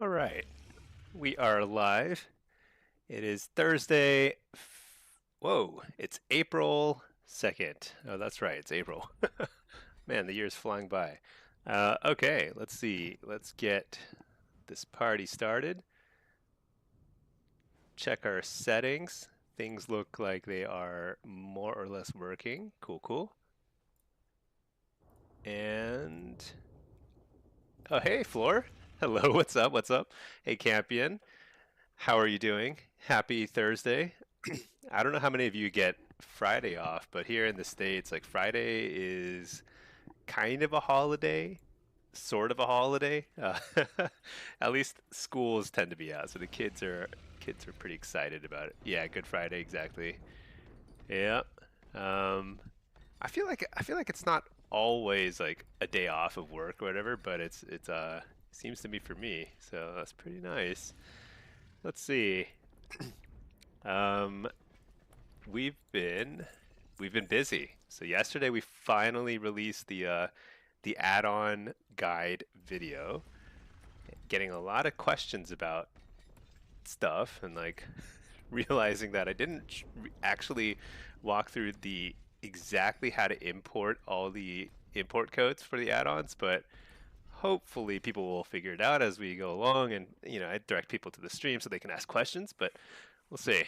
All right, we are live. It is Thursday. Whoa, it's April 2nd. Oh, that's right, it's April. Man, the year's flying by. Okay, let's see. Let's get this party started. Check our settings. Things look like they are more or less working. Cool, cool. And oh, hey, Floor. Hello, what's up? What's up? Hey, Campion. How are you doing? Happy Thursday. I don't know how many of you get Friday off, but here in the States, like Friday is kind of a holiday, sort of a holiday. At least schools tend to be out, so the kids are pretty excited about it. Yeah, Good Friday, exactly. Yeah. Um, I feel like it's not always like a day off of work or whatever, but it's seems to be for me, so that's pretty nice. Let's see. Um, We've been we've been busy. So yesterday we finally released the add-on guide video, getting a lot of questions about stuff and like realizing that I didn't actually walk through the exactly how to import all the import codes for the add-ons, but hopefully people will figure it out as we go along and I direct people to the stream so they can ask questions, but we'll see.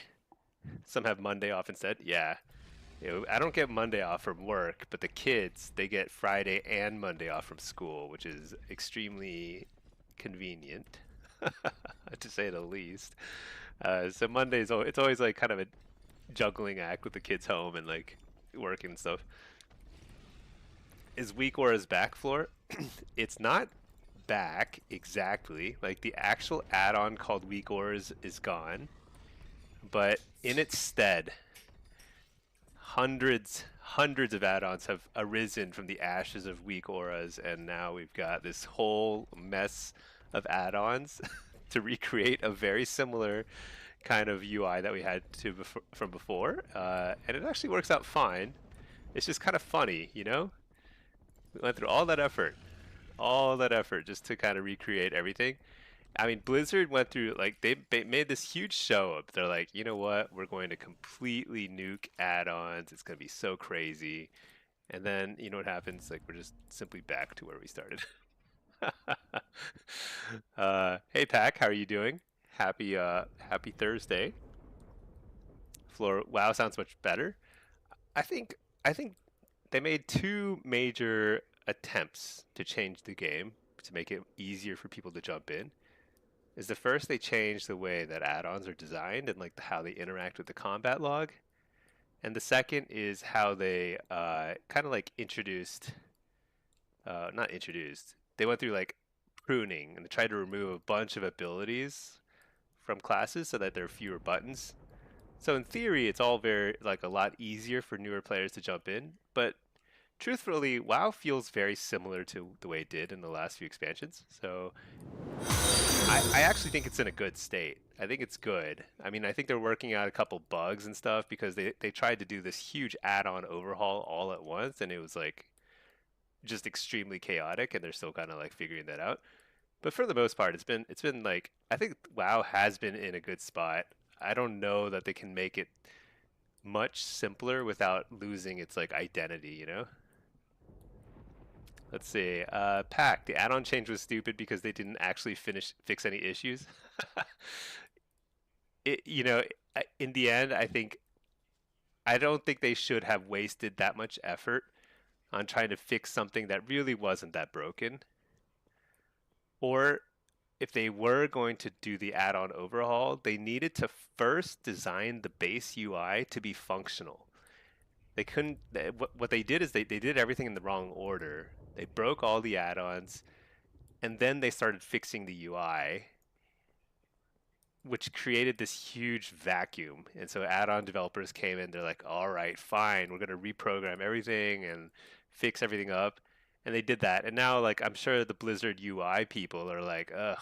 Some have Monday off instead. Yeah. I don't get Monday off from work, but the kids, they get Friday and Monday off from school, which is extremely convenient, to say the least. So it's always like kind of a juggling act with the kids home and like working and stuff. Is Week or is back floor? It's not back exactly. Like the actual add-on called Week Ors is gone, but in its stead, hundreds of add-ons have arisen from the ashes of weak auras, and now we've got this whole mess of add-ons to recreate a very similar kind of UI that we had from before, and it actually works out fine. It's just kind of funny, you know? We went through all that effort just to kind of recreate everything. I mean, Blizzard went through like they made this huge show up. They're like, you know what? We're going to completely nuke add-ons. It's going to be so crazy. And then you know what happens? Like we're just simply back to where we started. Hey Pack, how are you doing? Happy Thursday. Floor. Wow, sounds much better. I think I think they made two major attempts to change the game to make it easier for people to jump in. Is the first they changed the way that add-ons are designed and like how they interact with the combat log, and the second is how they kind of like not introduced. They went through like pruning and they tried to remove a bunch of abilities from classes so that there are fewer buttons. So in theory, it's all very like a lot easier for newer players to jump in, but truthfully, WoW feels very similar to the way it did in the last few expansions. So I actually think it's in a good state. I think it's good. I mean, I think they're working out a couple bugs and stuff because they tried to do this huge add-on overhaul all at once, and it was like just extremely chaotic, and they're still kind of like figuring that out. But for the most part, it's been like I think WoW has been in a good spot. I don't know that they can make it much simpler without losing its like identity, you know? Let's see. Pack, the add-on change was stupid because they didn't actually fix any issues. It, you know, in the end, I don't think they should have wasted that much effort on trying to fix something that really wasn't that broken. Or if they were going to do the add-on overhaul, they needed to first design the base UI to be functional. They couldn't. What they did is they did everything in the wrong order. They broke all the add-ons, and then they started fixing the UI, which created this huge vacuum. And so add-on developers came in, they're like, all right, fine, we're going to reprogram everything and fix everything up. And they did that. And now, like, I'm sure the Blizzard UI people are like, ugh,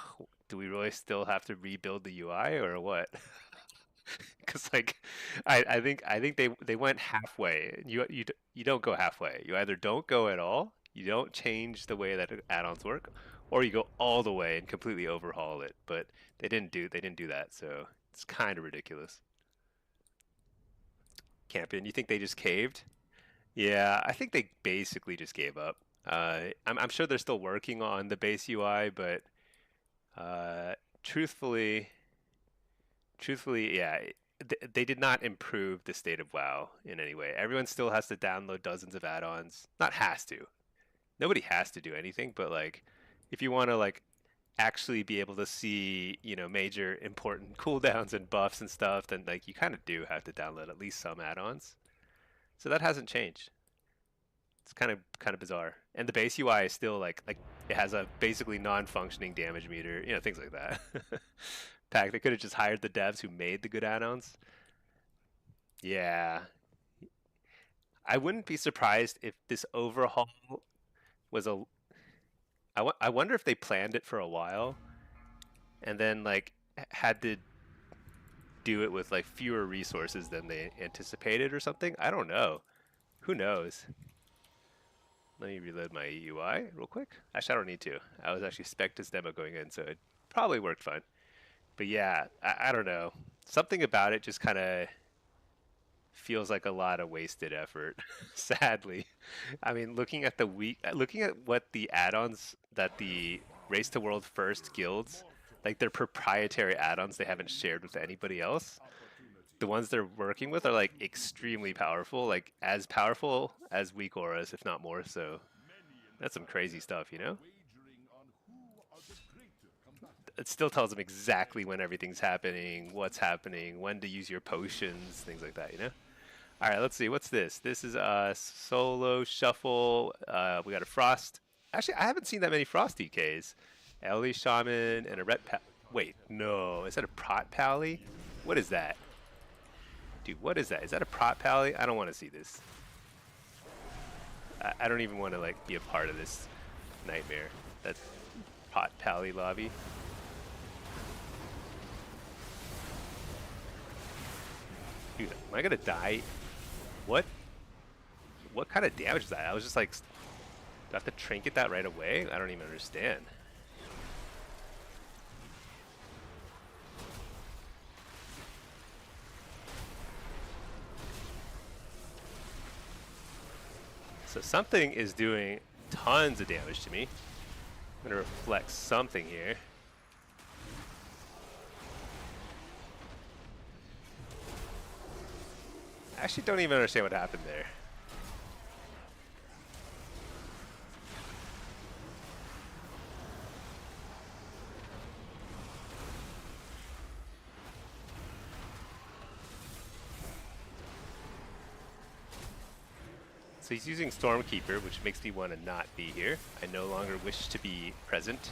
do we really still have to rebuild the UI or what? Because like, I think they went halfway. You don't go halfway. You either don't go at all, you don't change the way that add-ons work, or you go all the way and completely overhaul it. But they didn't do that, so it's kind of ridiculous. Campion, you think they just caved? Yeah, I think they basically just gave up. I'm sure they're still working on the base UI, but uh, truthfully, yeah, they did not improve the state of WoW in any way. Everyone still has to download dozens of add-ons. Not has to. Nobody has to do anything, but like, if you want to like actually be able to see, major important cooldowns and buffs and stuff, then like you kind of do have to download at least some add-ons. So that hasn't changed. It's kind of bizarre. And the base UI is still like it has a basically non-functioning damage meter, things like that. Pack, they could have just hired the devs who made the good add-ons. Yeah. I wouldn't be surprised if this overhaul was a I wonder if they planned it for a while and then like had to do it with like fewer resources than they anticipated or something. I don't know. Who knows? Let me reload my UI real quick. Actually, I don't need to. I was actually spec this demo going in, so it probably worked fine. But yeah, I don't know. Something about it just kind of feels like a lot of wasted effort, sadly. I mean, looking at what the add-ons that the Race to World First guilds, like their proprietary add-ons they haven't shared with anybody else. The ones they're working with are like extremely powerful, like as powerful as weak auras, if not more so. That's some crazy stuff, you know? It still tells them exactly when everything's happening, what's happening, when to use your potions, things like that, you know? All right, let's see. What's this? This is a solo shuffle. We got a frost. Actually, I haven't seen that many frost DKs. Ellie Shaman and a ret. Wait, no. Is that a prot pally? What is that? Dude, what is that? Is that a prot pally? I don't want to see this. I don't even want to like be a part of this nightmare. That's prot pally lobby. Dude, am I gonna die? What? What kind of damage is that? I was just like, do I have to trinket that right away? I don't even understand. So something is doing tons of damage to me. I'm gonna reflect something here. I actually don't even understand what happened there. So he's using Stormkeeper, which makes me want to not be here. I no longer wish to be present.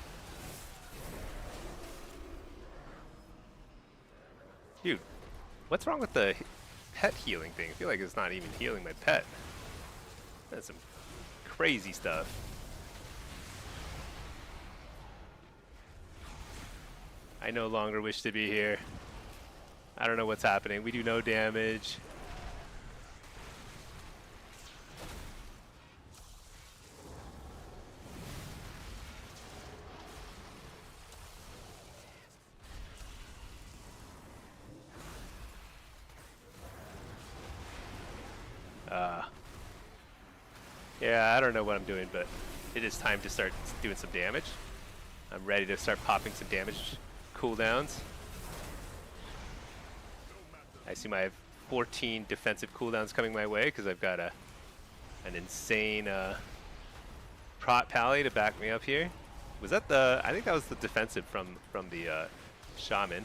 Dude, what's wrong with the pet healing thing? I feel like it's not even healing my pet. That's some crazy stuff. I no longer wish to be here. I don't know what's happening. We do no damage. Yeah, I don't know what I'm doing, but it is time to start doing some damage. I'm ready to start popping some damage cooldowns. I assume I have 14 defensive cooldowns coming my way because I've got an insane prot pally to back me up here. Was that the? I think that was the defensive from the shaman.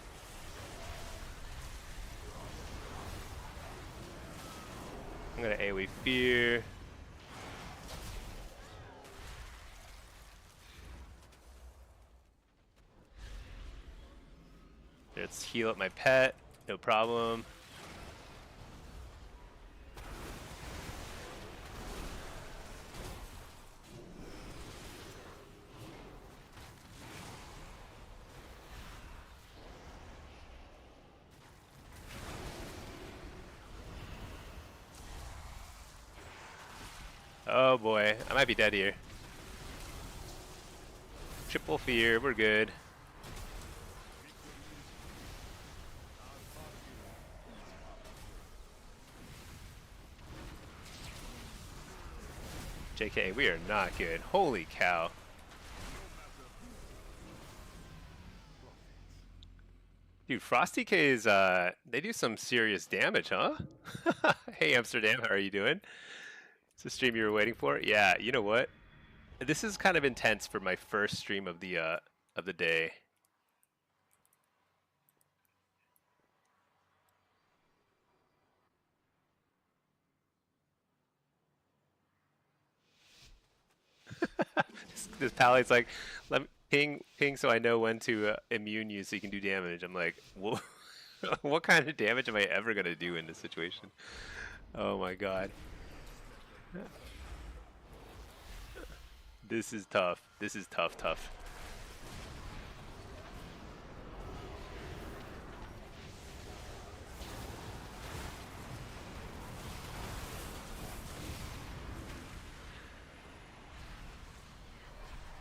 I'm gonna AoE fear. Let's heal up my pet, no problem. Oh boy, I might be dead here. Triple fear, we're good. JK, we are not good. Holy cow. Dude, Frosty K's, they do some serious damage, huh? Hey, Amsterdam, how are you doing? It's a stream you were waiting for? Yeah, you know what? This is kind of intense for my first stream of the day. This pallet's like, let me ping so I know when to immune you so you can do damage. I'm like, what kind of damage am I ever gonna do in this situation? Oh my god. This is tough. This is tough.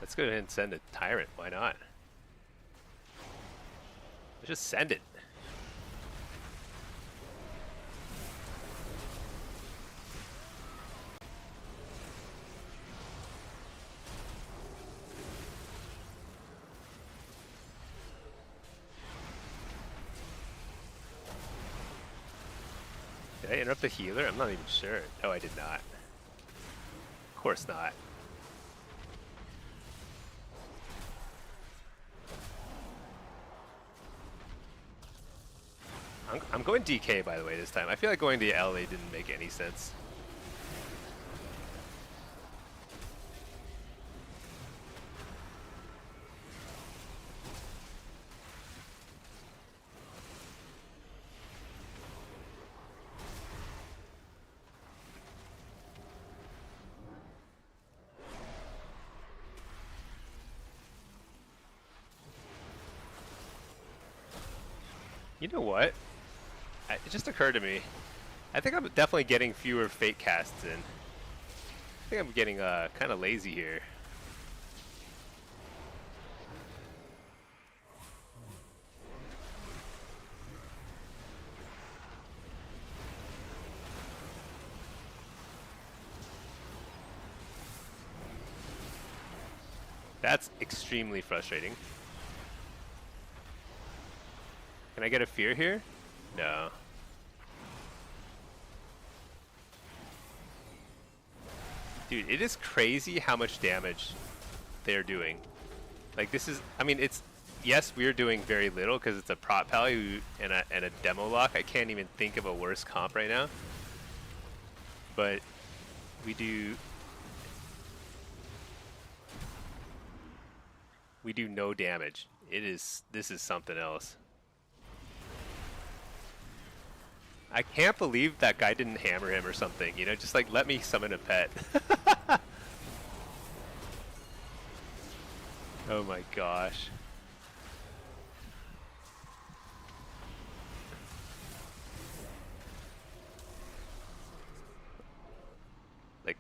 Let's go ahead and send a tyrant. Why not? Let's just send it. Did I interrupt the healer? I'm not even sure. No, I did not. Of course not. I'm going DK, by the way, this time. I feel like going to LA didn't make any sense. You know what? It just occurred to me. I think I'm definitely getting fewer fate casts in. I think I'm getting kind of lazy here. That's extremely frustrating. Can I get a fear here? No. Dude, it is crazy how much damage they're doing. Like this is, I mean, it's, yes, we're doing very little because it's a prot pally and a demo lock. I can't even think of a worse comp right now. But we do no damage. This is something else. I can't believe that guy didn't hammer him or something, you know, just like let me summon a pet. Oh my gosh. Like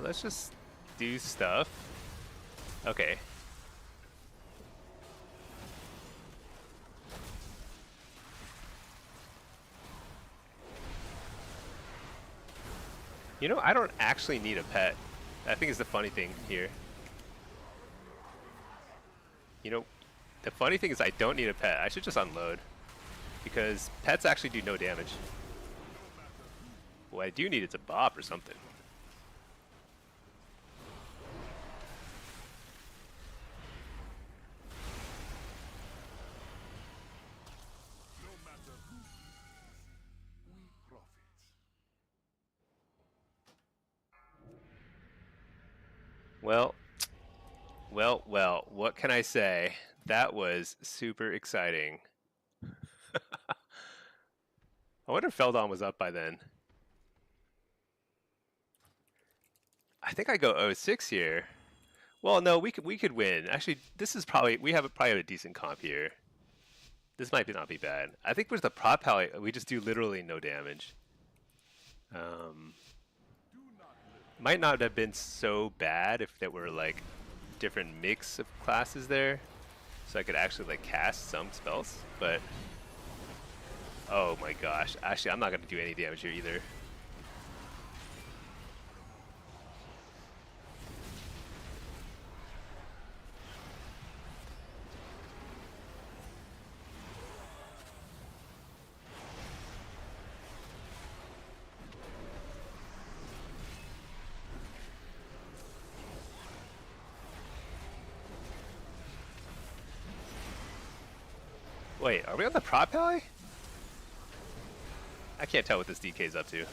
let's just do stuff. Okay. You know, I don't actually need a pet. I think is the funny thing here. You know, the funny thing is I don't need a pet. I should just unload. Because pets actually do no damage. What I do need is a bop or something. Well, what can I say? That was super exciting. I wonder if Feldon was up by then. I think I go 06 here. Well, no, we could win. Actually, this is probably probably have a decent comp here. This might not be bad. I think with the prop pally, we just do literally no damage. Um, might not have been so bad if there were like different mix of classes there, so I could actually like cast some spells. But oh my gosh, actually I'm not gonna do any damage here either. Wait, are we on the prop pally? I can't tell what this DK is up to.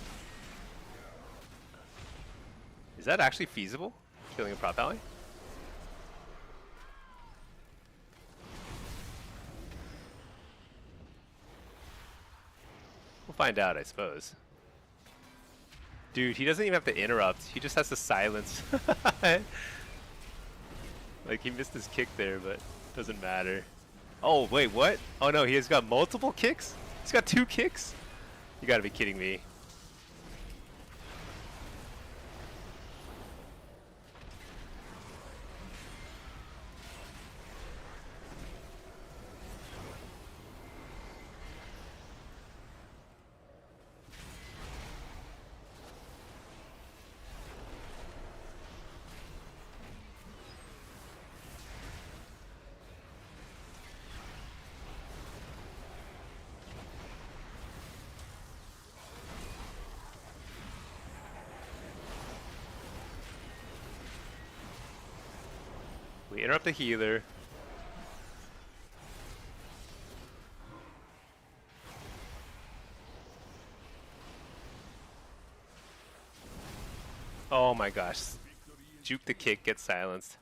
Is that actually feasible? Killing a prop pally? We'll find out, I suppose. Dude, he doesn't even have to interrupt. He just has to silence. Like, he missed his kick there, but doesn't matter. Oh, wait, what? Oh, no, he has got multiple kicks? He's got 2 kicks? You gotta be kidding me. We interrupt the healer. Oh my gosh. Juke the kick, gets silenced.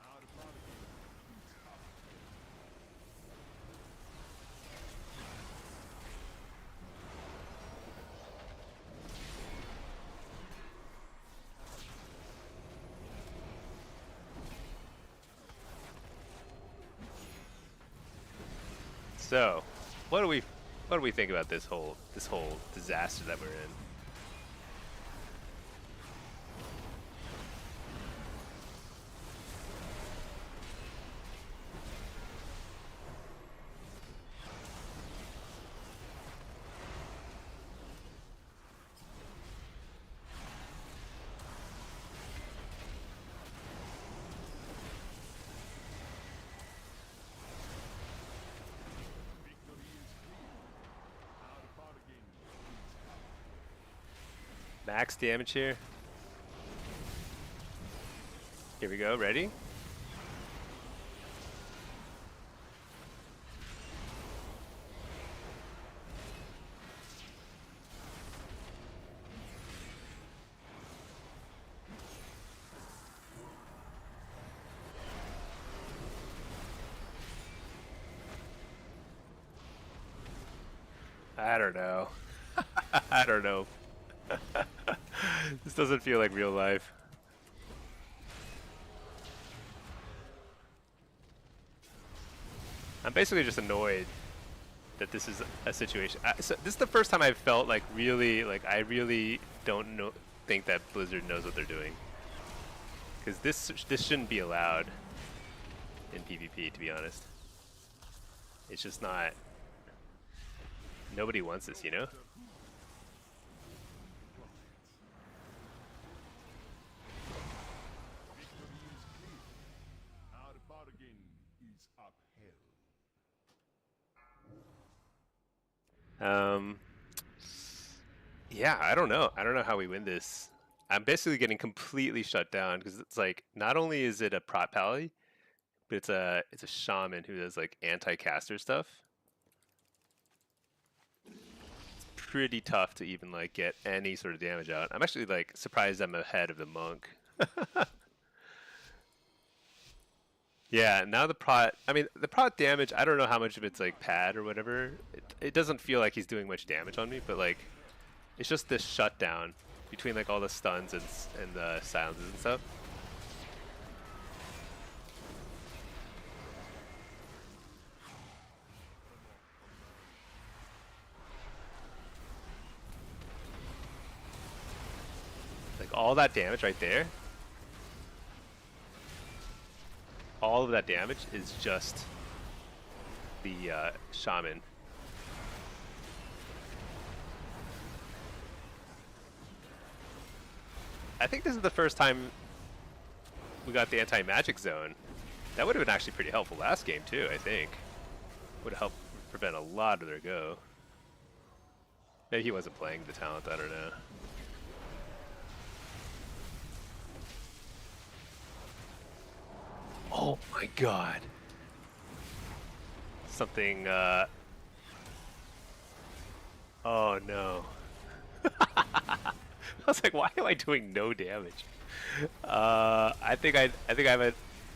So, what do we think about this whole disaster that we're in? Max damage here. Here we go, ready? I don't know. I don't know. This doesn't feel like real life. I'm basically just annoyed that this is a situation. So this is the first time I've felt like really, like I really don't think that Blizzard knows what they're doing. Because this shouldn't be allowed in PvP, to be honest. It's just not. Nobody wants this, you know? Yeah, I don't know. I don't know how we win this. I'm basically getting completely shut down because it's like not only is it a prot pally, but it's a shaman who does like anti-caster stuff. It's pretty tough to even like get any sort of damage out. I'm actually like surprised I'm ahead of the monk. Yeah, now the prot, I mean, the prot damage, I don't know how much of it's like pad or whatever. It doesn't feel like he's doing much damage on me, but like, it's just this shutdown between like all the stuns and the silences and stuff. all that damage right there, all of that damage is just the shaman. I think this is the first time we got the anti-magic zone. That would have been actually pretty helpful last game too, I think. Would have helped prevent a lot of their go. Maybe he wasn't playing the talent, I don't know. Oh my god. Something, oh no. I was like, why am I doing no damage? I think I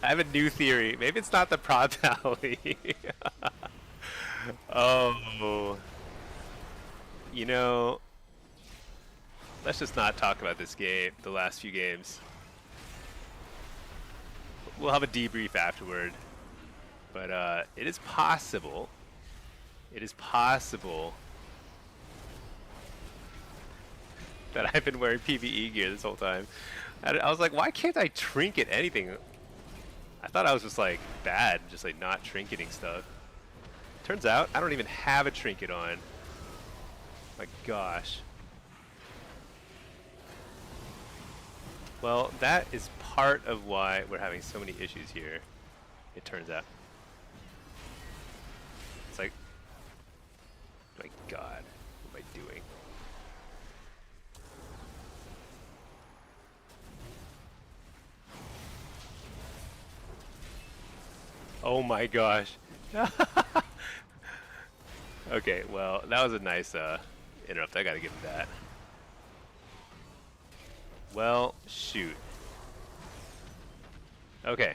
have a new theory. Maybe it's not the prod tally. Oh, you know, let's just not talk about this game. The last few games. We'll have a debrief afterward. But it is possible. It is possible that I've been wearing PvE gear this whole time. I was like, why can't I trinket anything? I thought I was just like bad, just like not trinketing stuff. Turns out I don't even have a trinket on. My gosh. Well, that is part of why we're having so many issues here, it turns out. It's like, my god, what am I doing? Oh my gosh. Okay, well, that was a nice interrupt. I gotta give him that. Well, shoot. Okay.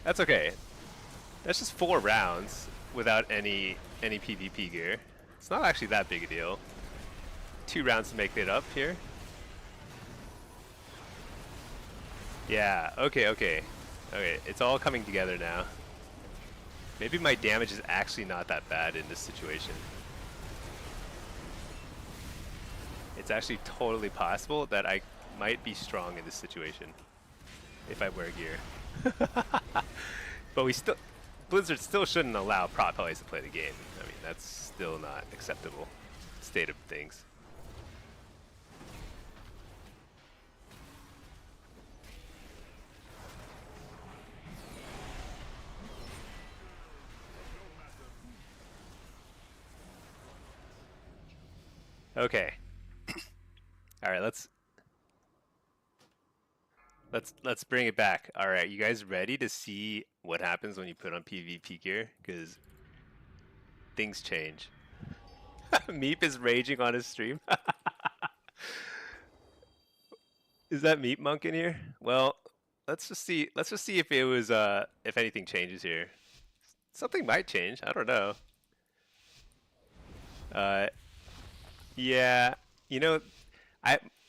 That's okay. That's just 4 rounds without any PvP gear. It's not actually that big a deal. 2 rounds to make it up here. Yeah, okay. Okay, it's all coming together now. Maybe my damage is actually not that bad in this situation. It's actually totally possible that I might be strong in this situation if I wear gear. But Blizzard still shouldn't allow prop players to play the game. I mean, that's still not acceptable state of things. Okay. All right, let's bring it back. All right, you guys ready to see what happens when you put on PvP gear? Because things change. Meep is raging on his stream. Is that Meep Monk in here? Well, let's just see if it was if anything changes here. Something might change. I don't know. Yeah, you know,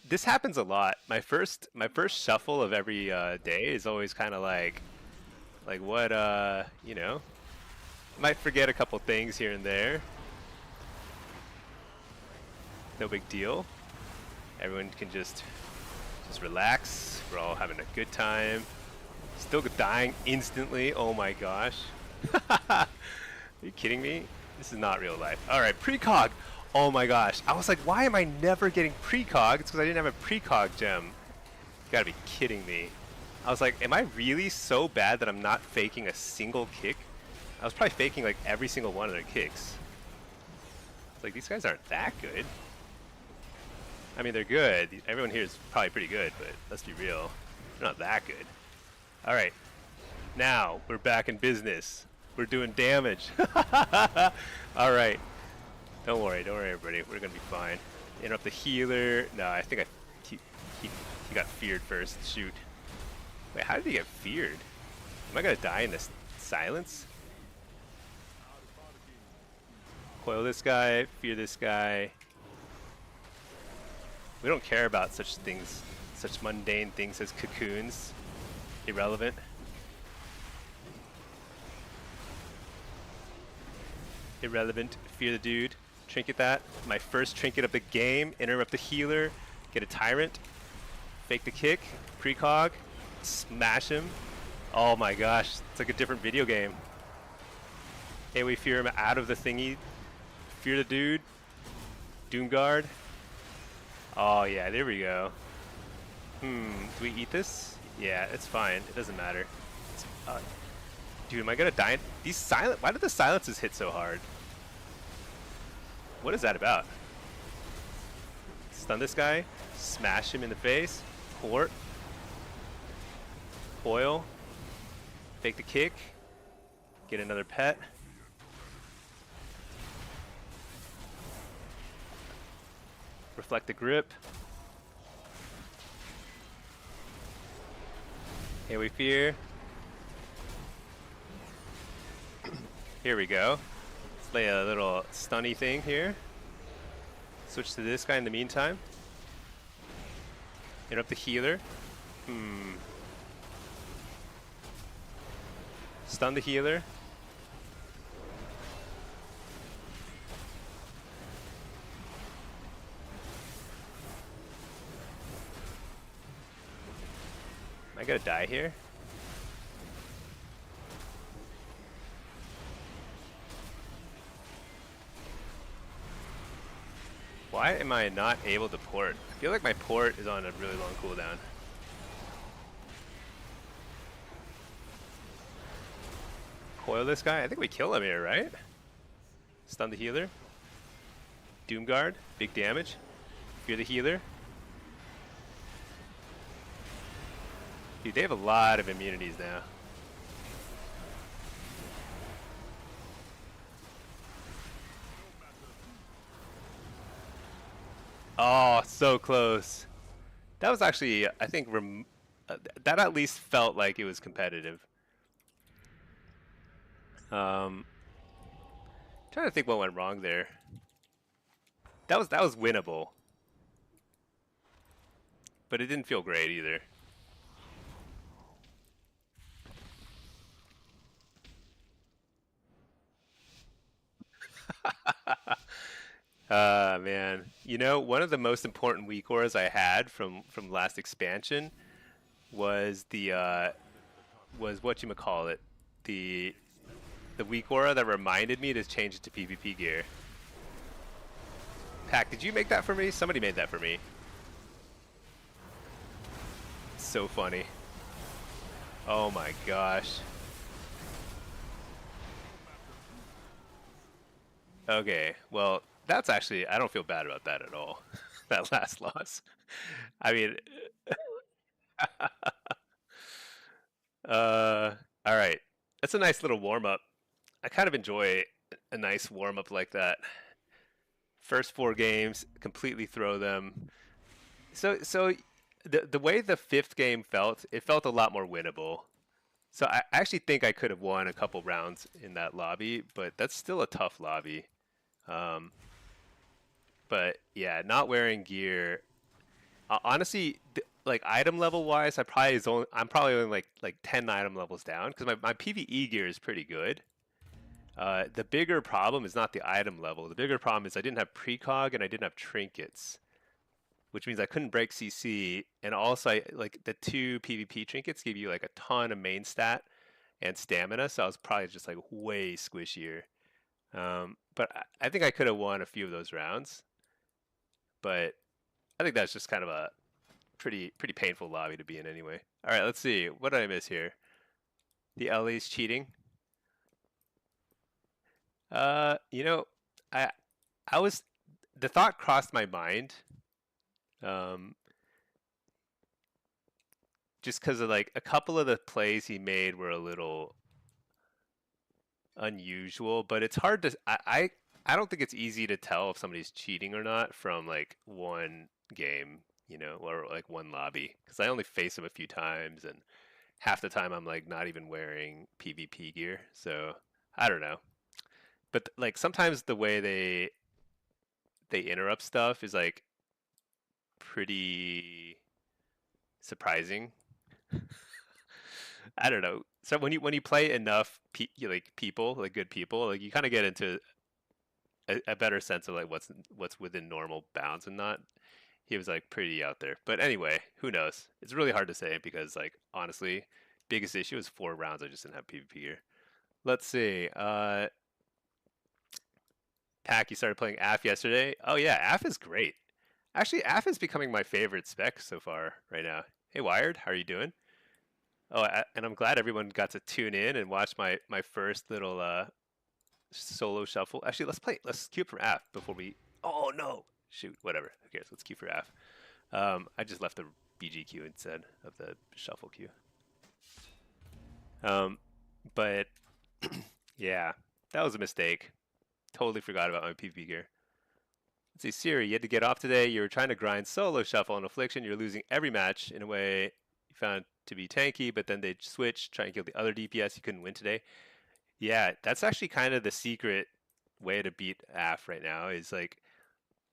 this happens a lot. My first shuffle of every day is always kind of like what you know, might forget a couple things here and there. No big deal. Everyone can just relax. We're all having a good time. Still dying instantly. Oh my gosh. Are you kidding me? This is not real life. All right, precog. Oh my gosh. I was like, why am I never getting precog? It's because I didn't have a precog gem. You gotta be kidding me. I was like, am I really so bad that I'm not faking a single kick? I was probably faking like every single one of their kicks. It's like, these guys aren't that good. I mean, they're good. Everyone here is probably pretty good, but let's be real. They're not that good. All right. Now, we're back in business. We're doing damage. All right. Don't worry, everybody. We're gonna be fine. Interrupt the healer. No, I think he got feared first. Shoot. Wait, how did he get feared? Am I gonna die in this silence? Coil this guy. Fear this guy. We don't care about such things, such mundane things as cocoons. Irrelevant. Irrelevant. Fear the dude. Trinket that. My first trinket of the game. Interrupt the healer. Get a tyrant. Fake the kick, precog, smash him. Oh my gosh, it's like a different video game. Hey, we fear him out of the thingy. Fear the dude. Doomguard. Oh yeah, there we go. Do we eat this? Yeah, it's fine. It doesn't matter. Dude, am I gonna die? These silent. Why did the silences hit so hard? What is that about? Stun this guy. Smash him in the face. Port. Foil. Fake the kick. Get another pet. Reflect the grip. Here we fear. Here we go. Let's lay a little stunny thing here. Switch to this guy in the meantime. Interrupt the healer. Stun the healer. Am I gonna die here? Why am I not able to port? I feel like my port is on a really long cooldown. Coil this guy? I think we kill him here, right? Stun the healer. Doomguard, big damage. Fear the healer. Dude, they have a lot of immunities now. Oh, so close. That was actually, I think, that at least felt like it was competitive. Trying to think what went wrong there. That was winnable, but it didn't feel great either. Man, you know, one of the most important weak auras I had from last expansion was the was whatchamacallit, the weak aura that reminded me to change it to PvP gear. Pack, did you make that for me? Somebody made that for me. So funny. Oh my gosh. Okay, well, that's actually, I don't feel bad about that at all. That last loss. I mean, all right. That's a nice little warm up. I kind of enjoy a nice warm up like that. First 4 games, completely throw them. So the way the 5th game felt, it felt a lot more winnable. So I actually think I could have won a couple rounds in that lobby, but that's still a tough lobby. But yeah, not wearing gear. Honestly, like item level wise, I'm probably only like 10 item levels down because my PvE gear is pretty good. The bigger problem is not the item level. The bigger problem is I didn't have precog and I didn't have trinkets, which means I couldn't break CC. And also, like the 2 PvP trinkets give you like a ton of main stat and stamina, so I was probably just like way squishier. But I think I could have won a few of those rounds. But I think that's just kind of a pretty painful lobby to be in anyway. All right, let's see. What did I miss here? The Ellie's cheating. You know, I was the thought crossed my mind. Just because of like a couple of the plays he made were a little unusual, but it's hard to I don't think it's easy to tell if somebody's cheating or not from like one game, you know, or like one lobby, because I only face them a few times and half the time I'm like not even wearing PvP gear, so I don't know. But like sometimes the way they interrupt stuff is like pretty surprising. I don't know. So when you play enough like people, like good people, like you kind of get into a better sense of like what's within normal bounds and not. he was like pretty out there. But anyway, who knows? It's really hard to say because like honestly, biggest issue is 4 rounds. I just didn't have PvP gear. Let's see. Pack, you started playing AF yesterday. Oh yeah, AF is great. Actually, AF is becoming my favorite spec so far right now. Hey Wired, how are you doing? Oh, and I'm glad everyone got to tune in and watch my first little solo shuffle. Actually, let's queue up for AF before we. Oh no! Shoot, whatever. Who cares? Let's queue for AF. I just left the BG queue instead of the shuffle queue. But yeah, that was a mistake. Totally forgot about my PvP gear. Let's see, Siri, you had to get off today. You were trying to grind solo shuffle on Affliction. You're losing every match in a way you found to be tanky, but then they'd switch, try and kill the other DPS. You couldn't win today. Yeah, that's actually kind of the secret way to beat AF right now is like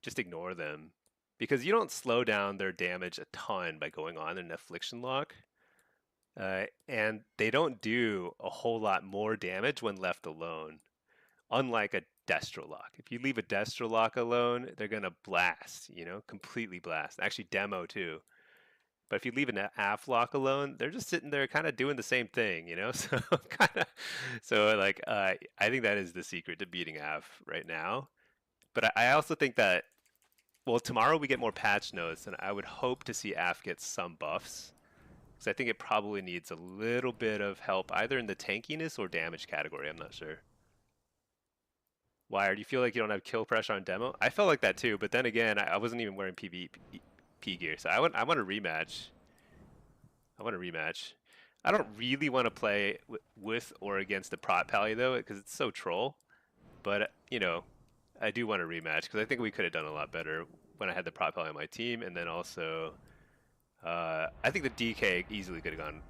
just ignore them. Because you don't slow down their damage a ton by going on an Affliction lock. And they don't do a whole lot more damage when left alone. Unlike a Destro lock. If you leave a Destro lock alone, they're going to blast, completely blast. Actually, demo too. But if you leave an AF lock alone, they're just sitting there kind of doing the same thing, So I think that is the secret to beating AF right now. But I also think that, well, tomorrow we get more patch notes, and I would hope to see AF get some buffs. Because I think it probably needs a little bit of help, either in the tankiness or damage category. I'm not sure. Wired, do you feel like you don't have kill pressure on demo? I felt like that too, but then again, I wasn't even wearing PvP gear, so I want a rematch. I want a rematch. I don't really want to play with or against the prot pally though, because it's so troll. But I do want a rematch because I think we could have done a lot better when I had the prot pally on my team, and then also, I think the DK easily could have gone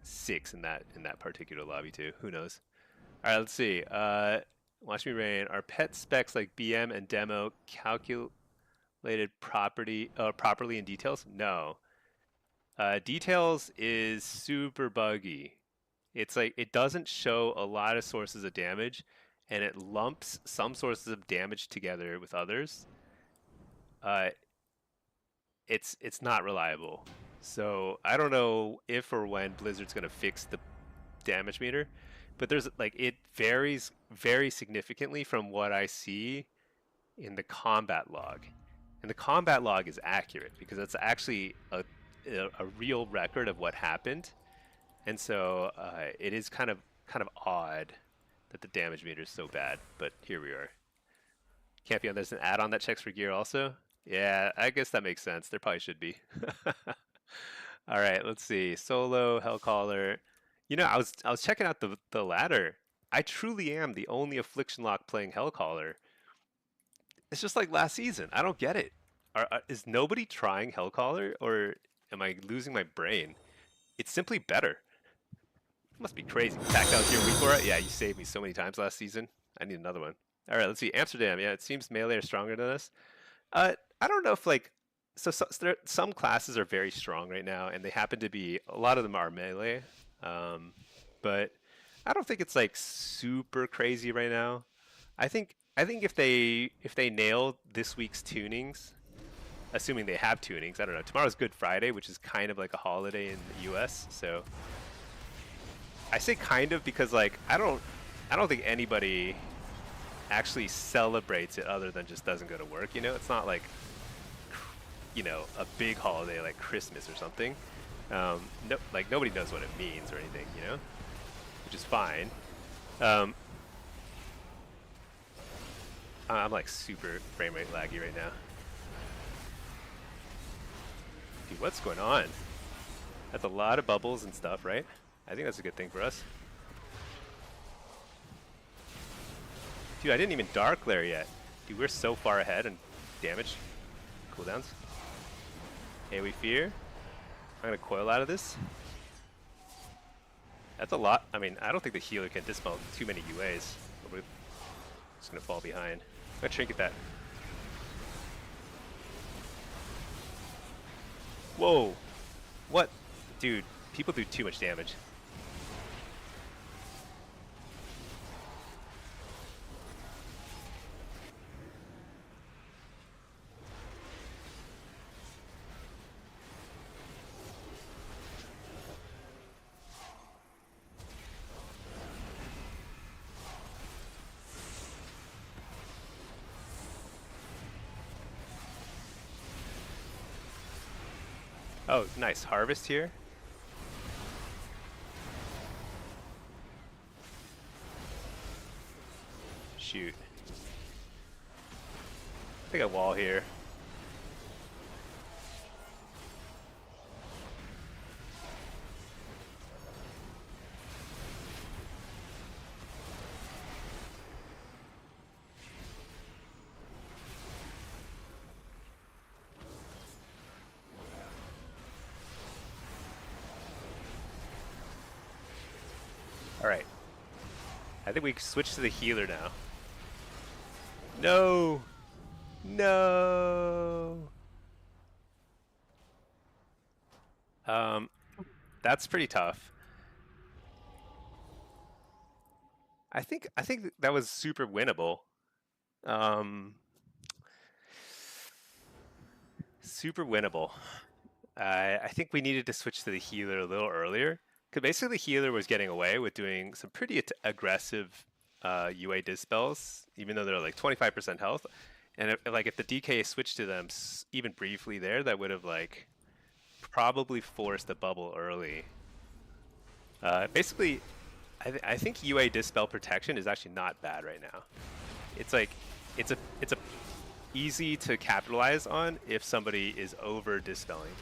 6 in that particular lobby too. Who knows? All right, let's see. Watch me rain. Are pet specs like BM and demo calculated properly in details? No. Details is super buggy. It's like it doesn't show a lot of sources of damage, and it lumps some sources of damage together with others. It's not reliable. So I don't know if or when Blizzard's gonna fix the damage meter. But there's it varies very significantly from what I see in the combat log. And the combat log is accurate because it's actually a real record of what happened. And so it is kind of odd that the damage meter is so bad, but here we are. Campion, there's an add-on that checks for gear also? Yeah, I guess that makes sense. There probably should be. All right, let's see. Solo, Hellcaller. I was checking out the ladder. I truly am the only Affliction lock playing Hellcaller. It's just like last season. I don't get it. Is nobody trying Hellcaller, or am I losing my brain? It's simply better. It must be crazy. Pack, that was your week for it? Yeah, you saved me so many times last season. I need another one. All right, let's see. Amsterdam. Yeah, it seems melee are stronger than us. I don't know if some classes are very strong right now, and they happen to be, a lot of them are melee. But I don't think it's like super crazy right now. I think if they nail this week's tunings, assuming they have tunings, I don't know. Tomorrow's Good Friday, which is kind of like a holiday in the US, so I say kind of because like I don't think anybody actually celebrates it other than just doesn't go to work, It's not like a big holiday like Christmas or something. No, like nobody knows what it means or anything, which is fine. I'm like super frame rate laggy right now. Dude, what's going on? That's a lot of bubbles and stuff, right? I think that's a good thing for us. Dude, I didn't even Dark Glare yet. Dude, we're so far ahead in damage cooldowns. AoE Fear. I'm gonna coil out of this. That's a lot. I mean, I don't think the healer can dispel too many UAs. We're just gonna fall behind. I'm gonna trinket that. Whoa! What? Dude, people do too much damage. Oh, nice. Harvest here. Shoot. I think a wall here. Alright. I think we switch to the healer now. No! No! That's pretty tough. I think that was super winnable. Super winnable. I think we needed to switch to the healer a little earlier. Because basically the healer was getting away with doing some pretty aggressive UA dispels, even though they're like 25% health. And if the DK switched to them even briefly there, that would have like probably forced the bubble early. Basically, I think UA dispel protection is actually not bad right now. It's like it's a easy to capitalize on if somebody is over dispelling.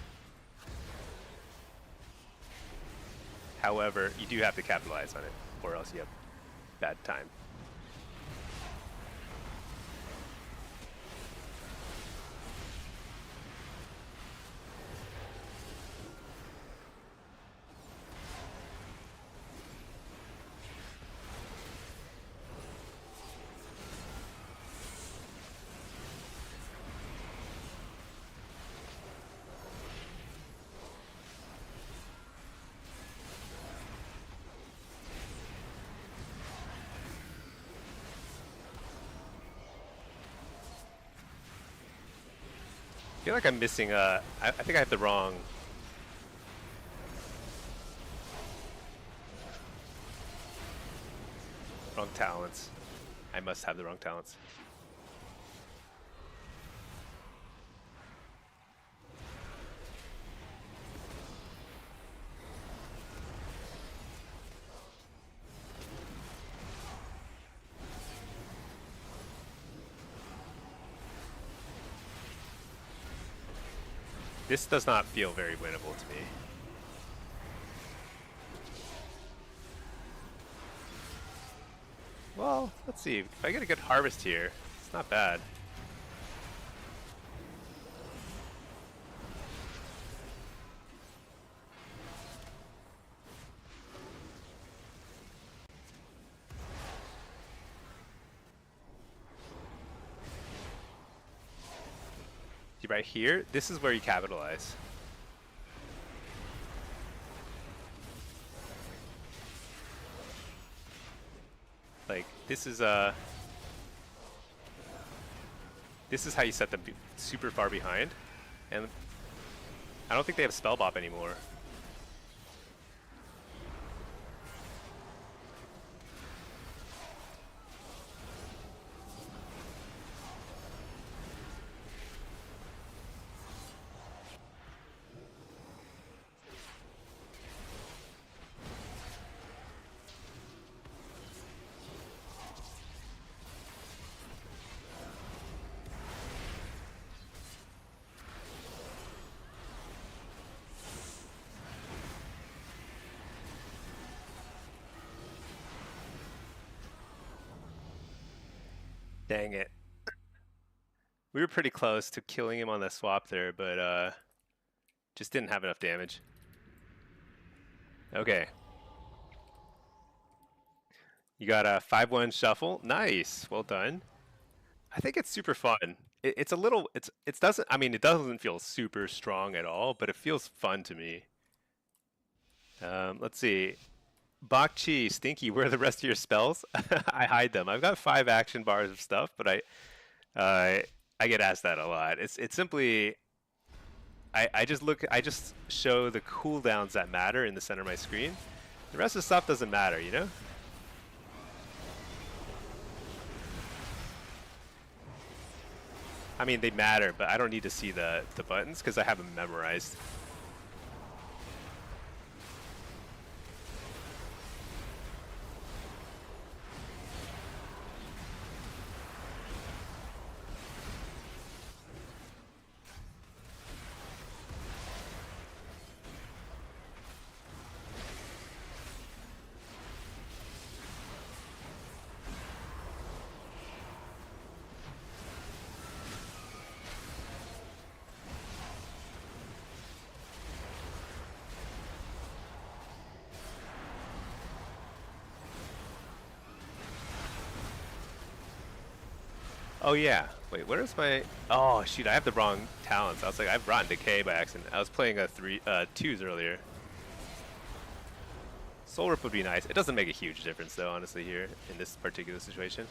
However, you do have to capitalize on it, or else you have bad time. I feel like I'm missing I think I have the wrong talents. I must have the wrong talents. This does not feel very winnable to me. Well, let's see. If I get a good harvest here, it's not bad. See, right here, this is where you capitalize. Like, this is how you set them super far behind, and I don't think they have spell bop anymore. Dang it. We were pretty close to killing him on the swap there, but just didn't have enough damage. Okay. You got a 5-1 shuffle. Nice. Well done. I think it's super fun. It's a little it doesn't I mean it doesn't feel super strong at all, but it feels fun to me. Let's see. Bakchi, Stinky, where are the rest of your spells? I hide them. I've got 5 action bars of stuff, but I get asked that a lot. It's simply I just show the cooldowns that matter in the center of my screen. The rest of the stuff doesn't matter, you know? I mean, they matter, but I don't need to see the buttons because I have them memorized. Oh yeah. Wait, where's my? Oh shoot, I have the wrong talents. I was like, I've Rotten Decay by accident. I was playing a twos earlier. Soul Rip would be nice. It doesn't make a huge difference though, honestly, here in this particular situation.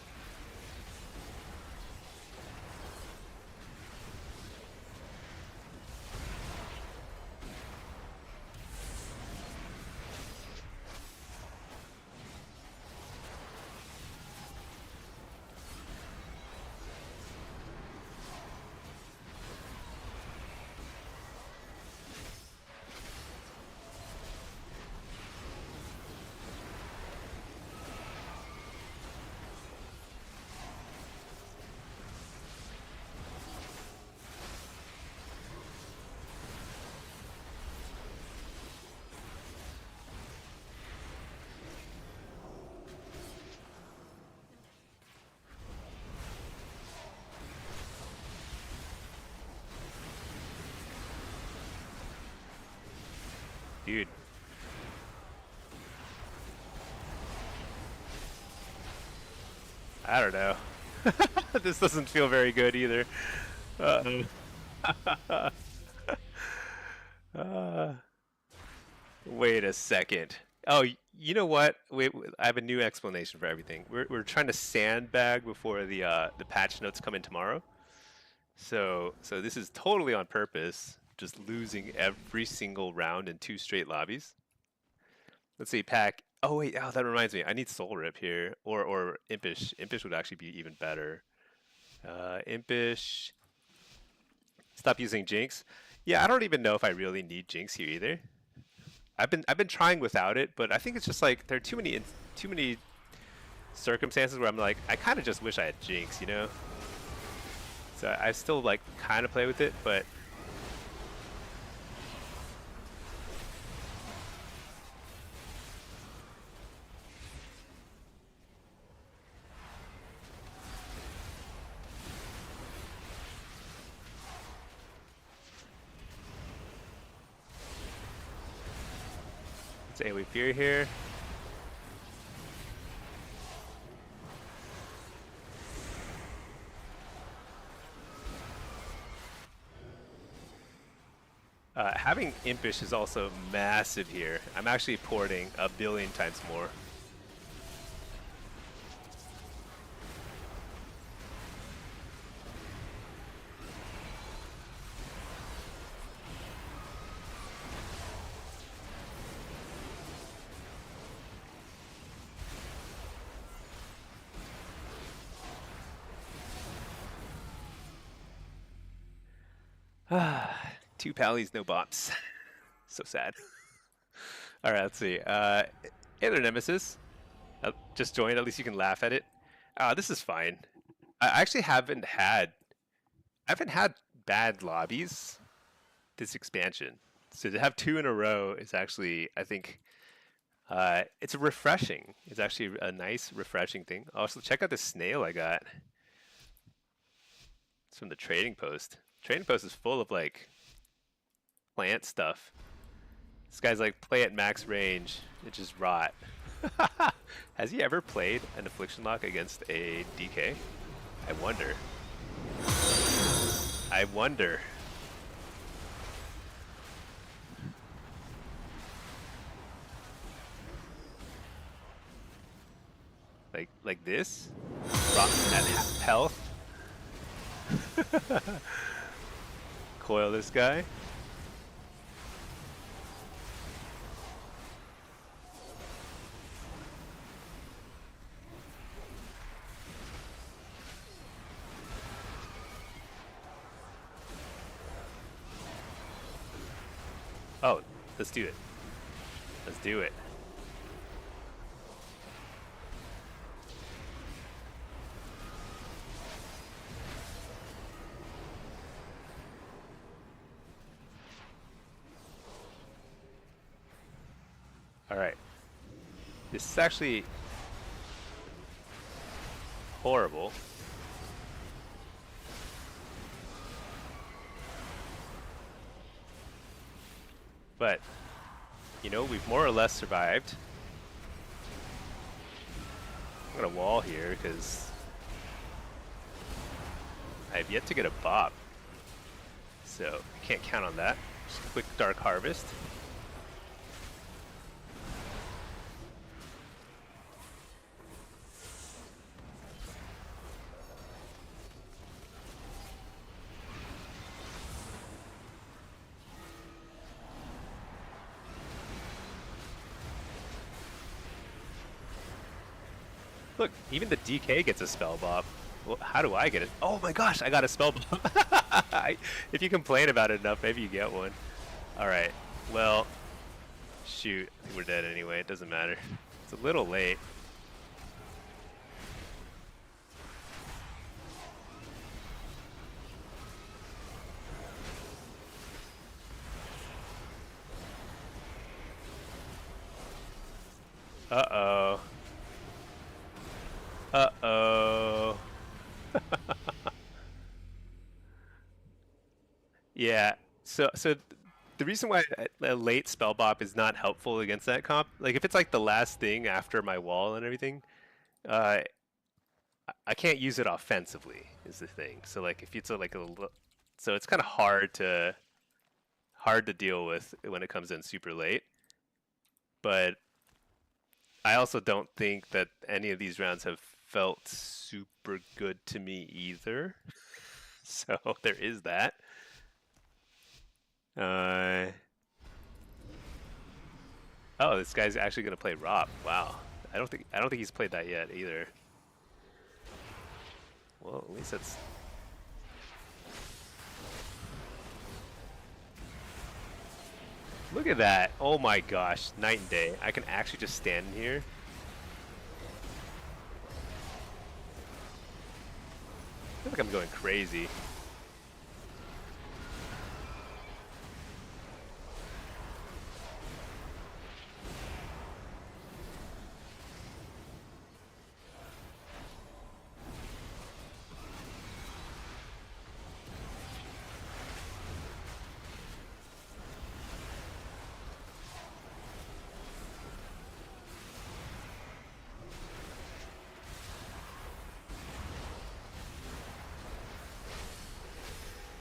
Dude. I don't know. This doesn't feel very good either. Uh, wait a second. Oh, you know what? Wait, I have a new explanation for everything. We're trying to sandbag before the patch notes come in tomorrow. So this is totally on purpose. Just losing every single round in 2 straight lobbies. Let's see, pack. Oh wait, oh that reminds me. I need Soul Rip here, or Impish. Impish would actually be even better. Impish. Stop using Jinx. Yeah, I don't even know if I really need Jinx here either. I've been trying without it, but I think it's just like there are too many circumstances where I'm like I kind of just wish I had Jinx, you know. So I still like kind of play with it, but let's AoE Fear here. Having Impish is also massive here. I'm actually porting 1,000,000,000 times more. Ah, 2 pallies, no bops. So sad. All right, let's see. Hey there, Nemesis. Just joined. At least you can laugh at it. This is fine. I actually haven't had bad lobbies this expansion. So to have 2 in a row is actually, I think, it's refreshing. It's actually a nice, refreshing thing. Also, check out the snail I got. It's from the trading post. Trading post is full of like plant stuff. This guy's like play at max range. It just rot. Has he ever played an affliction lock against a DK? I wonder. I wonder. Like this? Rock at health? Coil this guy. Oh, let's do it. Let's do it. All right. This is actually horrible. But, you know, we've more or less survived. I'm gonna wall here because I've yet to get a bop, so I can't count on that. Just quick Dark Harvest. Look, even the DK gets a spell bop. Well, how do I get it? Oh my gosh, I got a spell bop. If you complain about it enough, maybe you get one. Alright, well, shoot. I think we're dead anyway. It doesn't matter. It's a little late. Uh-oh. Uh-oh. Yeah. So the reason why a late spell bop is not helpful against that comp, like if it's like the last thing after my wall and everything, uh, I can't use it offensively is the thing. So like if it's like so it's kind of hard to deal with when it comes in super late. But I also don't think that any of these rounds have felt super good to me either. So there is that. Uh, oh, this guy's actually gonna play Rob. Wow. I don't think he's played that yet either. Well, at least that's. Look at that. Oh my gosh, night and day. I can actually just stand in here. I feel like I'm going crazy.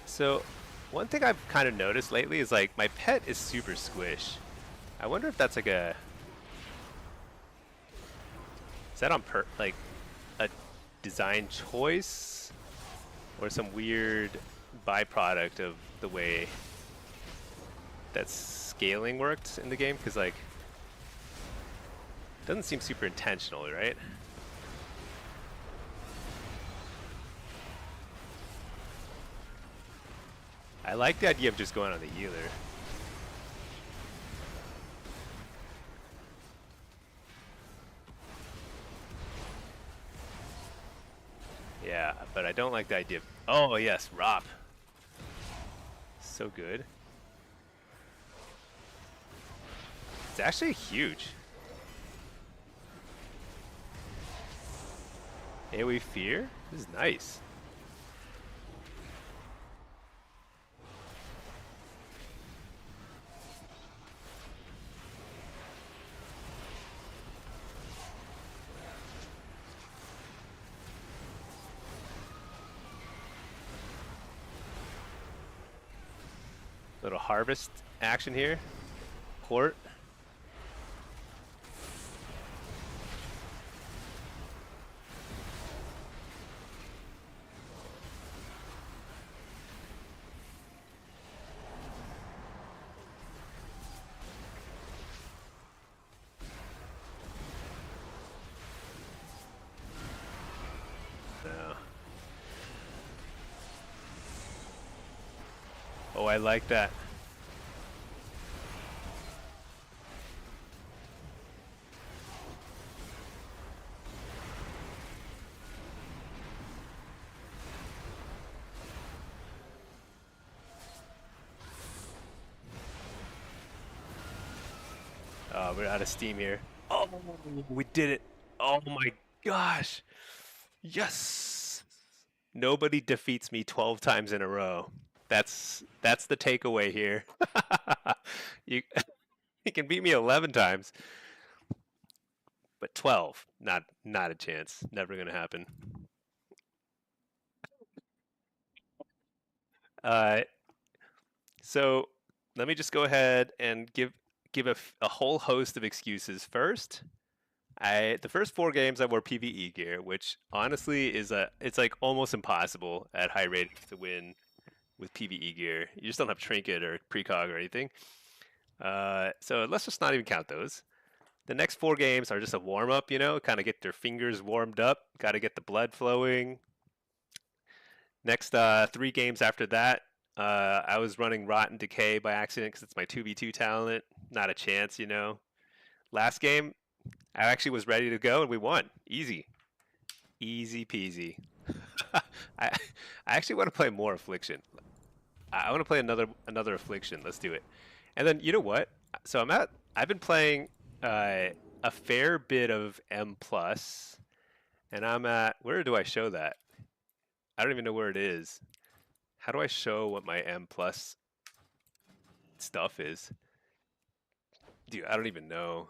So, one thing I've kind of noticed lately is like my pet is super squish. I wonder if that's like is that on like a design choice or some weird byproduct of the way that scaling worked in the game? Because like it doesn't seem super intentional, right? I like the idea of just going on the healer. Yeah, but I don't like the idea of... Oh, yes, Rop. So good. It's actually huge. AoE Fear? This is nice. Little harvest action here. Port. No. Oh, I like that. We're out of steam here. Oh, we did it. Oh my gosh. Yes. Nobody defeats me 12 times in a row. That's the takeaway here. You you can beat me 11 times, but 12, not a chance. Never going to happen. Uh, so let me just go ahead and give a whole host of excuses. First, the first 4 games I wore PvE gear, which honestly it's like almost impossible at high ratings to win with PvE gear. You just don't have trinket or precog or anything. So let's just not even count those. The next 4 games are just a warm up, kind of get their fingers warmed up. Got to get the blood flowing. Next 3 games after that, I was running Rot and Decay by accident because it's my 2v2 talent. Not a chance. Last game, I actually was ready to go and we won. Easy. Easy peasy. I actually want to play more Affliction. I want to play another Affliction. Let's do it. And then you know what? So I've been playing a fair bit of M plus, and I'm at where do I show that? I don't even know where it is. How do I show what my M plus stuff is? Dude, I don't even know.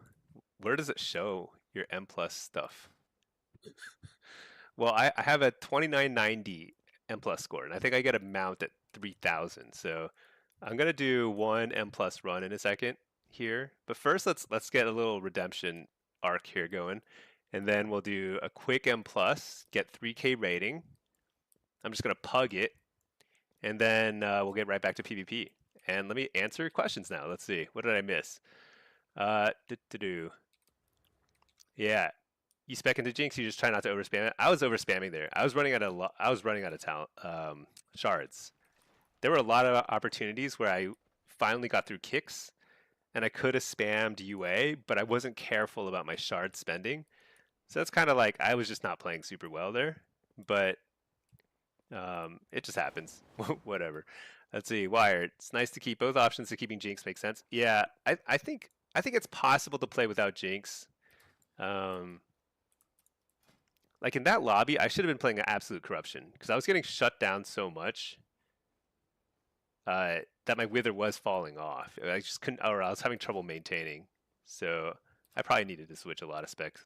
Where does it show your M plus stuff? Well, I have a 2990 M plus score, and I think I get a mount at 3000. So I'm gonna do one M plus run in a second here. But first, let's get a little redemption arc here going, and then we'll do a quick M plus, get 3K rating. I'm just gonna pug it, and then we'll get right back to PvP. And let me answer your questions now. Let's see. What did I miss? Do. Yeah, you spec into Jinx. You just try not to overspam it. I was overspamming there. I was running out of I was running out of talent shards. There were a lot of opportunities where I finally got through kicks, and I could have spammed UA, but I wasn't careful about my shard spending. So that's kind of like I was just not playing super well there. But it just happens. Whatever. Let's see. Wired. It's nice to keep both options to keeping Jinx makes sense. Yeah, I think it's possible to play without Jinx. Like in that lobby, I should have been playing an Absolute Corruption because I was getting shut down so much that my Wither was falling off. I just couldn't, or I was having trouble maintaining. So I probably needed to switch a lot of specs.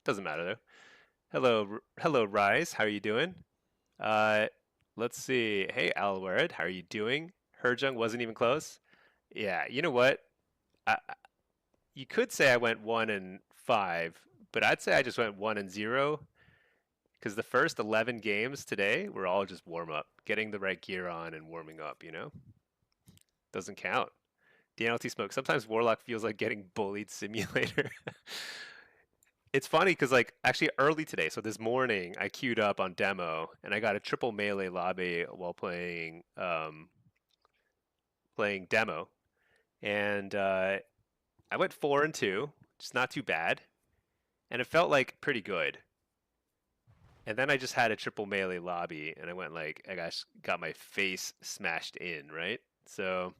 Doesn't matter though. Hello, Rise. How are you doing? Uh, let's see. Hey, Alwared. How are you doing? Herjung wasn't even close. Yeah, you know what? You could say I went 1-5, but I'd say I just went 1-0 because the first 11 games today were all just warm up, getting the right gear on and warming up. Doesn't count. DNLT smoke. Sometimes Warlock feels like getting bullied simulator. It's funny because like actually early today, so this morning I queued up on demo and I got a triple melee lobby while playing demo, and I went 4-2, just not too bad, and it felt like pretty good. And then I just had a triple melee lobby, and I went like I got my face smashed in, right? So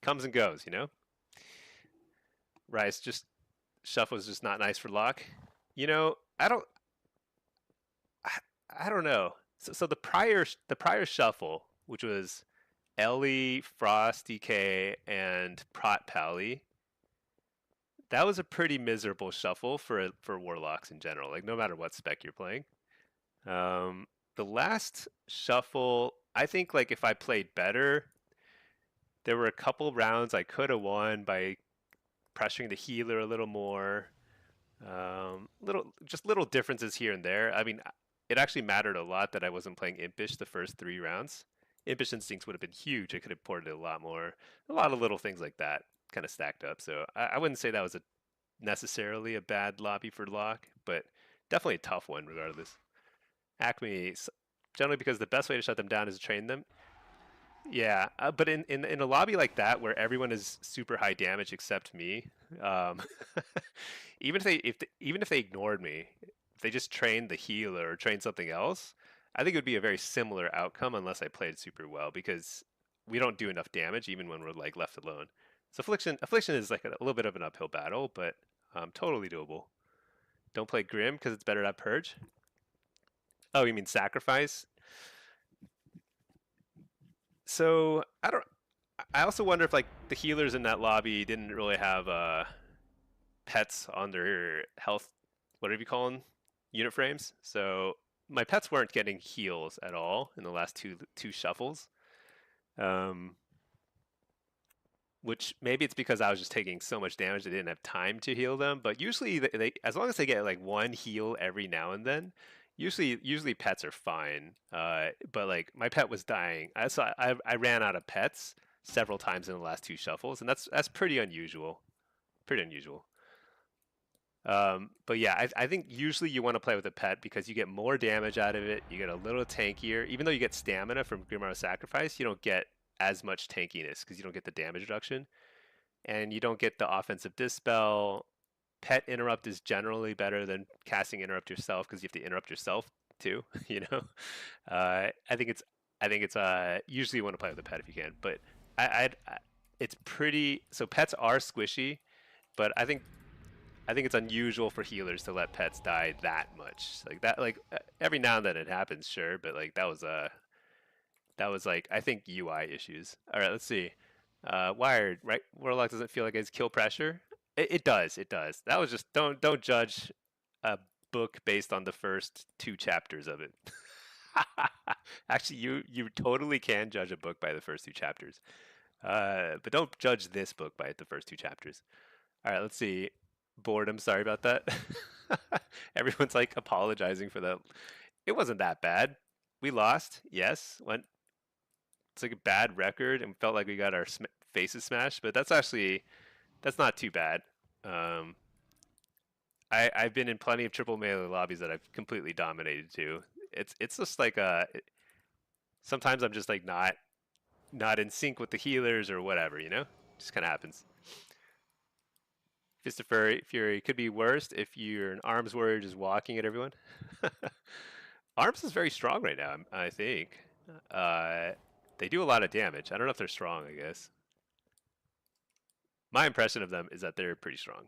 comes and goes. Rise just shuffle is just not nice for lock. I don't I don't know. So the prior shuffle, which was Ellie, Frost, DK, and Prot Pally, that was a pretty miserable shuffle for Warlocks in general. Like no matter what spec you're playing. The last shuffle, I think like if I played better, there were a couple rounds I could have won by pressuring the healer a little more. Little differences here and there. I mean, it actually mattered a lot that I wasn't playing Impish the first 3 rounds. Impish Instincts would have been huge. I could have ported it a lot more. A lot of little things like that kind of stacked up. So I wouldn't say that was necessarily a bad lobby for Lock, but definitely a tough one regardless. Acme, generally because the best way to shut them down is to train them. Yeah, but in a lobby like that where everyone is super high damage except me, um, even if they ignored me, if they just trained the healer or trained something else, I think it would be a very similar outcome unless I played super well because we don't do enough damage even when we're like left alone. So affliction is like a little bit of an uphill battle, but totally doable. Don't play Grim because it's better to have Purge. Oh, you mean Sacrifice? So I don't. I also wonder if like the healers in that lobby didn't really have pets on their health, whatever you call them, unit frames. So my pets weren't getting heals at all in the last two shuffles. Um, which maybe it's because I was just taking so much damage I didn't have time to heal them. But usually, as long as they get like one heal every now and then, usually pets are fine. But like my pet was dying, I ran out of pets several times in the last two shuffles, and that's pretty unusual. Pretty unusual. But yeah, I think usually you want to play with a pet because you get more damage out of it. You get a little tankier, even though you get stamina from Grimar Sacrifice. You don't get as much tankiness because you don't get the damage reduction, and you don't get the offensive dispel. Pet interrupt is generally better than casting interrupt yourself because you have to interrupt yourself too. You know, I think it's usually you want to play with a pet if you can, but I it's pretty. So pets are squishy, but I think it's unusual for healers to let pets die that much. Like that, like every now and then it happens, sure, but like that was like I think UI issues. All right, let's see. Wired, right? Warlock doesn't feel like it's kill pressure. It does. It does. That was just don't judge a book based on the first two chapters of it. Actually, you totally can judge a book by the first two chapters. But don't judge this book by the first two chapters. All right, let's see. Boredom, sorry about that. Everyone's like apologizing for that. It wasn't that bad. We lost, yes. It's like a bad record and felt like we got our faces smashed, but that's not too bad. Um, I've been in plenty of triple melee lobbies that I've completely dominated too. It's just like sometimes I'm just like not in sync with the healers or whatever, you know? Just kind of happens. Fist of Fury could be worse if you're an arms warrior just walking at everyone. Arms is very strong right now, I think. Uh, they do a lot of damage. I don't know if they're strong, I guess. My impression of them is that they're pretty strong.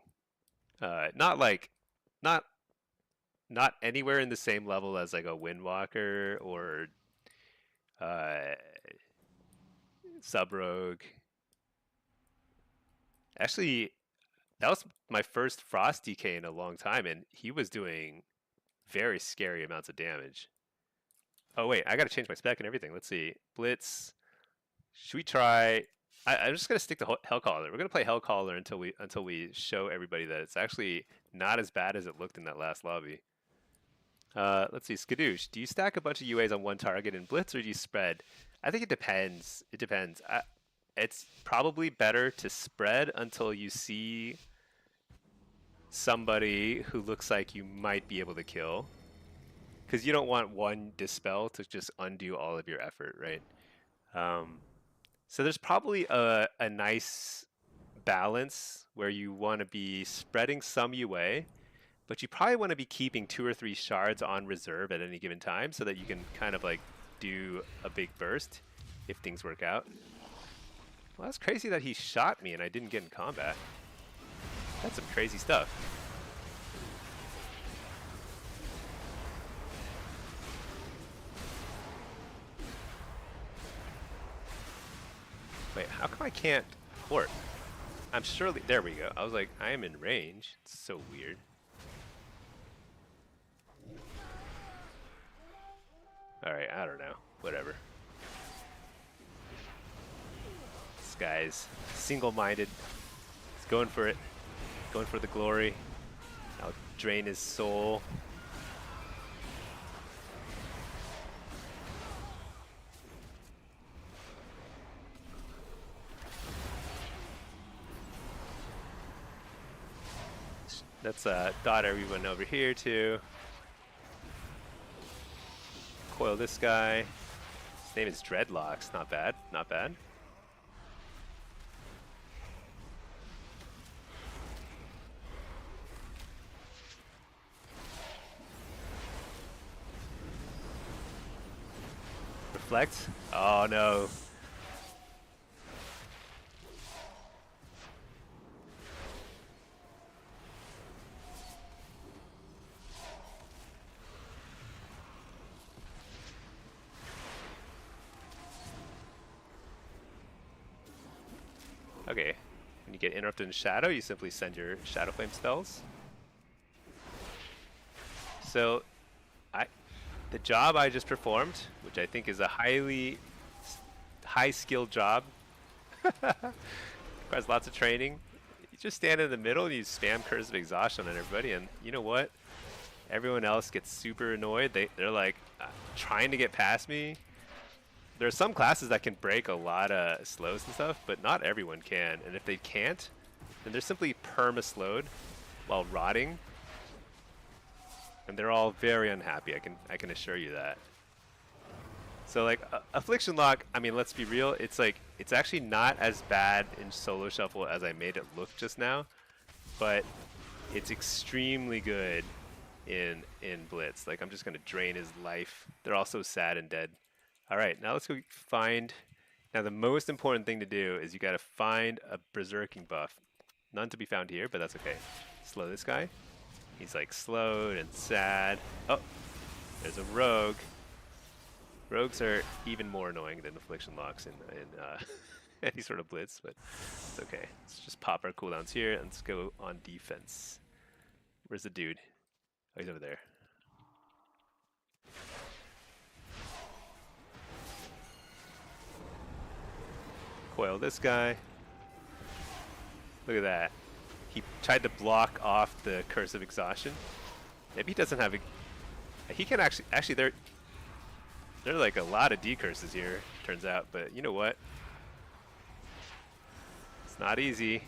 Not like, not not anywhere in the same level as like a Windwalker or uh, Sub Rogue. Actually, that was my first Frost DK in a long time, and he was doing very scary amounts of damage. Oh wait, I gotta change my spec and everything. Let's see. Blitz. Should we try? I'm just gonna stick to Hellcaller. We're gonna play Hellcaller until we show everybody that it's actually not as bad as it looked in that last lobby. Let's see. Skadoosh, do you stack a bunch of UAs on one target in Blitz, or do you spread? I think it depends. It depends. It's probably better to spread until you see somebody who looks like you might be able to kill, because you don't want one dispel to just undo all of your effort, right? Um, so there's probably a nice balance where you want to be spreading some UA, but you probably want to be keeping 2 or 3 shards on reserve at any given time so that you can kind of like do a big burst if things work out. Well, that's crazy that he shot me and I didn't get in combat. That's some crazy stuff. Wait, how come I can't port? I'm surely... There we go. I was like, I am in range. It's so weird. Alright, I don't know. Whatever. This guy's single-minded. He's going for it. Going for the glory. I'll drain his soul. Let's dot everyone over here too. Coil this guy. His name is Dreadlocks. Not bad. Not bad. Reflect. Oh no. Okay. When you get interrupted in shadow, you simply send your Shadow Flame spells. So, the job I just performed, which I think is a high skill job. Requires lots of training. You just stand in the middle and you spam Curse of Exhaustion on everybody, and you know what? Everyone else gets super annoyed. They're like trying to get past me. There are some classes that can break a lot of slows and stuff, but not everyone can. And if they can't, then they're simply perma-slowed while rotting, and they're all very unhappy. I can assure you that. So like Affliction Lock, I mean, let's be real. It's like it's actually not as bad in solo shuffle as I made it look just now, but it's extremely good in Blitz. Like I'm just gonna drain his life. They're all so sad and dead. All right, now let's go find. Now the most important thing to do is you gotta find a berserking buff. None to be found here, but that's okay. Slow this guy. He's like slowed and sad. Oh, there's a rogue. Rogues are even more annoying than Affliction Locks in any sort of Blitz, but it's okay. Let's just pop our cooldowns here and let's go on defense. Where's the dude? Oh, he's over there. Coil this guy. Look at that. He tried to block off the Curse of Exhaustion. Maybe he doesn't have a... He can actually there are like a lot of decurses here, turns out, but you know what? It's not easy.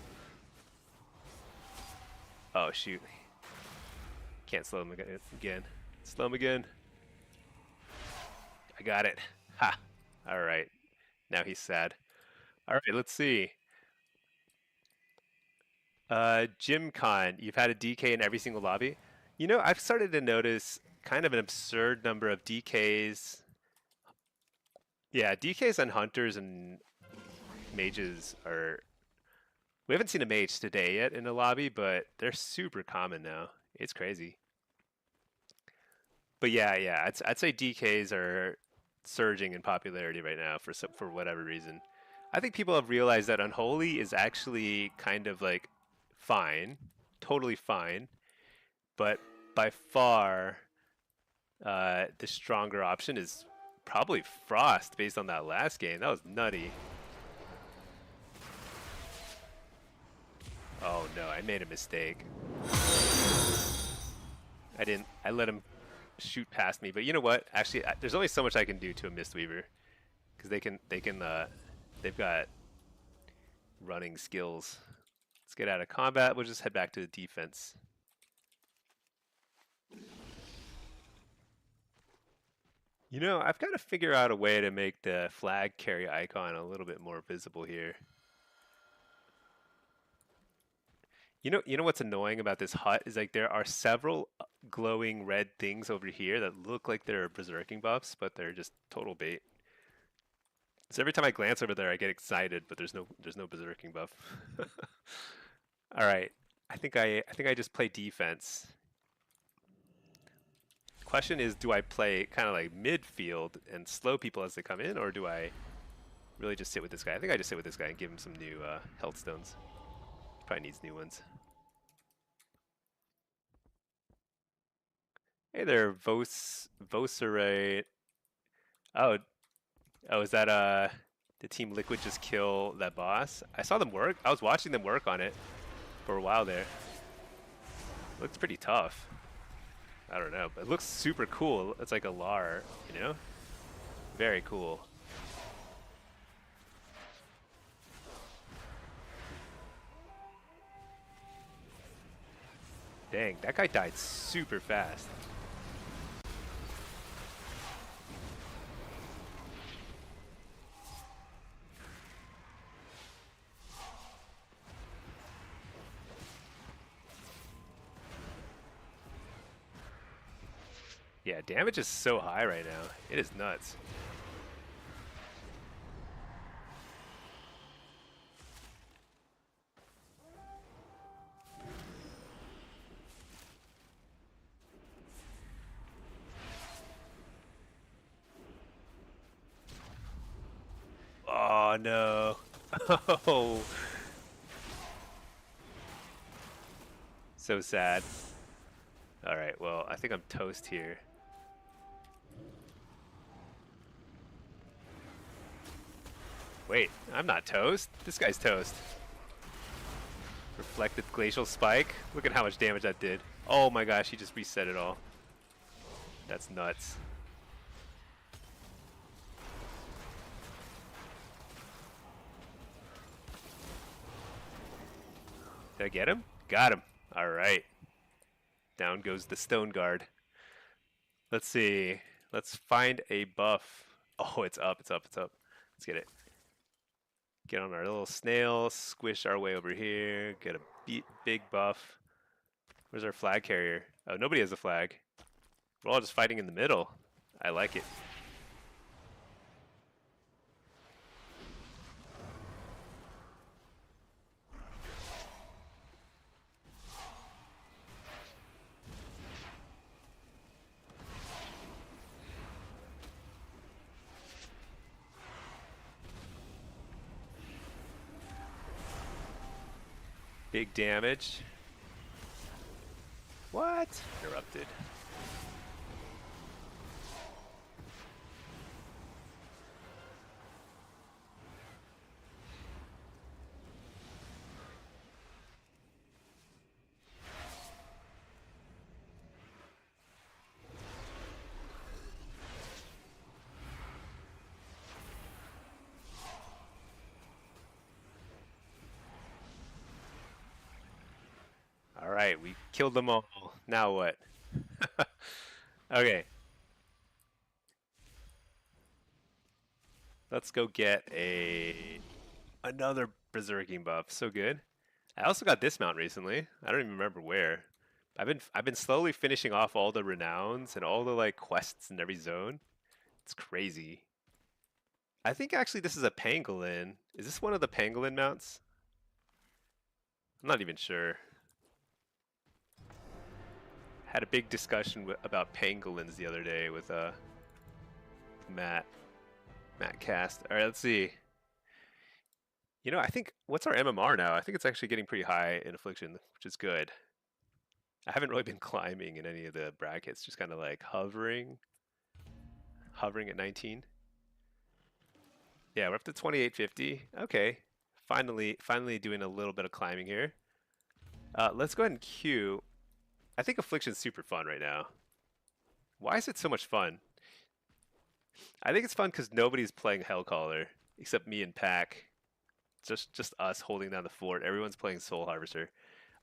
Oh shoot. Can't slow him again. Slow him again. I got it. Ha! Alright. Now he's sad. Alright, let's see. Gym Con, you've had a DK in every single lobby. You know, I've started to notice kind of an absurd number of DKs. Yeah, DKs on hunters and mages are... We haven't seen a mage today yet in the lobby, but they're super common now. It's crazy. But yeah, I'd say DKs are surging in popularity right now for whatever reason. I think people have realized that Unholy is actually kind of like fine, totally fine, but by far the stronger option is probably Frost based on that last game. That was nutty. Oh no, I made a mistake. I let him shoot past me, but you know what? Actually, there's only so much I can do to a Mistweaver, because they've got running skills. Let's get out of combat. We'll just head back to the defense. You know, I've got to figure out a way to make the flag carry icon a little bit more visible here. You know what's annoying about this hut is like there are several glowing red things over here that look like they're berserking buffs, but they're just total bait. So every time I glance over there, I get excited, but there's no berserking buff. All right, I think I just play defense. Question is, do I play kind of like midfield and slow people as they come in, or do I really just sit with this guy? I think I just sit with this guy and give him some new health stones. Probably needs new ones. Hey there, Vocerate. Oh, is that the Team Liquid just kill that boss? I saw them work. I was watching them work on it for a while there. Looks pretty tough. I don't know, but it looks super cool. It's like a Lar, you know? Very cool. Dang, that guy died super fast. Yeah, damage is so high right now. It is nuts. Oh no. Oh. So sad. Alright, well, I think I'm toast here. Wait, I'm not toast. This guy's toast. Reflected glacial spike. Look at how much damage that did. Oh my gosh, he just reset it all. That's nuts. Did I get him? Got him. All right. Down goes the stone guard. Let's see. Let's find a buff. Oh, it's up, it's up, it's up. Let's get it. Get on our little snail, squish our way over here, get a big buff. Where's our flag carrier? Oh, nobody has a flag. We're all just fighting in the middle. I like it. Big damage. What? Interrupted. All right, we killed them all. Now what? Okay. Let's go get another berserking buff. So good. I also got dismount recently. I don't even remember where. I've been slowly finishing off all the renowns and all the like quests in every zone. It's crazy. I think actually this is a pangolin. Is this one of the pangolin mounts? I'm not even sure. Had a big discussion about pangolins the other day with Matt Cast. All right, let's see. You know, I think what's our MMR now? I think it's actually getting pretty high in affliction, which is good. I haven't really been climbing in any of the brackets, just kind of like hovering at 19. Yeah, we're up to 2850. Okay, finally doing a little bit of climbing here. Let's go ahead and queue. I think affliction's super fun right now. Why is it so much fun? I think it's fun because nobody's playing Hellcaller except me and Pack. Just us holding down the fort. Everyone's playing Soul Harvester.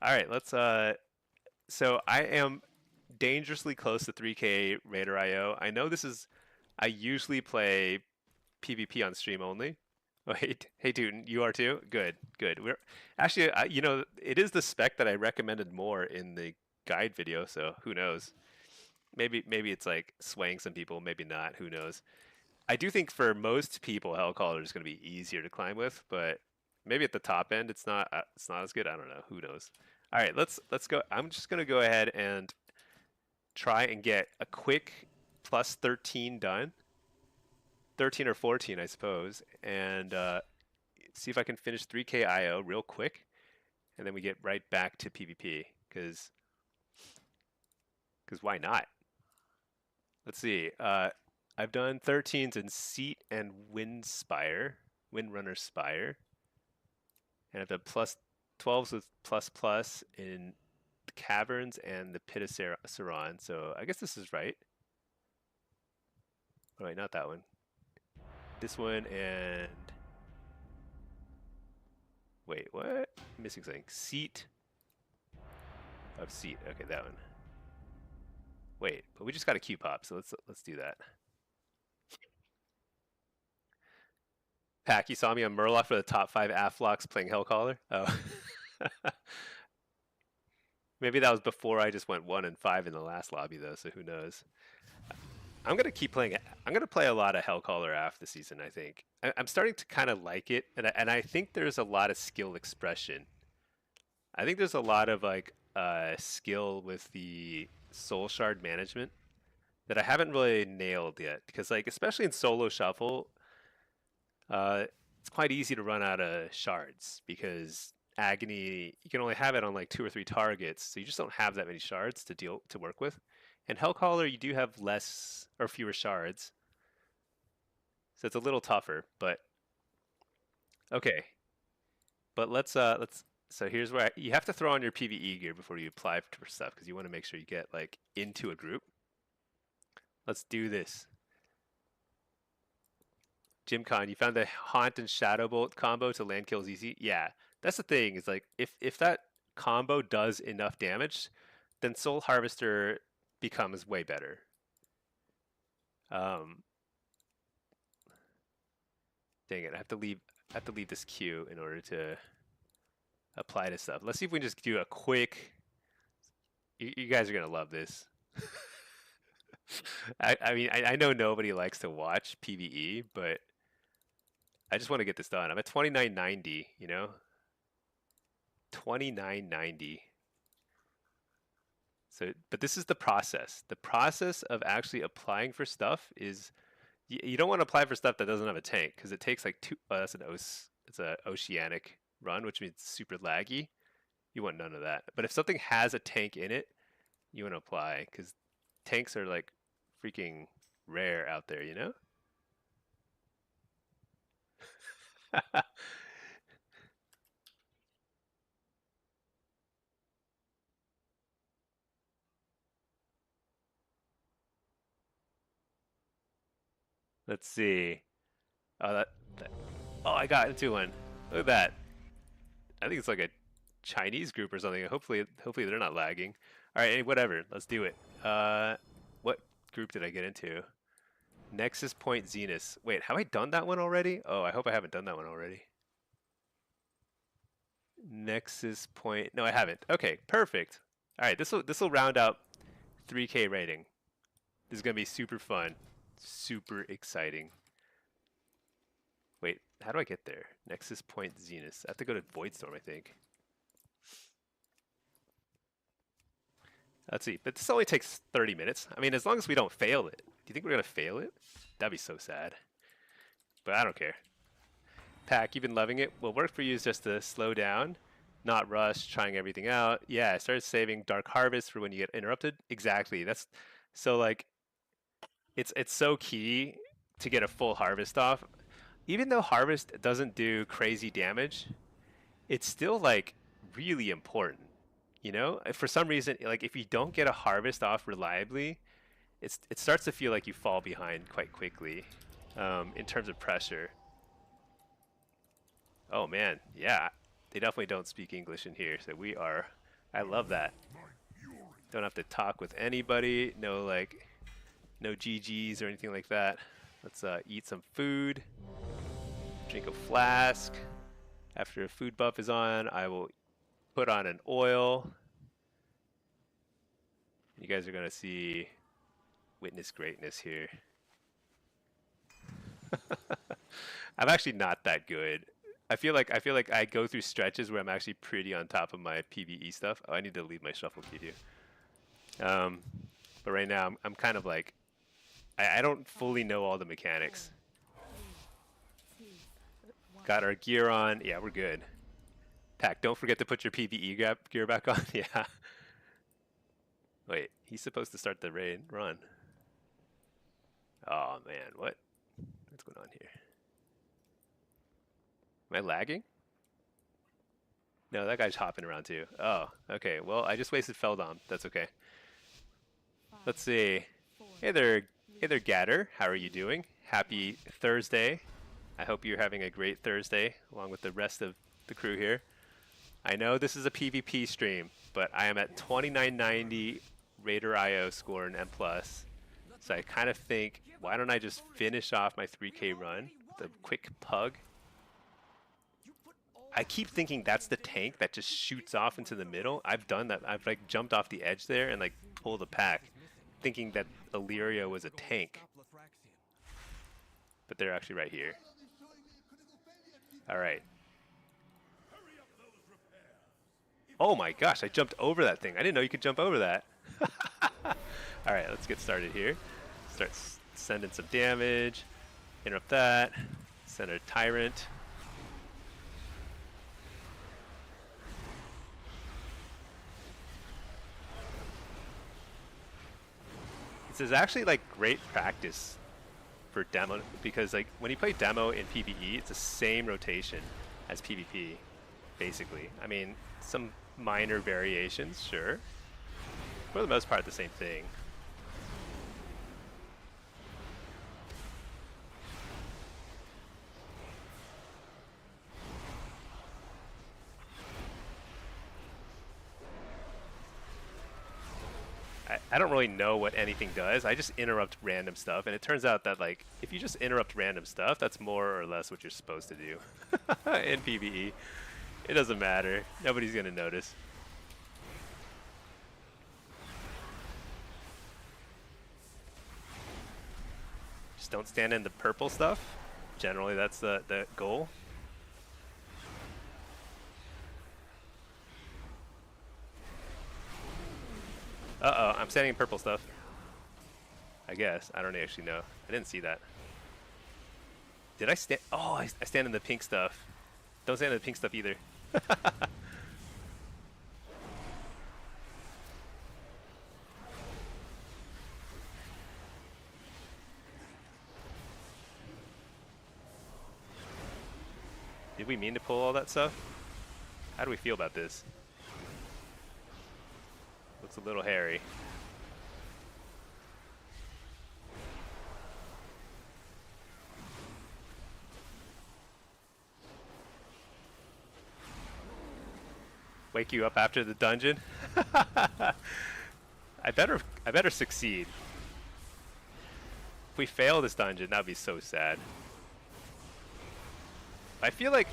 All right, let's. So I am dangerously close to 3K Raider IO. I know this is. I usually play PvP on stream only. Wait, hey Tootin, you are too? Good. We're actually, you know, it is the spec that I recommended more in the guide video. So who knows? Maybe it's like swaying some people. Maybe not. Who knows? I do think for most people, Hellcaller is going to be easier to climb with, but maybe at the top end, it's not as good. I don't know. Who knows? All right, let's go. I'm just going to go ahead and try and get a quick plus 13 done. 13 or 14, I suppose, and see if I can finish 3K IO real quick, and then we get right back to PvP, because why not? Let's see. I've done 13s in Seat and Windrunner Spire, and I've done plus 12s with plus in the Caverns and the Pit of Saran, so I guess this is right. Oh, wait, not that one. This one and... Wait, what? I'm missing something. Seat of Seat. Okay, that one. Wait, but we just got a Q pop, so let's do that. Pack, you saw me on Murloc for the top 5 Afflocks playing Hellcaller? Oh. Maybe that was before I just went 1 and 5 in the last lobby, though, so who knows. I'm going to keep playing it. I'm going to play a lot of Hellcaller after the season, I think. I'm starting to kind of like it, and I think there's a lot of skill expression. I think there's a lot of like skill with the soul shard management that I haven't really nailed yet, because like especially in solo shuffle, it's quite easy to run out of shards because agony you can only have it on like 2 or 3 targets, so you just don't have that many shards to work with. And Hellcaller, you do have less or fewer shards, so it's a little tougher. But Okay, but let's. So here's where you have to throw on your PvE gear before you apply for stuff because you want to make sure you get like into a group. Let's do this. Jimcon, you found the Haunt and Shadow Bolt combo to land kills easy. Yeah, that's the thing. Is like if that combo does enough damage, then Soul Harvester becomes way better. Um, dang it, I have to leave this queue in order to apply to stuff. Let's see if we can just do a quick. You guys are gonna love this. I mean, I know nobody likes to watch PvE, but I just want to get this done. I'm at 2990, 2990. So, but this is the process. The process of actually applying for stuff is you don't want to apply for stuff that doesn't have a tank because it takes like two. It's a oceanic run, which means super laggy. You want none of that. But if something has a tank in it, you want to apply because tanks are like freaking rare out there, Let's see. Oh, oh, I got into one. Look at that. I think it's like a Chinese group or something. Hopefully they're not lagging. All right, whatever. Let's do it. What group did I get into? Nexus Point Zenith. Wait, have I done that one already? Oh, I hope I haven't done that one already. Nexus Point. No, I haven't. Okay, perfect. All right, this will round out 3K rating. This is gonna be super fun, super exciting. Wait, how do I get there? Nexus Point Zenith. I have to go to Voidstorm, I think. Let's see, but this only takes 30 minutes. I mean, as long as we don't fail it. Do you think we're gonna fail it? That'd be so sad. But I don't care. Pack, you've been loving it. What worked for you is just to slow down, not rush, trying everything out. Yeah, I started saving Dark Harvest for when you get interrupted. Exactly. That's so like it's so key to get a full harvest off. Even though harvest doesn't do crazy damage, it's still like really important. For some reason, like if you don't get a harvest off reliably, it starts to feel like you fall behind quite quickly in terms of pressure. Oh man, yeah, they definitely don't speak English in here, so we are. I love that. Don't have to talk with anybody. No no GGs or anything like that. Let's eat some food. Drink a flask. After a food buff is on, I will put on an oil. You guys are gonna see witness greatness here. I'm actually not that good. I feel like I go through stretches where I'm actually pretty on top of my PvE stuff. Oh, I need to leave my shuffle queue. Um, but right now I'm kind of like I don't fully know all the mechanics. Got our gear on. Yeah, we're good. Pack, don't forget to put your PvE gear back on. Yeah. Wait, he's supposed to start the raid run. Oh man, what's going on here? Am I lagging? No, that guy's hopping around too. Oh, okay. Well, I just wasted Feldom. That's okay. Let's see. Hey there, Gatter. How are you doing? Happy Thursday. I hope you're having a great Thursday, along with the rest of the crew here. I know this is a PvP stream, but I am at 2990 Raider IO score in M+. So I kind of think, why don't I just finish off my 3K run with a quick pug? I keep thinking that's the tank that just shoots off into the middle. I've done that. I've like jumped off the edge there and like pulled a pack, thinking that Illyria was a tank. But they're actually right here. All right. Oh my gosh, I jumped over that thing. I didn't know you could jump over that. All right, let's get started here. Start sending some damage. Interrupt that. Send a Tyrant. This is actually like great practice for demo, because like when you play demo in PvE, it's the same rotation as PvP, basically. I mean, some minor variations, sure. For the most part, the same thing. I don't really know what anything does. I just interrupt random stuff, and it turns out that like if you just interrupt random stuff, that's more or less what you're supposed to do in PvE. It doesn't matter. Nobody's gonna notice. Just don't stand in the purple stuff. Generally, that's the goal. Uh-oh, I'm standing in purple stuff. I guess. I don't actually know. I didn't see that. Did I stand? Oh, I stand in the pink stuff. Don't stand in the pink stuff either. Did we mean to pull all that stuff? How do we feel about this? Looks a little hairy. Wake you up after the dungeon? I better succeed. If we fail this dungeon, that'd be so sad. I feel like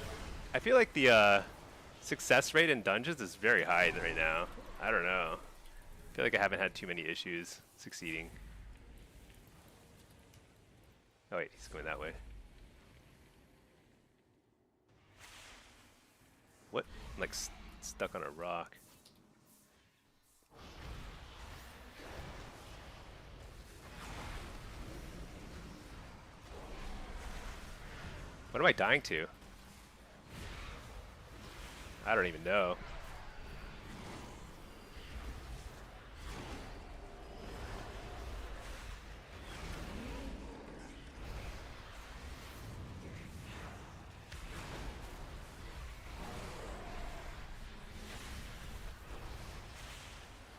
the success rate in dungeons is very high right now. I don't know. I feel like I haven't had too many issues succeeding. Oh wait, he's going that way. What? I'm like stuck on a rock. What am I dying to? I don't even know.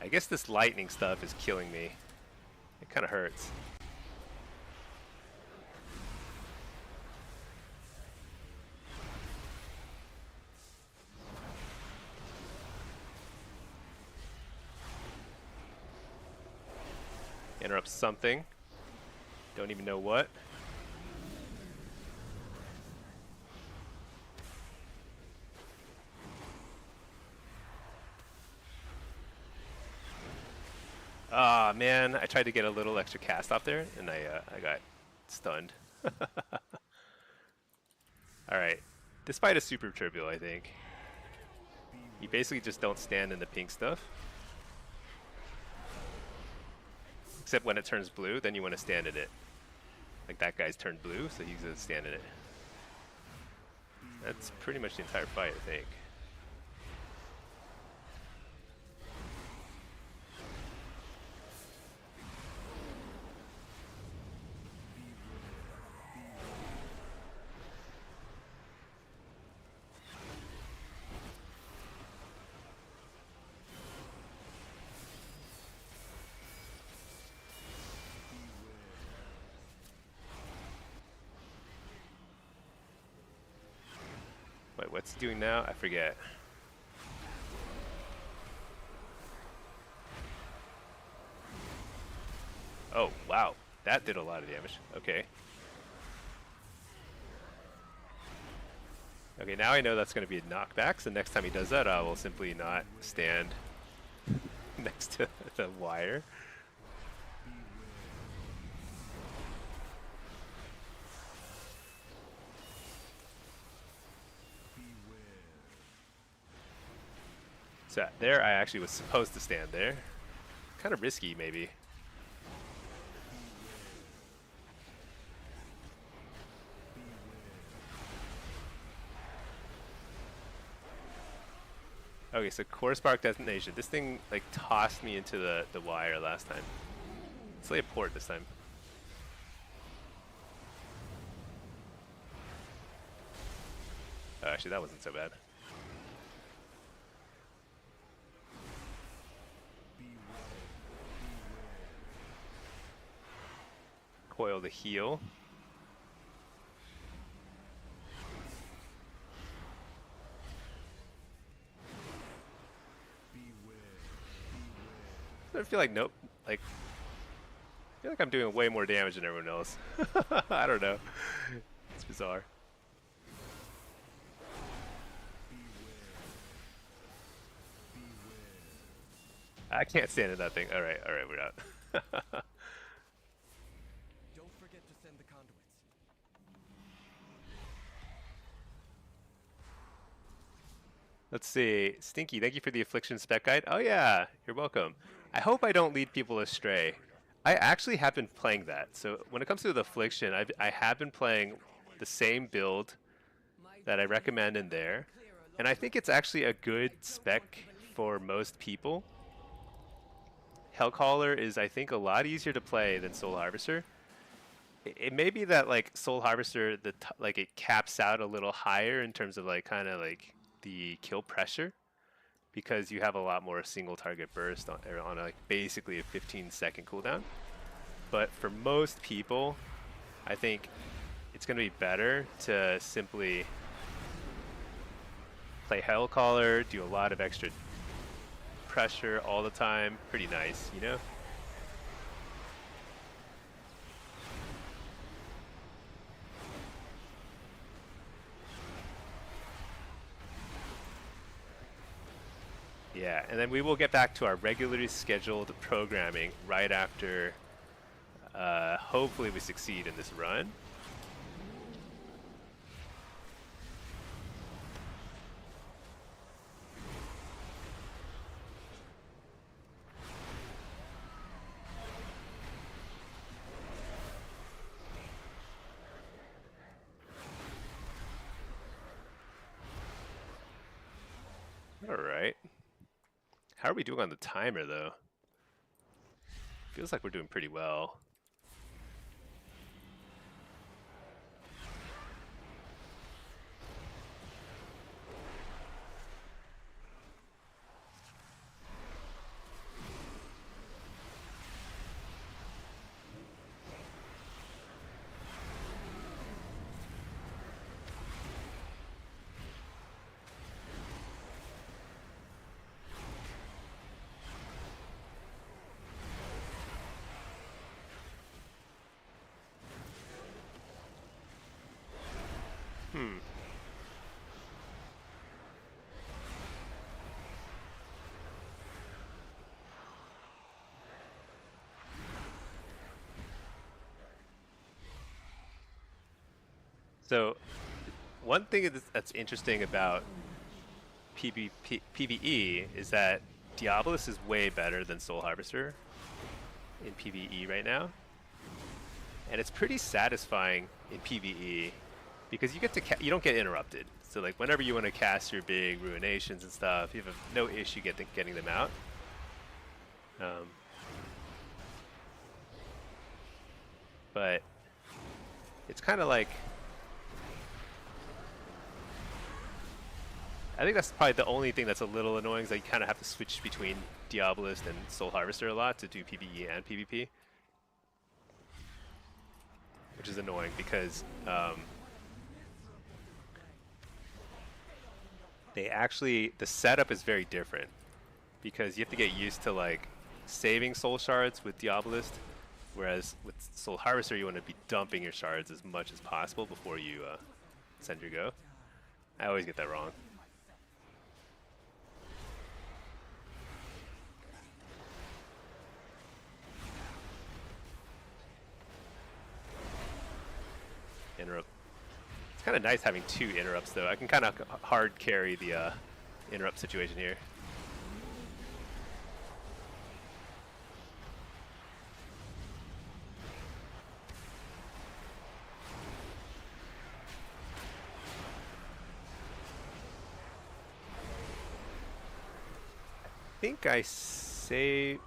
I guess this lightning stuff is killing me. It kind of hurts. Interrupt something. Don't even know what. Ah, man, I tried to get a little extra cast off there, and I got stunned. Alright. This fight is super trivial, I think. You basically just don't stand in the pink stuff. Except when it turns blue, then you want to stand in it. Like that guy's turned blue, so he's going to stand in it. That's pretty much the entire fight, I think. Wait, what's he doing now? I forget. Oh, wow. That did a lot of damage. Okay. Okay, now I know that's going to be a knockback, so next time he does that, I will simply not stand next to the wire. So there, I actually was supposed to stand there. Kind of risky, maybe. Okay, so core spark detonation. This thing like tossed me into the wire last time. Let's lay a port this time. actually, that wasn't so bad. Coil the heal. I feel like nope. Like I feel like I'm doing way more damage than everyone else. I don't know. It's bizarre. I can't stand in that thing. All right, we're out. Don't forget to send the conduits. Let's see. Stinky, thank you for the affliction spec guide. Oh yeah, you're welcome. I hope I don't lead people astray. I actually have been playing that. So when it comes to the affliction, I have been playing the same build that I recommend in there. And I think it's actually a good spec for most people. Hellcaller is, I think, a lot easier to play than Soul Harvester. It may be that like Soul Harvester, like it caps out a little higher in terms of like kind of like the kill pressure, because you have a lot more single target burst on like basically a 15-second cooldown. But for most people, I think it's going to be better to simply play Hellcaller, do a lot of extra pressure all the time. Pretty nice, you know? Yeah, and then we will get back to our regularly scheduled programming right after, hopefully we succeed in this run. All right. How are we doing on the timer, though? Feels like we're doing pretty well. So, one thing that's interesting about PvE is that Diabolus is way better than Soul Harvester in PvE right now. And it's pretty satisfying in PvE because you get to you don't get interrupted. So like whenever you want to cast your big ruinations and stuff, you have no issue getting them out. But it's kind of like, I think that's probably the only thing that's a little annoying, is that you kind of have to switch between Diabolist and Soul Harvester a lot to do PvE and PvP. Which is annoying because the setup is very different, because you have to get used to like saving soul shards with Diabolist, whereas with Soul Harvester you want to be dumping your shards as much as possible before you send your go. I always get that wrong. Interrupt. It's kind of nice having 2 interrupts, though. I can kind of hard carry the interrupt situation here. I think I save.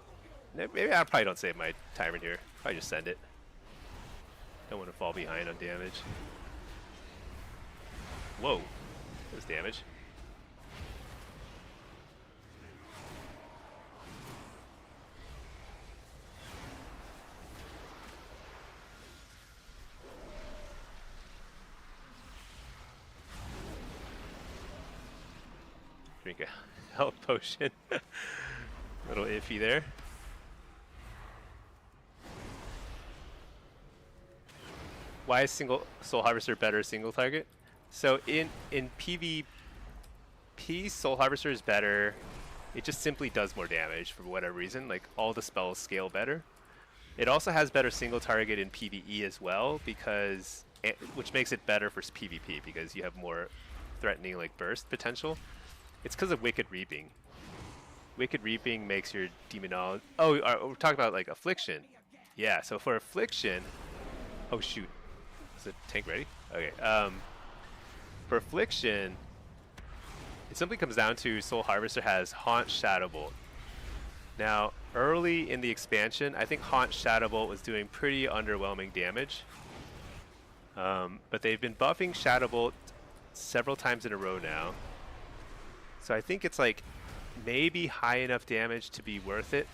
Maybe I probably don't save my timer here. Probably just send it. Don't want to fall behind on damage. Whoa. Does damage. Drink a health potion. Little iffy there. Why is single Soul Harvester better single target? So in PvP, Soul Harvester is better. It just simply does more damage for whatever reason. Like all the spells scale better. It also has better single target in PvE as well, because which makes it better for PvP because you have more threatening like burst potential. It's because of Wicked Reaping. Wicked Reaping makes your demonology. Oh, we're talking about like affliction. Yeah. So for affliction, oh shoot. Is the tank ready? Okay. For affliction, it simply comes down to Soul Harvester has Haunt Shadowbolt. Now, early in the expansion, I think Haunt Shadowbolt was doing pretty underwhelming damage. But they've been buffing Shadowbolt several times in a row now. So I think it's like maybe high enough damage to be worth it.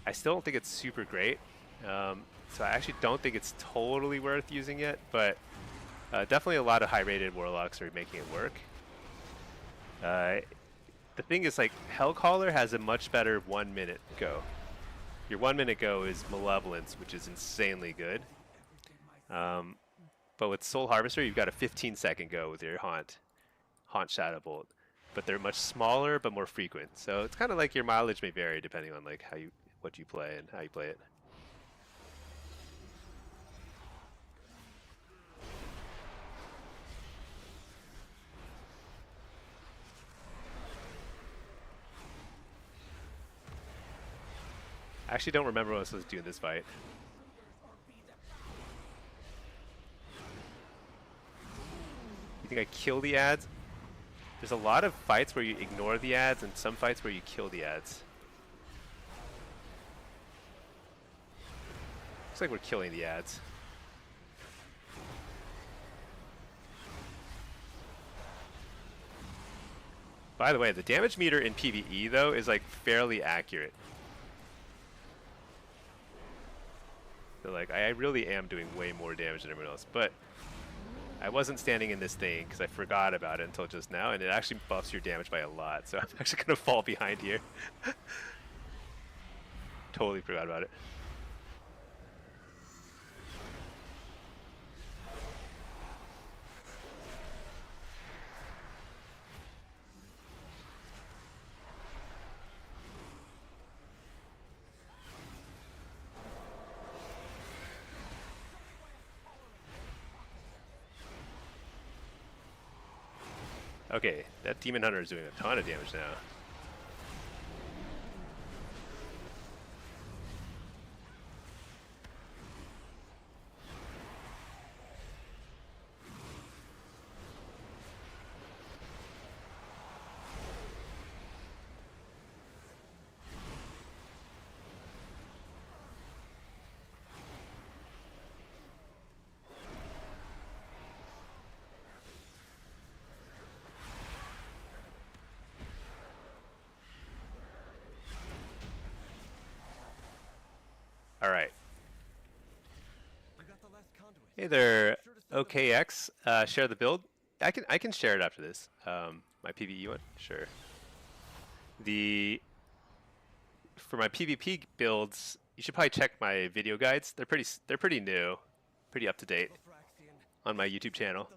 I still don't think it's super great. So I actually don't think it's totally worth using it, but definitely a lot of high-rated Warlocks are making it work. The thing is, like, Hellcaller has a much better 1 minute go. Your 1 minute go is Malevolence, which is insanely good. But with Soul Harvester, you've got a 15-second go with your Haunt Shadowbolt. But they're much smaller, but more frequent. So it's kind of like your mileage may vary depending on like what you play and how you play it. I actually don't remember what I was supposed to do in this fight. You think I kill the ads? There's a lot of fights where you ignore the ads and some fights where you kill the ads. Looks like we're killing the ads. By the way, the damage meter in PvE though is like fairly accurate. So like I really am doing way more damage than everyone else, but I wasn't standing in this thing because I forgot about it until just now, and it actually buffs your damage by a lot, so I'm actually gonna fall behind here. Totally forgot about it. Okay, that Demon Hunter is doing a ton of damage now. All right. Hey there, OKX. Share the build. I can share it after this. My PvE one, sure. For my PvP builds, you should probably check my video guides. They're pretty new, pretty up to date on my YouTube channel.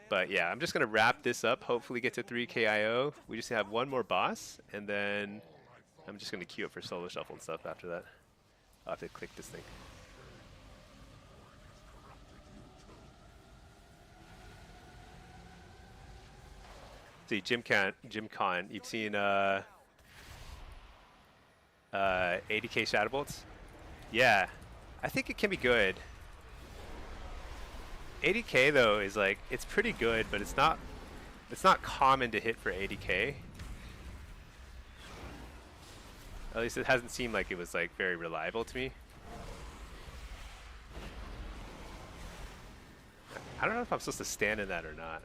But yeah, I'm just gonna wrap this up. Hopefully get to 3K IO. We just have one more boss, and then I'm just gonna queue up for solo shuffle and stuff after that. I'll have to click this thing. See, Jim Con, you've seen 80K Shadowbolts? Yeah, I think it can be good. 80K though is like, it's pretty good, but it's not common to hit for 80K. At least it hasn't seemed like it was like very reliable to me. I don't know if I'm supposed to stand in that or not.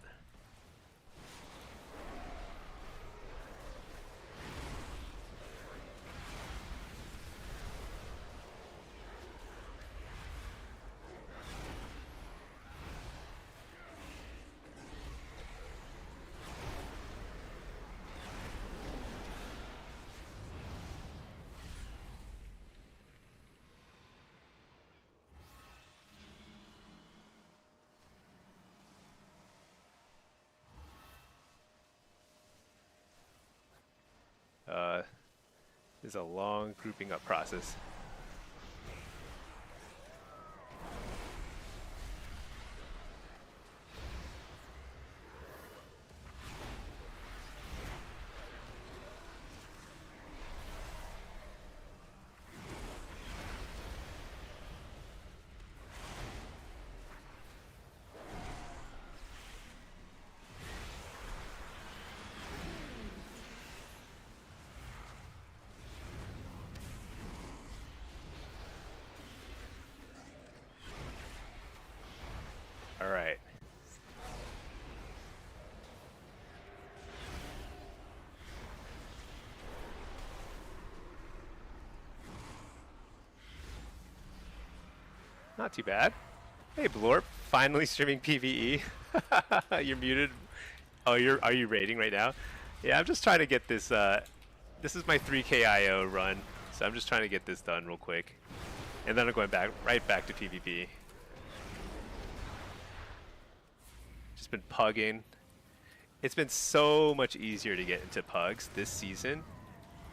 Uh, this is a long grouping up process. All right. Not too bad. Hey, Blorp, finally streaming PvE. You're muted. Oh, are you raiding right now? Yeah, I'm just trying to get this. This is my 3K IO run, so I'm just trying to get this done real quick, and then I'm going right back to PvP. Just been pugging. It's been so much easier to get into pugs this season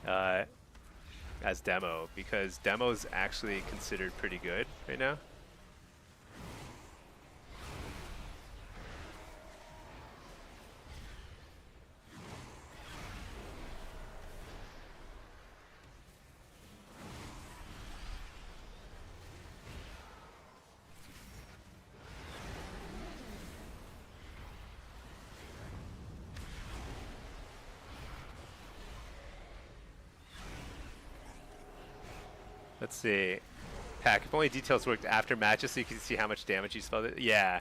as demo, because demo is actually considered pretty good right now. Let's see. Pack, if only details worked after matches so you can see how much damage you spelled it. Yeah.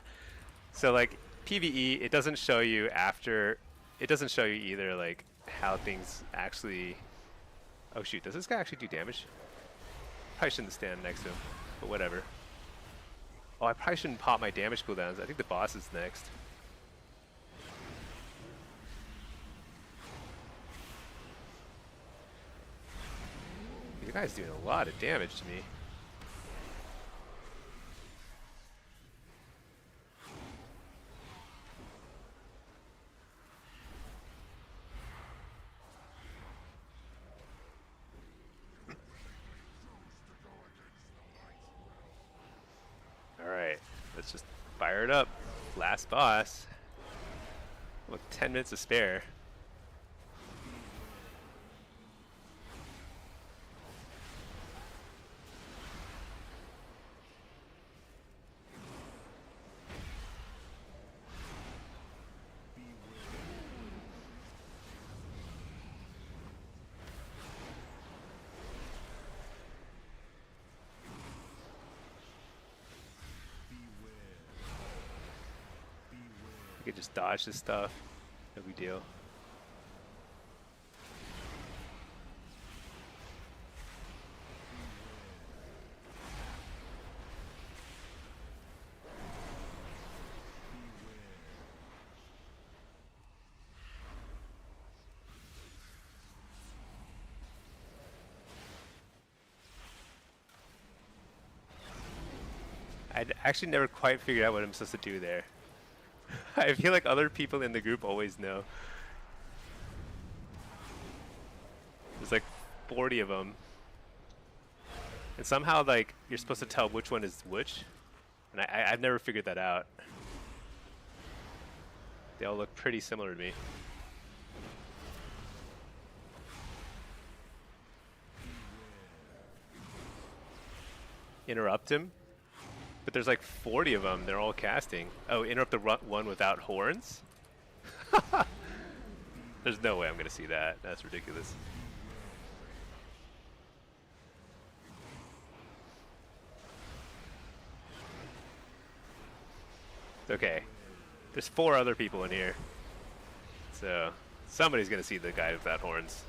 So like PvE, it doesn't show you after, it doesn't show you either like how things actually, oh shoot, does this guy actually do damage? Probably shouldn't stand next to him, but whatever. Oh, I probably shouldn't pop my damage cooldowns. I think the boss is next. The guy's doing a lot of damage to me. Alright, let's just fire it up. Last boss. With 10 minutes to spare. I could just dodge this stuff. No big deal. I'd actually never quite figured out what I'm supposed to do there. I feel like other people in the group always know. There's like 40 of them. And somehow like you're supposed to tell which one is which. And I've never figured that out. They all look pretty similar to me. Interrupt him? But there's like 40 of them. They're all casting. Oh, interrupt the one without horns? There's no way I'm going to see that. That's ridiculous. Okay. There's 4 other people in here. So somebody's going to see the guy without horns.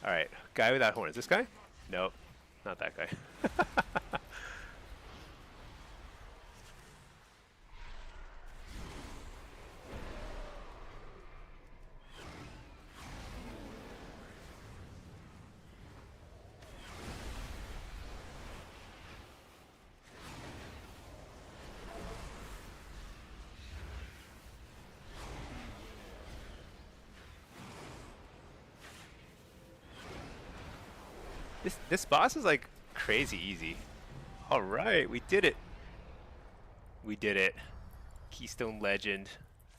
Alright, guy without horns. This guy? Nope, not that guy. This boss is like crazy easy. All right, we did it. We did it. Keystone Legend,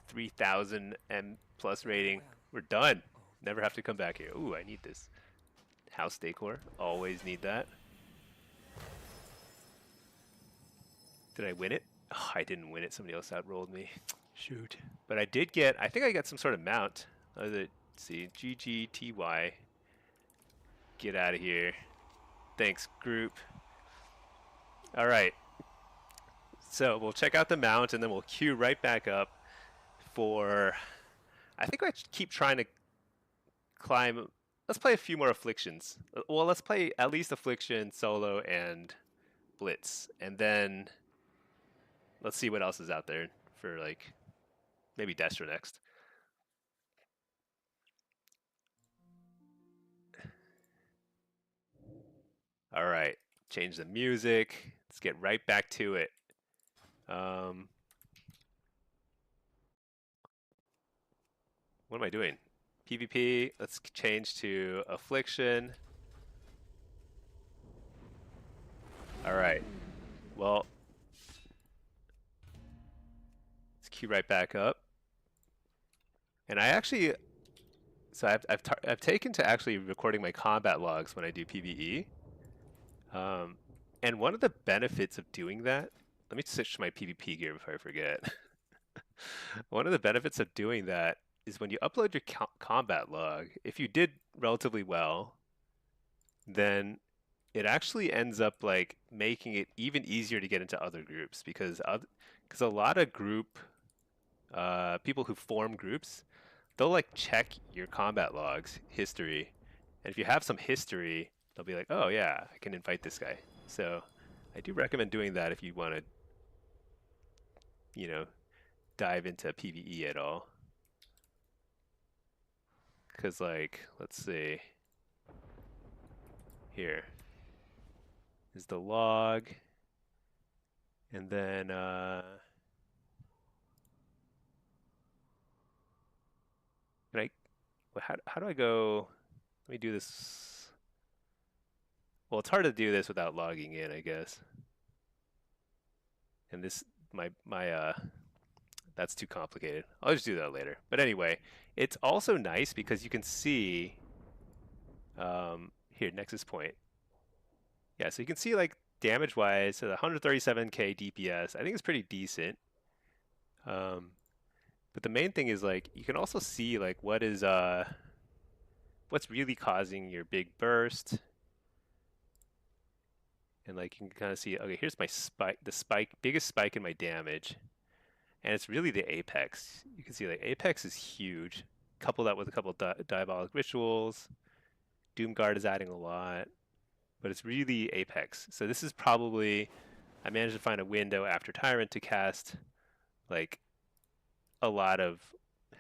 3,000 M plus rating. Well, We're done. Never have to come back here. Ooh, I need this. House decor. Always need that. Did I win it? Oh, I didn't win it. Somebody else outrolled me. Shoot. But I did get, I think I got some sort of mount. Let's see, GGTY. Get out of here. Thanks, group. All right. So we'll check out the mount and then we'll queue right back up for, I think I keep trying to climb. Let's play a few more afflictions. Well, let's play at least affliction, solo, and blitz. And then let's see what else is out there for like maybe Destro next. All right, change the music. Let's get right back to it. Um, what am I doing? PvP. Let's change to affliction. All right. Well, let's queue right back up. And I actually, so I've taken to actually recording my combat logs when I do PvE. Um, and one of the benefits of doing that, let me switch to my PvP gear before I forget. One of the benefits of doing that is when you upload your combat log, if you did relatively well, then it actually ends up like making it even easier to get into other groups because a lot of group people who form groups, they'll like check your combat logs history, and if you have some history, they'll be like, oh yeah, I can invite this guy. So I do recommend doing that if you want to, you know, dive into PvE at all. Because like, let's see, here is the log, and then can I? How do I go? Let me do this. Well, it's hard to do this without logging in, I guess. And this, my that's too complicated. I'll just do that later. But anyway, it's also nice because you can see here Nexus Point. Yeah, so you can see like damage wise, so the 137k DPS. I think it's pretty decent. Um, but the main thing is like you can also see like what's really causing your big burst. And like you can kind of see, okay, here's my spike, biggest spike in my damage. And it's really the apex. You can see like apex is huge. Couple that with a couple diabolic rituals. Doomguard is adding a lot, but it's really apex. So this is probably, I managed to find a window after Tyrant to cast like a lot of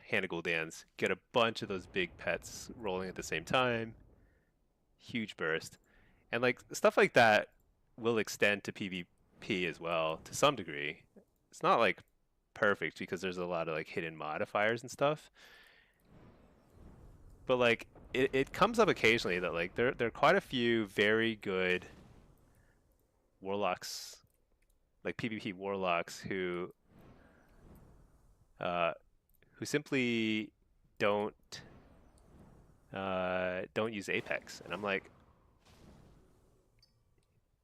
Hand of Gul'dan's, get a bunch of those big pets rolling at the same time. Huge burst. And like stuff like that will extend to PvP as well to some degree. It's not like perfect because there's a lot of like hidden modifiers and stuff. But like it comes up occasionally that like there are quite a few very good warlocks, like PvP warlocks uh, who simply don't don't use Apex, and I'm like,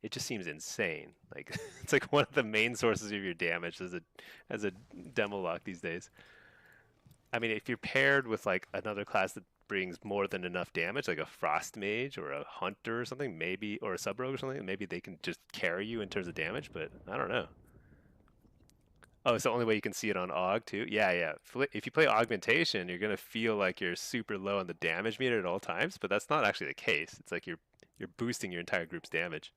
it just seems insane. Like it's like one of the main sources of your damage as a demo lock these days. I mean, if you're paired with like another class that brings more than enough damage, like a frost mage or a hunter or something, maybe, or a sub rogue or something, maybe they can just carry you in terms of damage. But I don't know. Oh, it's the only way you can see it on Aug too. Yeah, yeah. If you play augmentation, you're gonna feel like you're super low on the damage meter at all times, but that's not actually the case. It's like you're boosting your entire group's damage.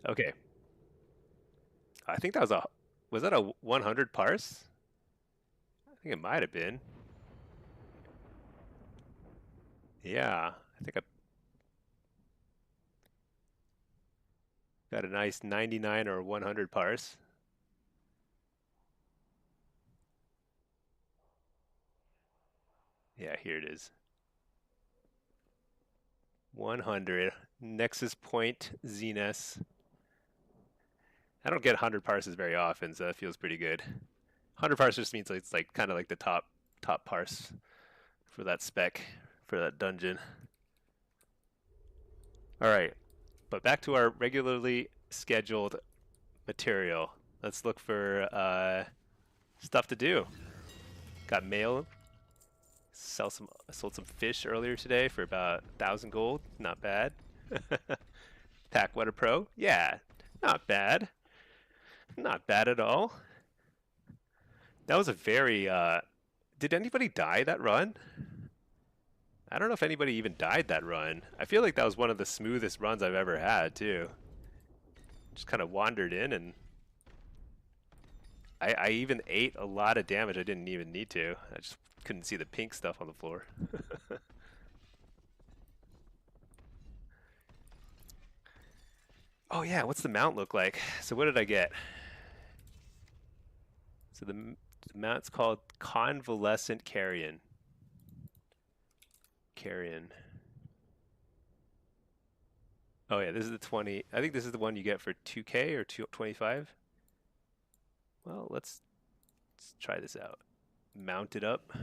Okay, I think that was that a 100 parse? I think it might have been. Yeah, I think I got a nice 99 or 100 parse. Yeah, here it is. 100. Nexus Point Zenes. I don't get 100 parses very often, so that feels pretty good. 100 parse just means it's like kind of like the top parse for that spec for that dungeon. All right, but back to our regularly scheduled material. Let's look for stuff to do. Got mail. Sold some fish earlier today for about 1,000 gold. Not bad. Packwater Pro. Yeah, not bad. Not bad at all. That was a very. Did anybody die that run? I don't know if anybody even died that run. I feel like that was one of the smoothest runs I've ever had too. Just kind of wandered in and I even ate a lot of damage I didn't even need to. I just couldn't see the pink stuff on the floor. Oh yeah, what's the mount look like? So what did I get? So the mount's called Convalescent Carrion. Carrion. Oh yeah, this is the 20. I think this is the one you get for 2K or 225. Well, let's try this out. Mount it up.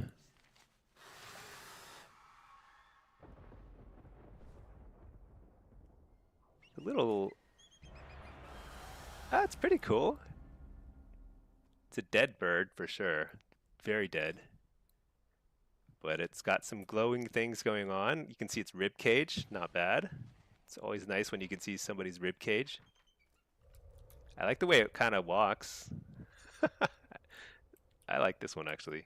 A little. That's pretty cool. It's a dead bird for sure. Very dead. But it's got some glowing things going on. You can see its rib cage. Not bad. It's always nice when you can see somebody's rib cage. I like the way it kind of walks. I like this one actually.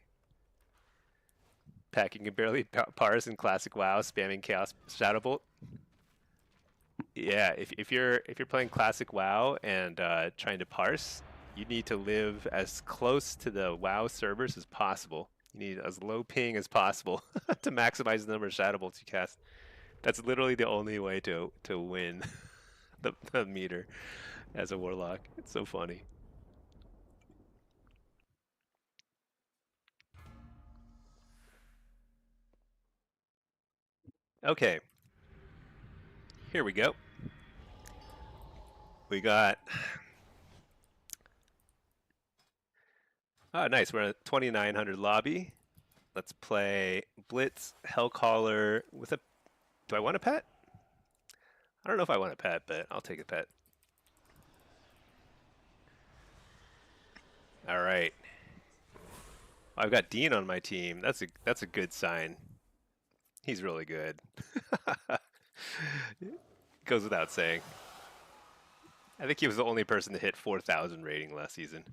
Packing can barely parse in classic WoW, spamming Chaos Shadow Bolt. Yeah, if you're playing classic WoW and trying to parse, you need to live as close to the WoW servers as possible. You need as low ping as possible to maximize the number of Shadow Bolts you cast. That's literally the only way to win the meter as a Warlock. It's so funny. Okay, here we go. We got. Oh, nice. We're in a 2900 lobby. Let's play Blitz Hellcaller with a. Do I want a pet? I don't know if I want a pet, but I'll take a pet. All right. I've got Dean on my team. That's a good sign. He's really good. Goes without saying. I think he was the only person to hit 4,000 rating last season.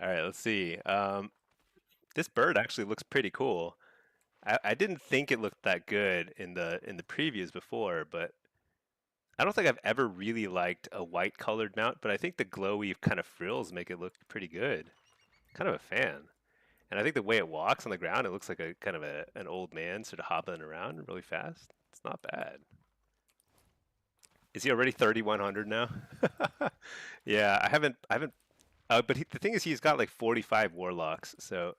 All right, let's see. This bird actually looks pretty cool. I didn't think it looked that good in the previews before, but I don't think I've ever really liked a white colored mount, but I think the glowy kind of frills make it look pretty good. Kind of a fan. And I think the way it walks on the ground, it looks like a kind of an old man sort of hopping around really fast. It's not bad. Is he already 3,100 now? Yeah, I haven't. But the thing is, he's got like 45 warlocks, so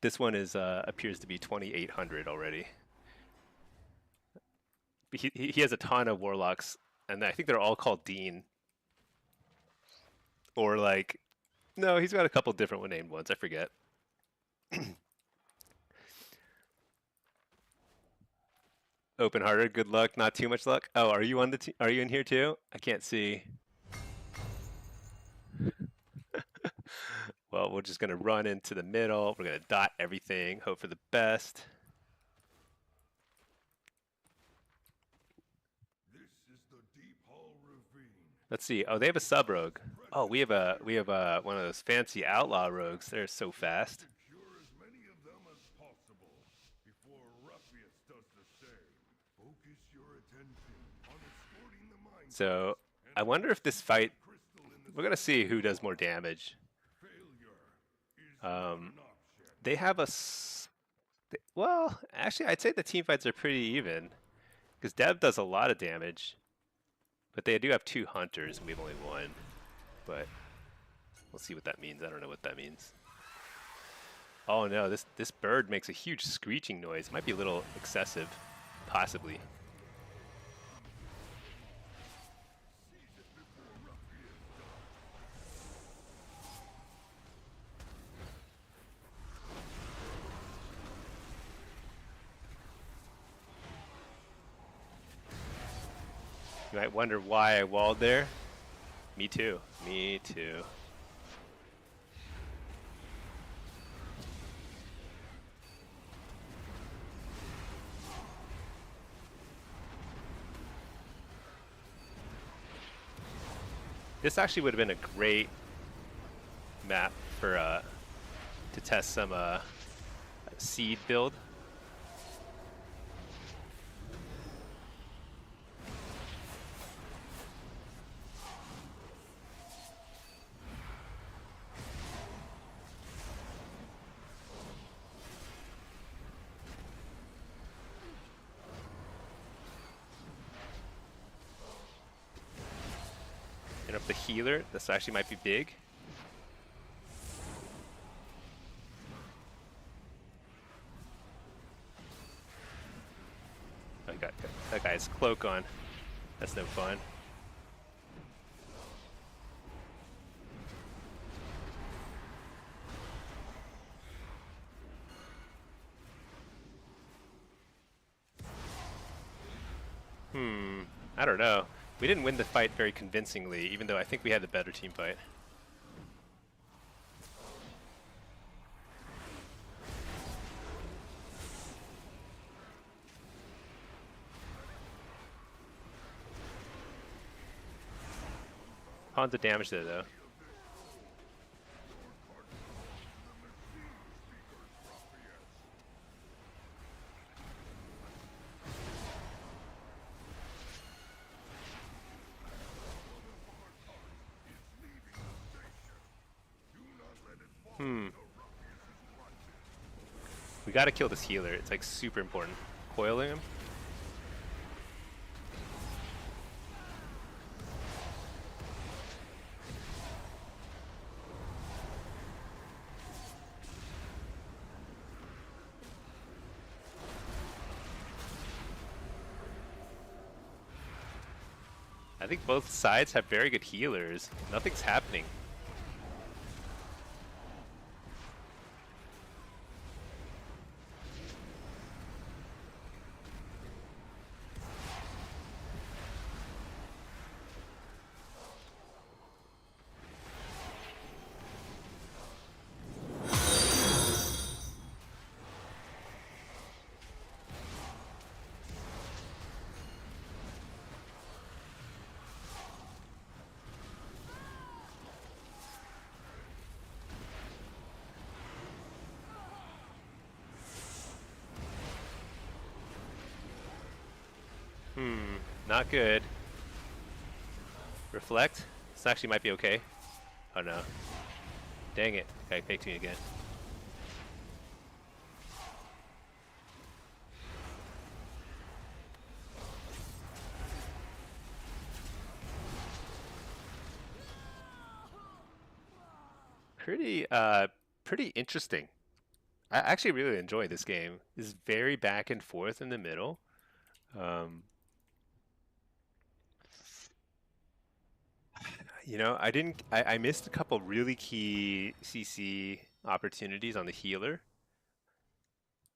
this one is appears to be 2,800 already. He has a ton of warlocks, and I think they're all called Dean, or like, no, he's got a couple different named ones. I forget. Open hearted, good luck, not too much luck. Oh, are you on the are you in here too? I can't see. Well, we're just gonna run into the middle. We're gonna dot everything, hope for the best. This is the deep hall ravine. Let's see. Oh, they have a sub rogue. Oh, we have one of those fancy outlaw rogues. They're so fast. Secure as many of them as possible before Ruffius does the same. Focus your attention on escorting the mine. So I wonder if this fight, we're gonna see who does more damage. They have well, actually, I'd say the team fights are pretty even because Dev does a lot of damage, but they do have 2 hunters and we've only 1. But we'll see what that means. I don't know what that means. Oh no, this bird makes a huge screeching noise. It might be a little excessive, possibly. You might wonder why I walled there. Me too. Me too. This actually would have been a great map for to test some seed build. And up the healer, this actually might be big. I got that guy's cloak on. That's no fun. I don't know. We didn't win the fight very convincingly, even though I think we had the better team fight. Tons of damage there, though. We gotta kill this healer. It's like super important. Coiling him. I think both sides have very good healers. Nothing's happening. Not good. Reflect? This actually might be okay. Oh no. Dang it. Okay, faked me again. Pretty interesting. I actually really enjoy this game. It's very back and forth in the middle. You know, I missed a couple really key CC opportunities on the healer,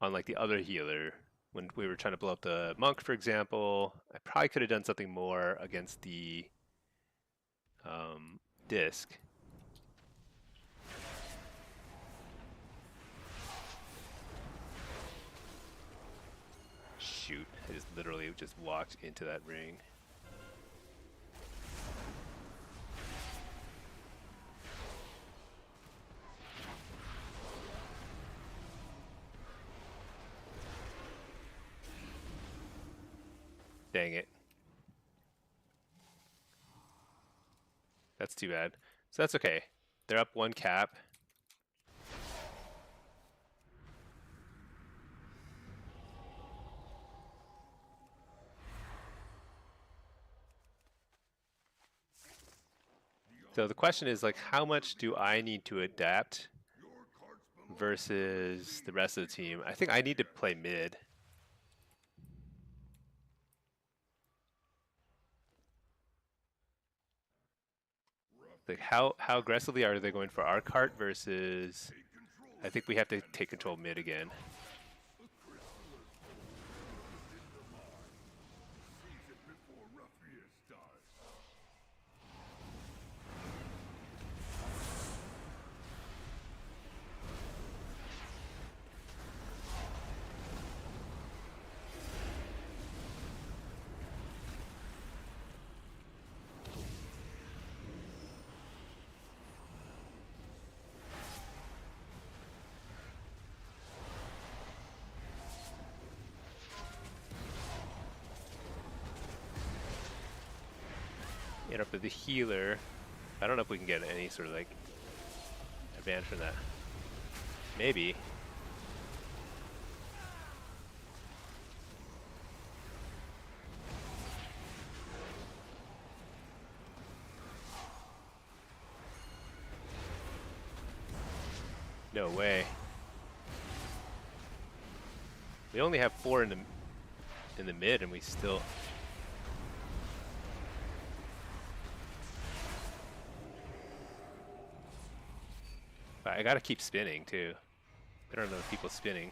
on like the other healer when we were trying to blow up the monk, for example. I probably could have done something more against the disc. Shoot, I just literally just walked into that ring. Dang it. That's too bad. So that's okay. They're up one cap. So the question is like, how much do I need to adapt versus the rest of the team? I think I need to play mid. Like how aggressively are they going for our cart versus I think we have to take control mid again. Get up to the healer. I don't know if we can get any sort of like advantage from that. Maybe. No way. We only have 4 in the mid, and we still. I gotta keep spinning too. There are no people spinning.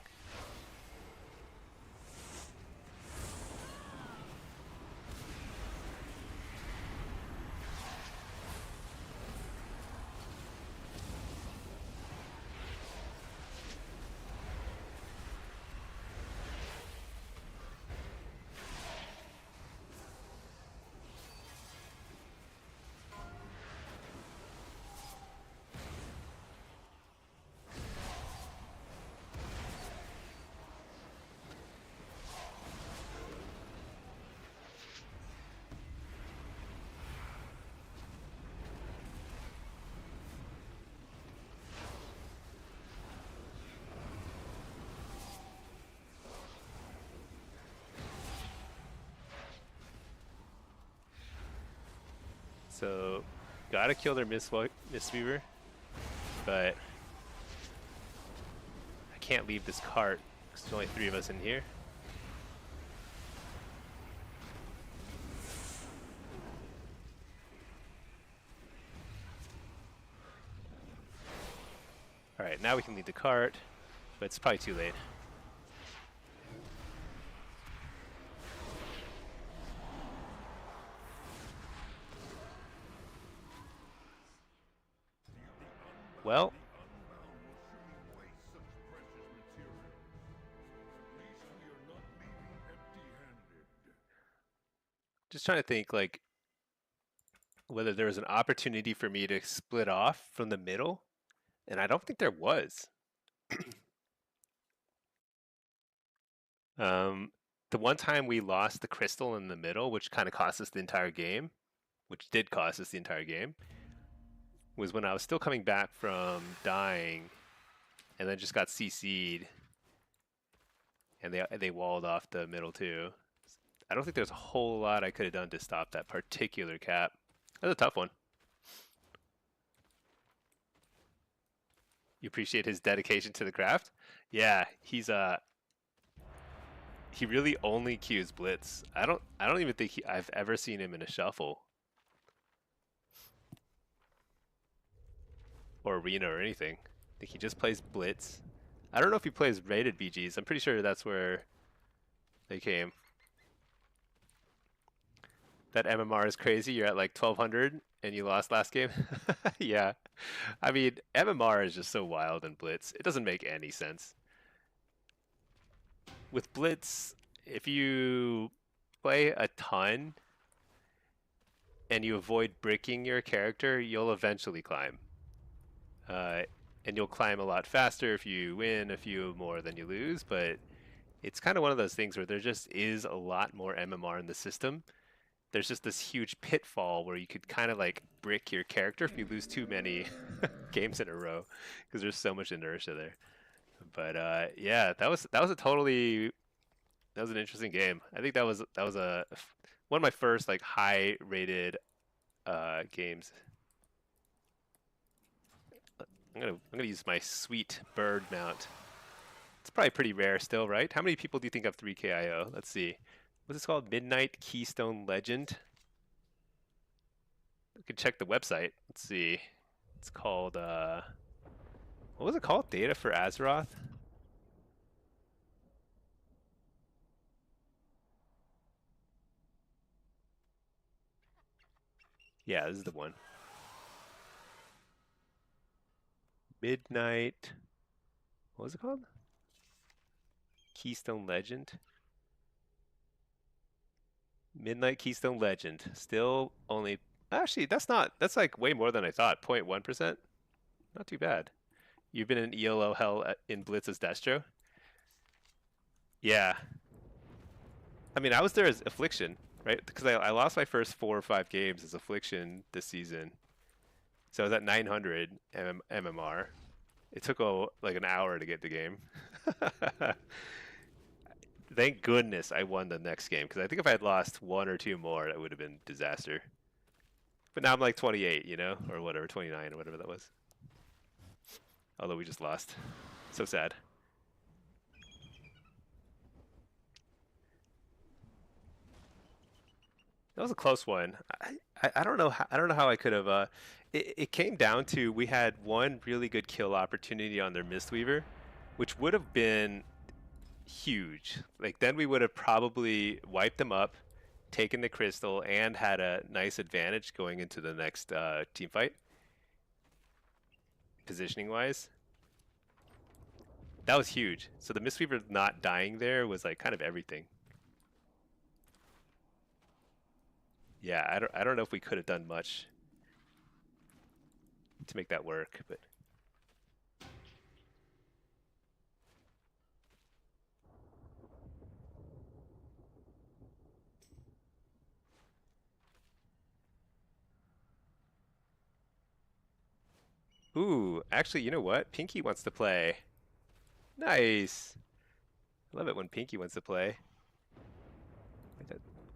So, gotta kill their Mistweaver, but I can't leave this cart because there's only 3 of us in here. Alright, now we can leave the cart, but it's probably too late. Well, just trying to think like whether there was an opportunity for me to split off from the middle, and I don't think there was. The one time we lost the crystal in the middle, which kind of cost us the entire game, which did cost us the entire game, was when I was still coming back from dying, and then just got CC'd, and they walled off the middle too. I don't think there's a whole lot I could have done to stop that particular cap. That's a tough one. You appreciate his dedication to the craft? Yeah, he really only queues Blitz. I don't even think I've ever seen him in a shuffle or arena or anything. I think he just plays Blitz. I don't know if he plays rated BGs. I'm pretty sure that's where they came. That MMR is crazy. You're at like 1200 and you lost last game. Yeah. I mean, MMR is just so wild in Blitz. It doesn't make any sense. With Blitz, if you play a ton and you avoid bricking your character, you'll eventually climb. And you'll climb a lot faster if you win a few more than you lose, but it's kind of one of those things where there just is a lot more MMR in the system. There's just this huge pitfall where you could kind of like brick your character if you lose too many games in a row because there's so much inertia there. But yeah, that was an interesting game. I think that was one of my first like high rated games. I'm gonna use my sweet bird mount. It's probably pretty rare still, right? How many people do you think have 3KIO? Let's see. What's this called? Midnight Keystone Legend. We could check the website. Let's see. It's called what was it called? Data for Azeroth? Yeah, this is the one. Midnight. What was it called? Keystone Legend. Midnight Keystone Legend. Still only. Actually, that's like way more than I thought. 0.1%. Not too bad. You've been in ELO hell in Blitz as Destro? Yeah. I mean, I was there as Affliction, right? Because I lost my first 4 or 5 games as affliction this season, so I was at 900 MMR. It took like an hour to get the game. Thank goodness I won the next game because I think if I had lost one or two more, that would have been disaster. But now I'm like 28, or whatever, 29 or whatever that was. Although we just lost. So sad. That was a close one. I don't know how I could have. It came down to we had one really good kill opportunity on their Mistweaver, which would have been huge. Like then we would have probably wiped them up, taken the crystal, and had a nice advantage going into the next team fight. Positioning wise, that was huge. So the Mistweaver not dying there was like kind of everything. Yeah, I don't know if we could have done much to make that work, but ooh, actually, you know what? Pinky wants to play. Nice. I love it when Pinky wants to play.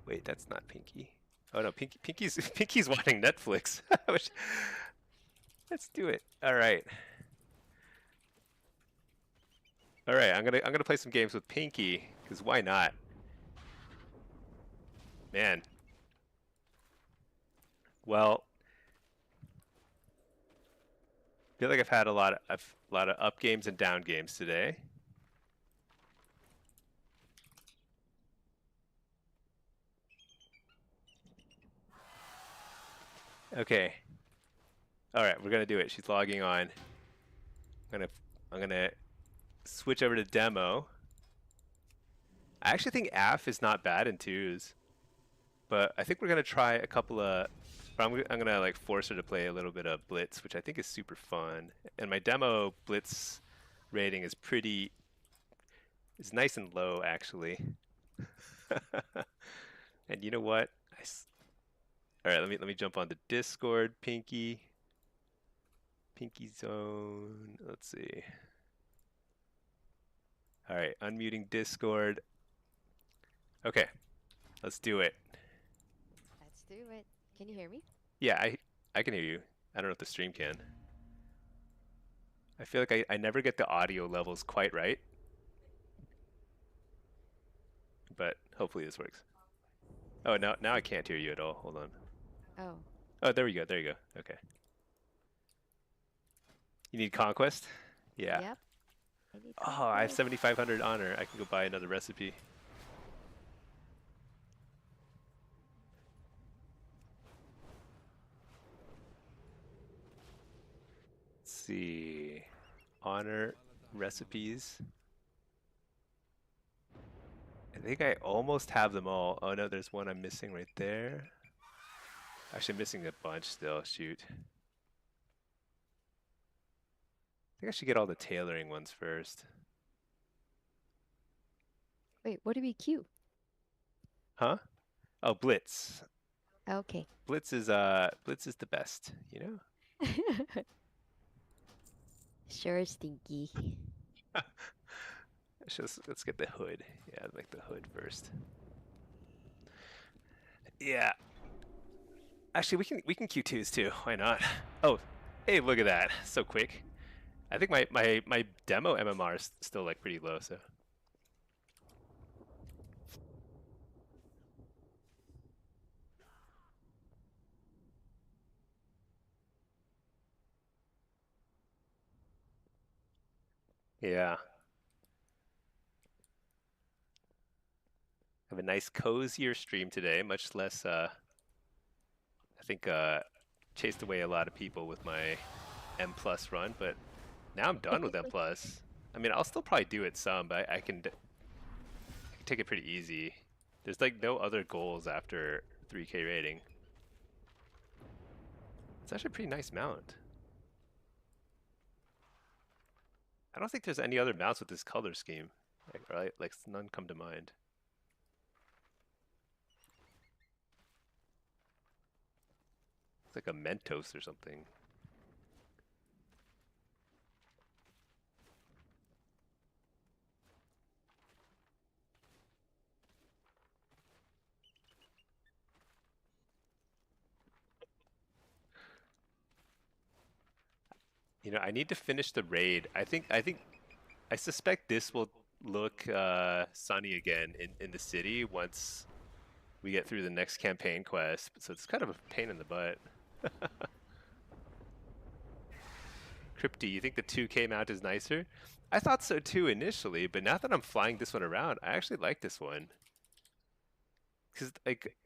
Wait, that's not Pinky. Oh no, Pinky's Pinky's watching Netflix. Let's do it. All right. All right, I'm gonna play some games with Pinky because why not? Man. Well, I feel like I've had a lot of up games and down games today. Okay. All right, we're gonna do it. She's logging on. I'm gonna switch over to demo. I actually think AF is not bad in twos, but I think we're gonna try a couple of. I'm gonna like force her to play a little bit of Blitz, which I think is super fun. And my demo Blitz rating is nice and low actually. And you know what? All right, let me jump on the Discord, Pinky. Pinky Zone. Let's see. All right, unmuting Discord. Okay, let's do it. Let's do it. Can you hear me? Yeah, I can hear you. I don't know if the stream can. I feel like I never get the audio levels quite right, but hopefully this works. Oh, now I can't hear you at all. Hold on. Oh. Oh, there we go. There you go. Okay. You need conquest? Yeah. Yep. I need Oh, I have conquest. 7,500 honor. I can go buy another recipe. Let's see. Honor recipes. I think I almost have them all. Oh no, there's one I'm missing right there. Actually, I'm missing a bunch still. Shoot. I think I should get all the tailoring ones first. Wait, what do we queue? Huh? Oh, Blitz. Okay. Blitz is the best, you know? Sure, Stinky. Let's get the hood. Yeah, like the hood first. Yeah. Actually, we can Q2s too. Why not? Oh, hey, look at that. So quick. I think my demo MMR is still like pretty low, so. Yeah. Have a nice cozier stream today, much less I think chased away a lot of people with my M plus run, but now I'm done with M plus. I mean, I'll still probably do it some, but I can take it pretty easy. There's like no other goals after 3K rating. It's actually a pretty nice mount. I don't think there's any other mounts with this color scheme. Like, right? Like none come to mind. It's like a Mentos or something. You know, I need to finish the raid. I suspect this will look sunny again in the city once we get through the next campaign quest. So it's kind of a pain in the butt. Crypty, you think the 2K mount is nicer? I thought so too initially, but now that I'm flying this one around, I actually like this one. Because, like,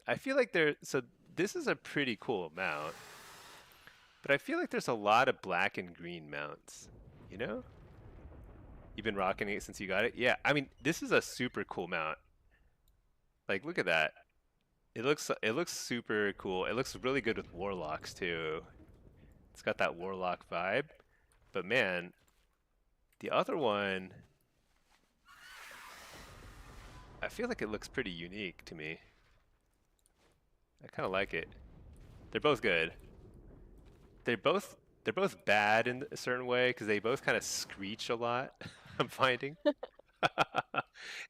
I feel like so this is a pretty cool mount, but I feel like there's a lot of black and green mounts, you know? You've been rocking it since you got it? Yeah, I mean, this is a super cool mount. Like, look at that. It looks super cool. It looks really good with Warlocks too. It's got that Warlock vibe. But man, the other one, I feel like it looks pretty unique to me. I kind of like it. They're both good. They're both they're both bad in a certain way because they both kind of screech a lot. I'm finding.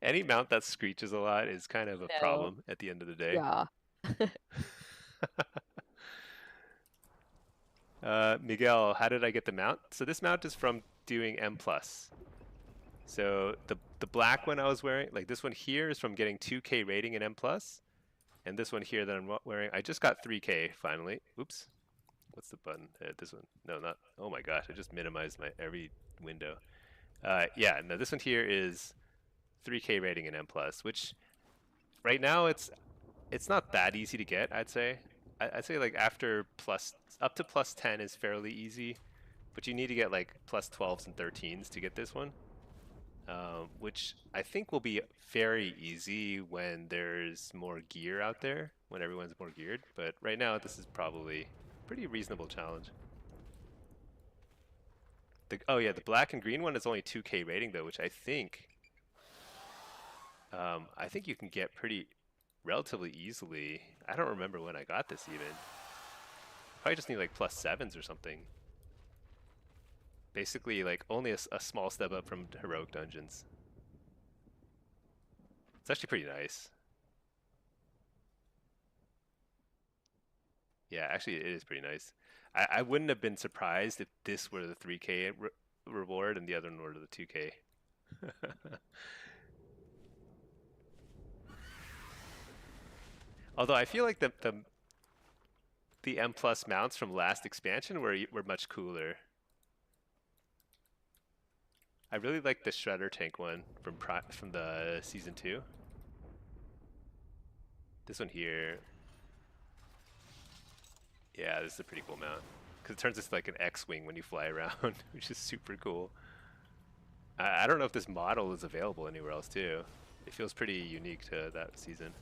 Any mount that screeches a lot is kind of a No. problem at the end of the day. Yeah. Miguel, how did I get the mount? So this mount is from doing M+. So the black one I was wearing, like this one here, is from getting 2K rating in M+. And this one here that I'm wearing, I just got 3K finally. Oops. What's the button? This one. No, not. Oh my gosh, I just minimized my every window. Yeah, no, this one here is 3K rating in M+, which right now it's not that easy to get, I'd say. I'd say like after up to +10 is fairly easy, but you need to get like +12s and 13s to get this one, which I think will be very easy when there's more gear out there, when everyone's more geared. But right now, this is probably a pretty reasonable challenge. Oh yeah, the black and green one is only 2K rating though, which I think you can get pretty relatively easily. I don't remember when I got this even. Probably just need like +7s or something. Basically, like only a small step up from heroic dungeons. It's actually pretty nice. Yeah, actually, it is pretty nice. I wouldn't have been surprised if this were the 3K reward and the other one were the 2K. Although I feel like the M+ mounts from last expansion were much cooler. I really like the Shredder tank one from the season 2. This one here, yeah, this is a pretty cool mount because it turns into like an X-wing when you fly around, which is super cool. I don't know if this model is available anywhere else too. It feels pretty unique to that season.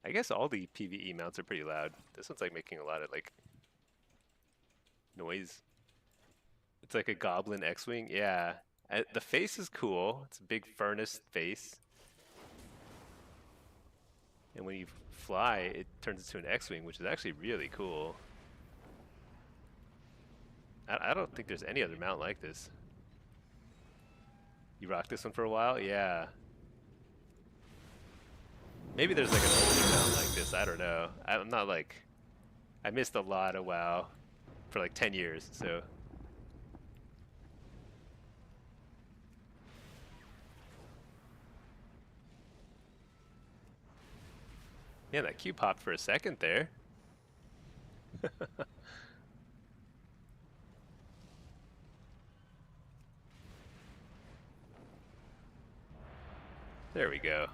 I guess all the PvE mounts are pretty loud. This one's like making a lot of like noise. It's like a goblin X-wing. Yeah. The face is cool. It's a big furnace face. And when you fly, it turns into an X-wing, which is actually really cool. I don't think there's any other mount like this. You rocked this one for a while? Yeah. Maybe there's like an older mount like this. I don't know. I'm not like... I missed a lot of WoW for like 10 years, so... Yeah, that Q popped for a second there. There we go.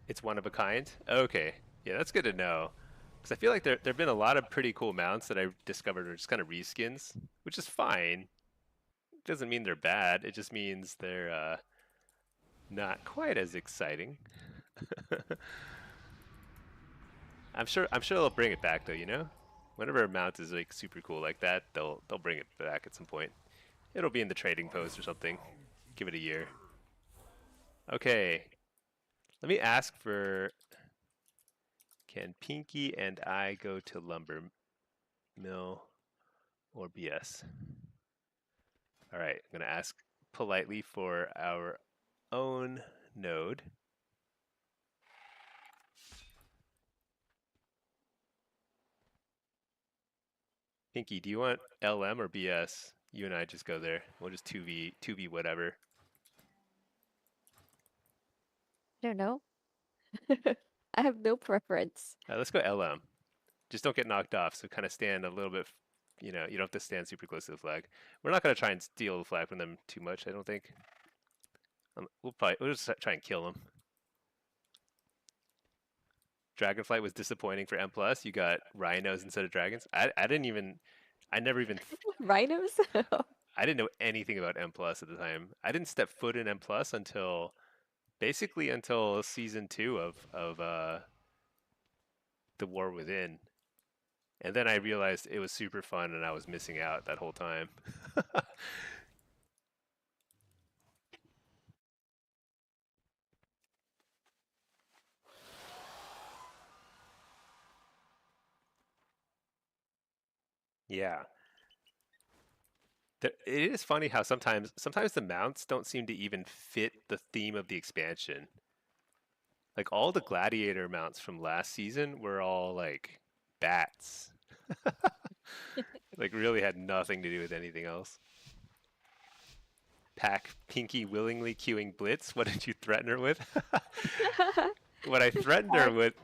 It's one of a kind? Okay. Yeah, that's good to know. Because I feel like there've been a lot of pretty cool mounts that I've discovered are just kind of reskins, which is fine. Doesn't mean they're bad. It just means they're not quite as exciting. I'm sure they'll bring it back though, you know? Whenever a mount is like super cool like that, they'll bring it back at some point. It'll be in the trading post or something. Give it a year. Okay. Let me ask for, can Pinky and I go to lumber mill or BS? All right, I'm going to ask politely for our own node. Pinky, do you want LM or BS? You and I just go there. We'll just 2v whatever. I don't know. I have no preference. Let's go LM. Just don't get knocked off, so kind of stand a little bit, you know, you don't have to stand super close to the flag. We're not going to try and steal the flag from them too much, I don't think. We'll just try and kill them. Dragonflight was disappointing for M+. You got rhinos instead of dragons. I never even, Rhinos? I didn't know anything about M+ at the time. I didn't step foot in M+ until, basically until season 2 of The War Within. And then I realized it was super fun and I was missing out that whole time. Yeah. It is funny how sometimes the mounts don't seem to even fit the theme of the expansion. Like all the gladiator mounts from last season were all like bats. Like really had nothing to do with anything else. Pack Pinky willingly queuing Blitz. What did you threaten her with? What I threatened her with.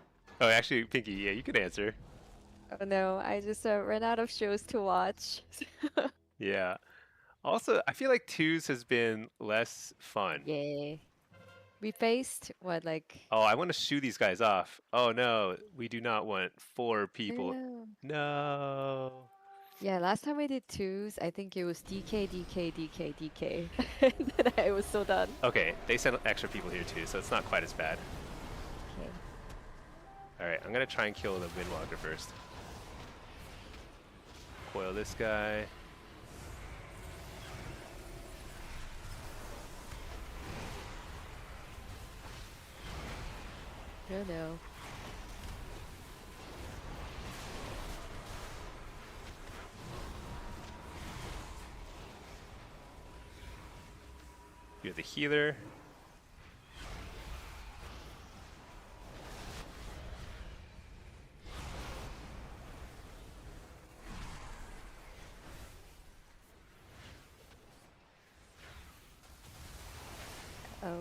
Oh, actually, Pinky, yeah, you can answer. Oh no, I just ran out of shows to watch. Yeah. Also, I feel like twos has been less fun. Yay. We faced what, like, Oh, I want to shoo these guys off. Oh no, we do not want 4 people. no. No. Yeah, last time I did twos, I think it was DK, DK, DK, DK. And then I was so done. Okay, they sent extra people here too, so it's not quite as bad. Okay. All right, I'm gonna try and kill the Windwalker first. Coil this guy. No, no. You're the healer. Oh.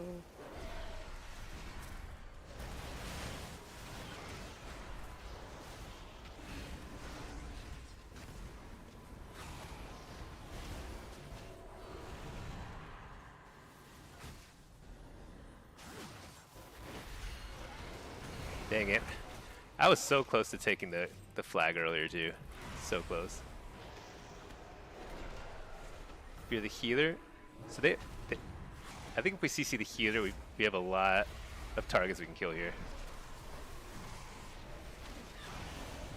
Dang it. I was so close to taking the flag earlier too. So close. You're the healer. So I think if we CC the healer, we have a lot of targets we can kill here.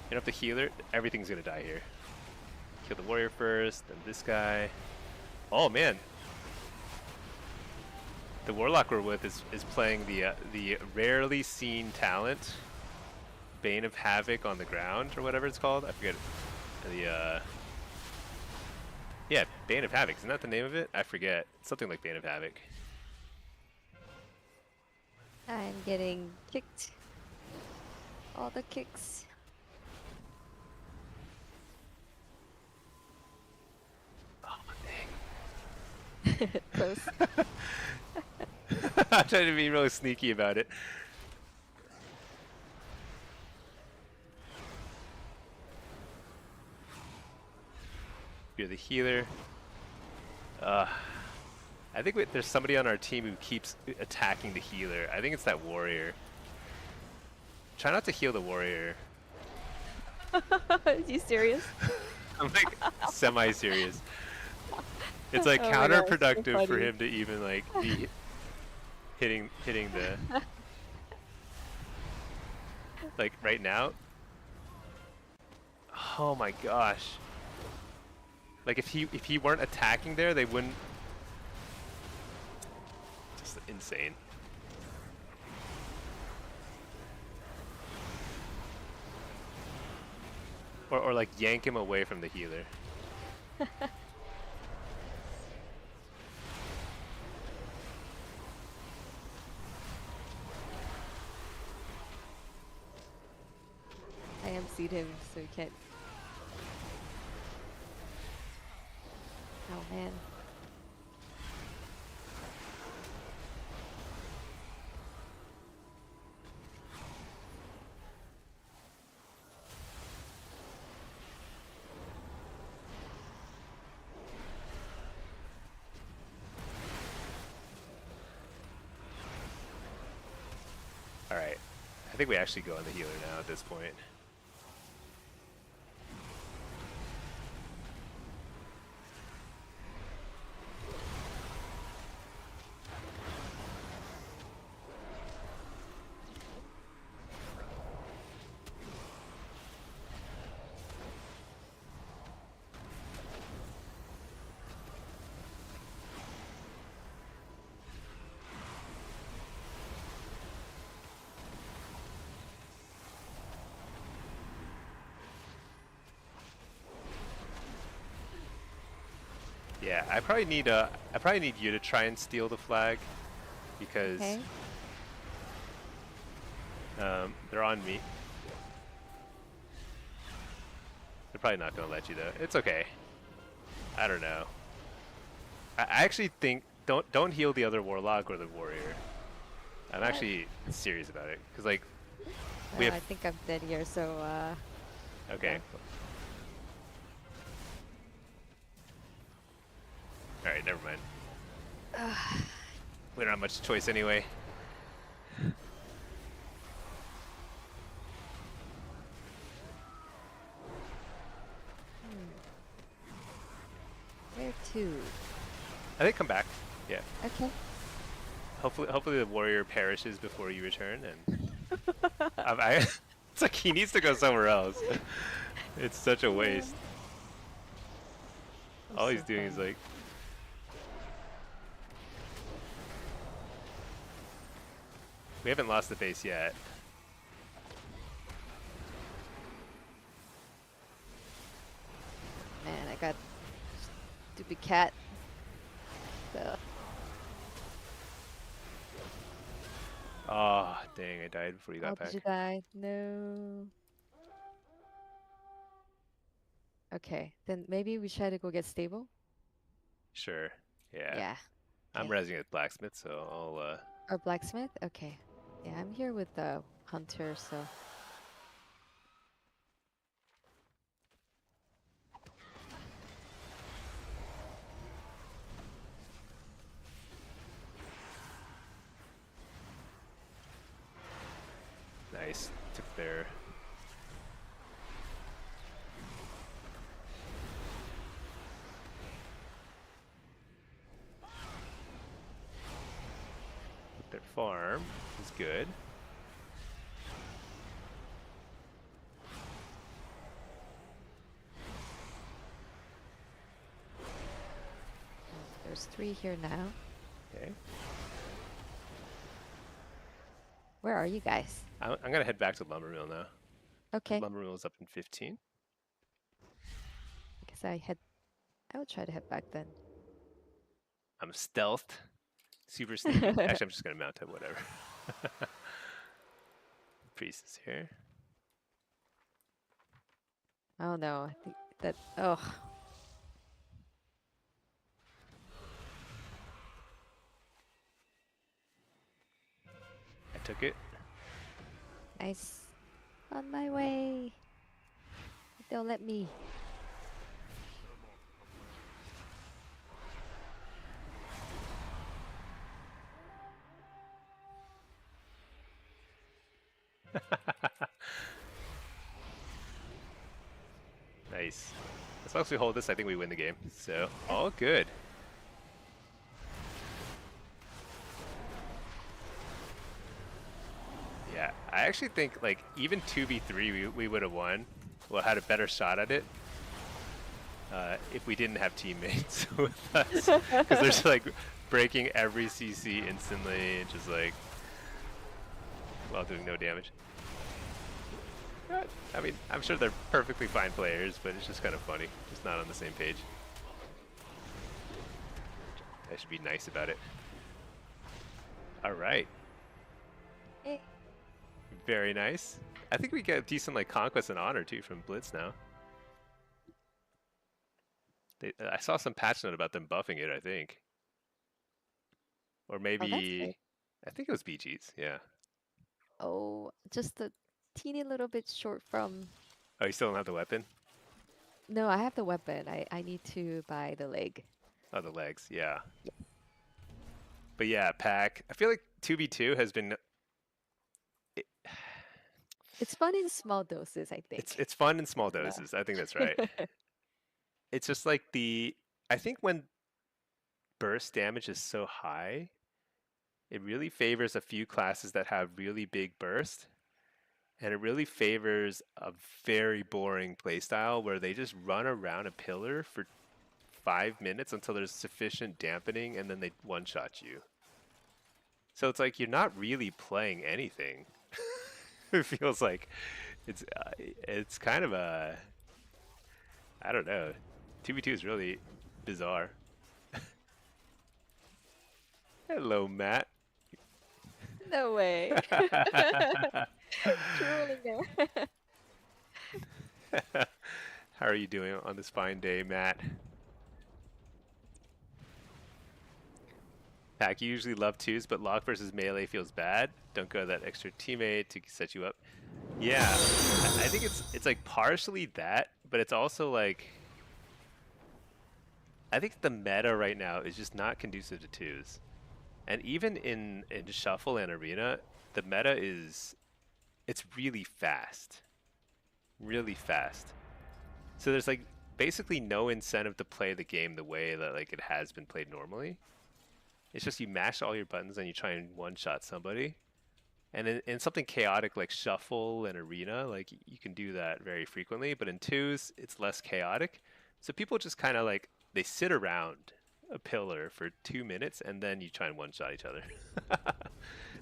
And if the healer, everything's gonna die here. Kill the warrior first, then this guy. Oh man. The Warlock we're with is playing the rarely seen talent, Bane of Havoc on the ground, or whatever it's called. I forget the yeah, Bane of Havoc. Isn't that the name of it? I forget. Something like Bane of Havoc. I'm getting kicked. All the kicks. Oh dang. Close. I'm trying to be really sneaky about it. You're the healer. I think there's somebody on our team who keeps attacking the healer. I think it's that warrior. Try not to heal the warrior. You serious? I'm like semi-serious. It's like Oh my god, it's so counterproductive for funny. him to even like be hitting the like right now. Oh my gosh. Like if he weren't attacking there, they wouldn't. Just insane. Or like yank him away from the healer. I MC'd him, so he can't. Oh man. Alright. I think we actually go on the healer now at this point. Yeah, I probably need you to try and steal the flag because Okay. they're on me. They're probably not gonna let you though. It's okay. I don't know. I actually think don't heal the other warlock or the warrior. I'm What? actually serious about it because like we have I think I'm dead here, so okay. All right, never mind. We don't have much choice anyway. where to? I think come back. Yeah. Okay. Hopefully the warrior perishes before you return, and it's like he needs to go somewhere else. It's such a waste. That's All so he's doing is funny. like. We haven't lost the base yet. Man, I got stupid cat. So Oh, dang, I died before you oh, got did back. you die? No. Okay, then maybe we try to go get stable. Sure. Yeah. Yeah. I'm Okay. resing at blacksmith, so I'll Or blacksmith? Okay. Yeah, I'm here with the hunter, so nice. Took their farm is good. there's 3 here now. Okay. Where are you guys? I'm gonna head back to lumber mill now. Okay. Lumber mill is up in 15. I guess I will try to head back then. I'm stealthed. Super sneaky. Actually, I'm just gonna mount him, whatever. Priest is here. Oh no, I think that oh I took it. nice. On my way. Don't let me. Nice. As long as we hold this, I think we win the game. So, all good. Yeah, I actually think, like, even 2v3, we would have won. Well, had a better shot at it if we didn't have teammates with us. Because they're just, like, breaking every CC instantly and just, like, while doing no damage. I mean, I'm sure they're perfectly fine players, but it's just kind of funny. Just not on the same page. I should be nice about it. All right. Eh. Very nice. I think we get decent like conquest and honor too from Blitz now. I saw some patch note about them buffing it, I think. Or Oh, that's good. maybe, I think it was BG's, yeah. Oh, just a teeny little bit short from. Oh, you still don't have the weapon? No, I have the weapon. I need to buy the leg. Oh, the legs, yeah. But yeah, pack. I feel like 2v2 has been... It's fun in small doses, I think. It's fun in small Yeah. doses. I think that's right. It's just like I think when burst damage is so high, it really favors a few classes that have really big burst. And it really favors a very boring playstyle where they just run around a pillar for 5 minutes until there's sufficient dampening and then they one-shot you. So it's like you're not really playing anything. It feels like it's kind of a, I don't know. 2v2 is really bizarre. Hello, Matt. No way. Trolling there. How are you doing on this fine day, Matt? Pack, you usually love twos, but lock versus melee feels bad. Don't go to that extra teammate to set you up. Yeah, I think it's like partially that, but it's also like I think the meta right now is just not conducive to twos. And even in Shuffle and Arena, the meta it's really fast. Really fast. So there's like basically no incentive to play the game the way that like it has been played normally. It's just you mash all your buttons and you try and one-shot somebody. And in something chaotic like Shuffle and Arena, like you can do that very frequently, but in twos, it's less chaotic. So people just kind of like, they sit around a pillar for 2 minutes and then you try and one-shot each other.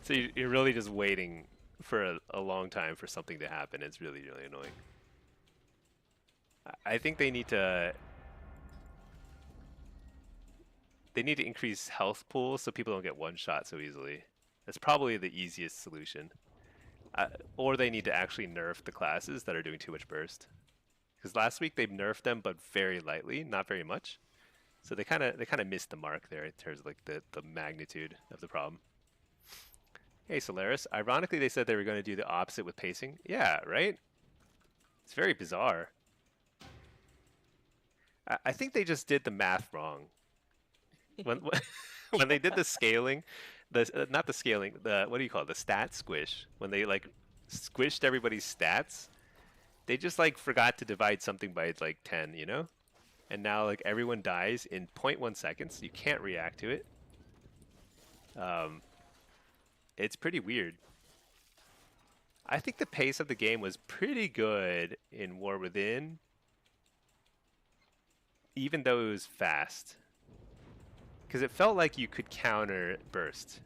So you're really just waiting for a long time for something to happen. It's really, really annoying. I think they need to increase health pools so people don't get one-shot so easily. That's probably the easiest solution. Or they need to actually nerf the classes that are doing too much burst. Because last week they nerfed them, but very lightly, not very much. So they kind of missed the mark there in terms of like the magnitude of the problem. Hey Solaris, ironically they said they were going to do the opposite with pacing. Yeah, right? It's very bizarre. I think they just did the math wrong. When when they did the scaling, not the scaling, the what do you call it? The stat squish. When they like squished everybody's stats, they just like forgot to divide something by like 10, you know? And now like everyone dies in 0.1 seconds. You can't react to it. It's pretty weird. I think the pace of the game was pretty good in War Within, even though it was fast. Because it felt like you could counter burst.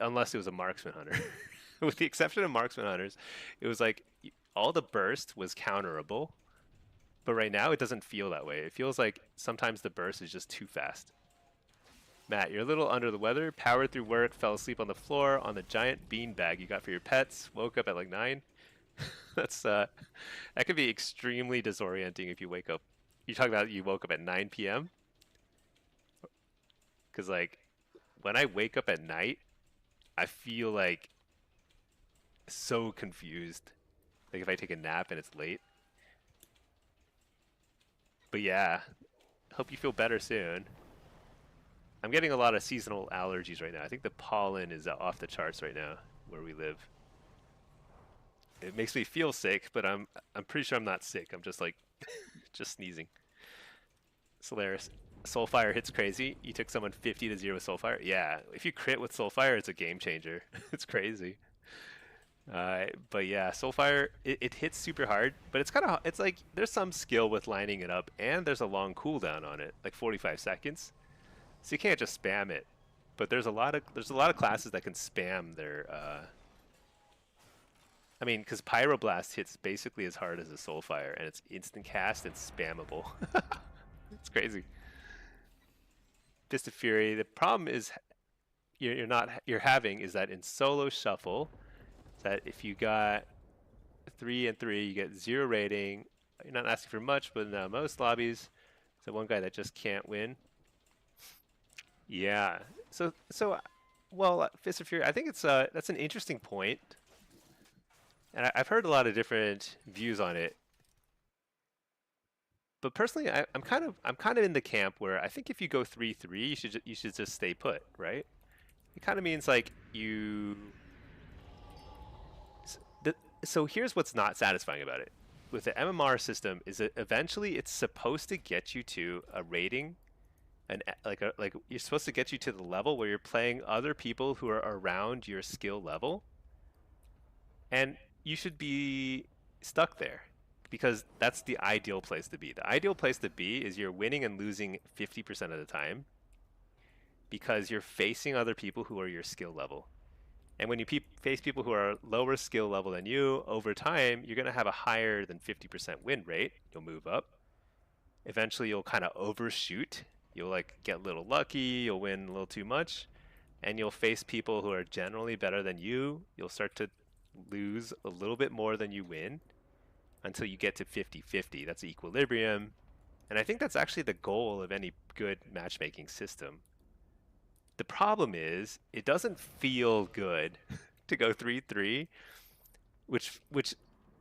Unless it was a marksman hunter. With the exception of marksman hunters, it was like all the burst was counterable. But right now it doesn't feel that way. It feels like sometimes the burst is just too fast. Matt, you're a little under the weather, powered through work, fell asleep on the floor on the giant bean bag you got for your pets, woke up at like 9. That's that could be extremely disorienting if you wake up. You talk about you woke up at 9 p.m. Because like when I wake up at night, I feel like so confused. Like if I take a nap and it's late. But yeah, hope you feel better soon. I'm getting a lot of seasonal allergies right now. I think the pollen is off the charts right now where we live. It makes me feel sick, but I'm pretty sure I'm not sick. I'm just like just sneezing. Solaris. Soulfire hits crazy. You took someone 50 to 0 with Soulfire. Yeah, if you crit with Soulfire, it's a game changer. It's crazy. But yeah, Soulfire it hits super hard, but it's kind of it's like there's some skill with lining it up, and there's a long cooldown on it, like 45 seconds. So you can't just spam it. But there's a lot of classes that can spam their. I mean, because Pyroblast hits basically as hard as a Soulfire, and it's instant cast and spammable. It's crazy. Fist of Fury. The problem is you're having is that in solo shuffle, that if you got 3 and 3, you get 0 rating. You're not asking for much, but in most lobbies, the one guy that just can't win. Yeah. Well, Fist of Fury. I think that's an interesting point, and I've heard a lot of different views on it. But personally, I'm kind of in the camp where I think if you go 3-3, you should just stay put, right? It kind of means like so here's what's not satisfying about it. With the MMR system is that eventually it's supposed to get you to a rating and like you're supposed to get you to the level where you're playing other people who are around your skill level, and you should be stuck there because that's the ideal place to be. The ideal place to be is you're winning and losing 50% of the time because you're facing other people who are your skill level. And when you face people who are lower skill level than you, over time, you're going to have a higher than 50% win rate. You'll move up. Eventually, you'll kind of overshoot. You'll like get a little lucky. You'll win a little too much. And you'll face people who are generally better than you. You'll start to lose a little bit more than you win until you get to 50-50. That's the equilibrium. And I think that's actually the goal of any good matchmaking system. The problem is it doesn't feel good to go 3-3, which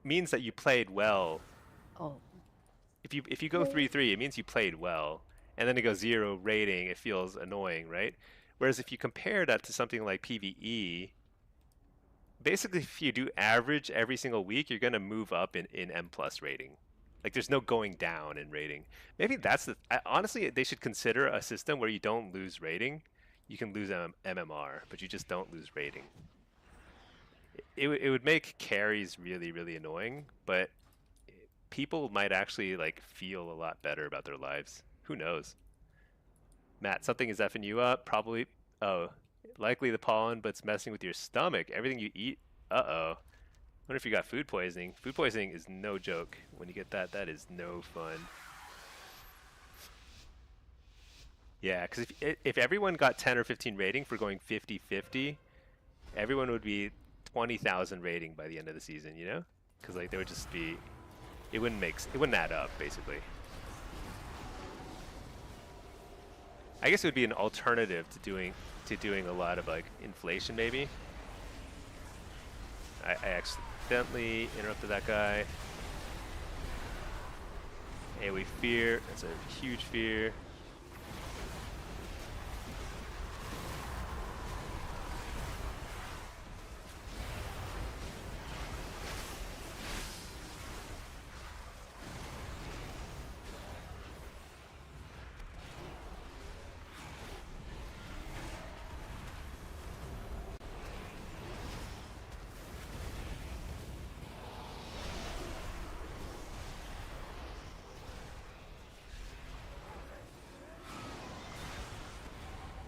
means that you played well. Oh, If you go 3-3, it means you played well, and then to go 0 rating, it feels annoying, right? Whereas if you compare that to something like PvE, basically if you do average every single week, you're going to move up in M plus rating. Like there's no going down in rating. Maybe that's honestly they should consider a system where you don't lose rating. You can lose MMR, but you just don't lose rating. It would make carries really, really annoying, but people might actually like feel a lot better about their lives. Who knows? Matt, something is effing you up. Probably, oh, likely the pollen, but it's messing with your stomach. Everything you eat, uh-oh. Wonder if you got food poisoning. Food poisoning is no joke. When you get that, that is no fun. Yeah, because if everyone got 10 or 15 rating for going 50-50, everyone would be 20,000 rating by the end of the season, you know? Because like there would just be, it wouldn't add up basically. I guess it would be an alternative to doing a lot of like inflation maybe. I accidentally interrupted that guy. AoE fear, that's a huge fear.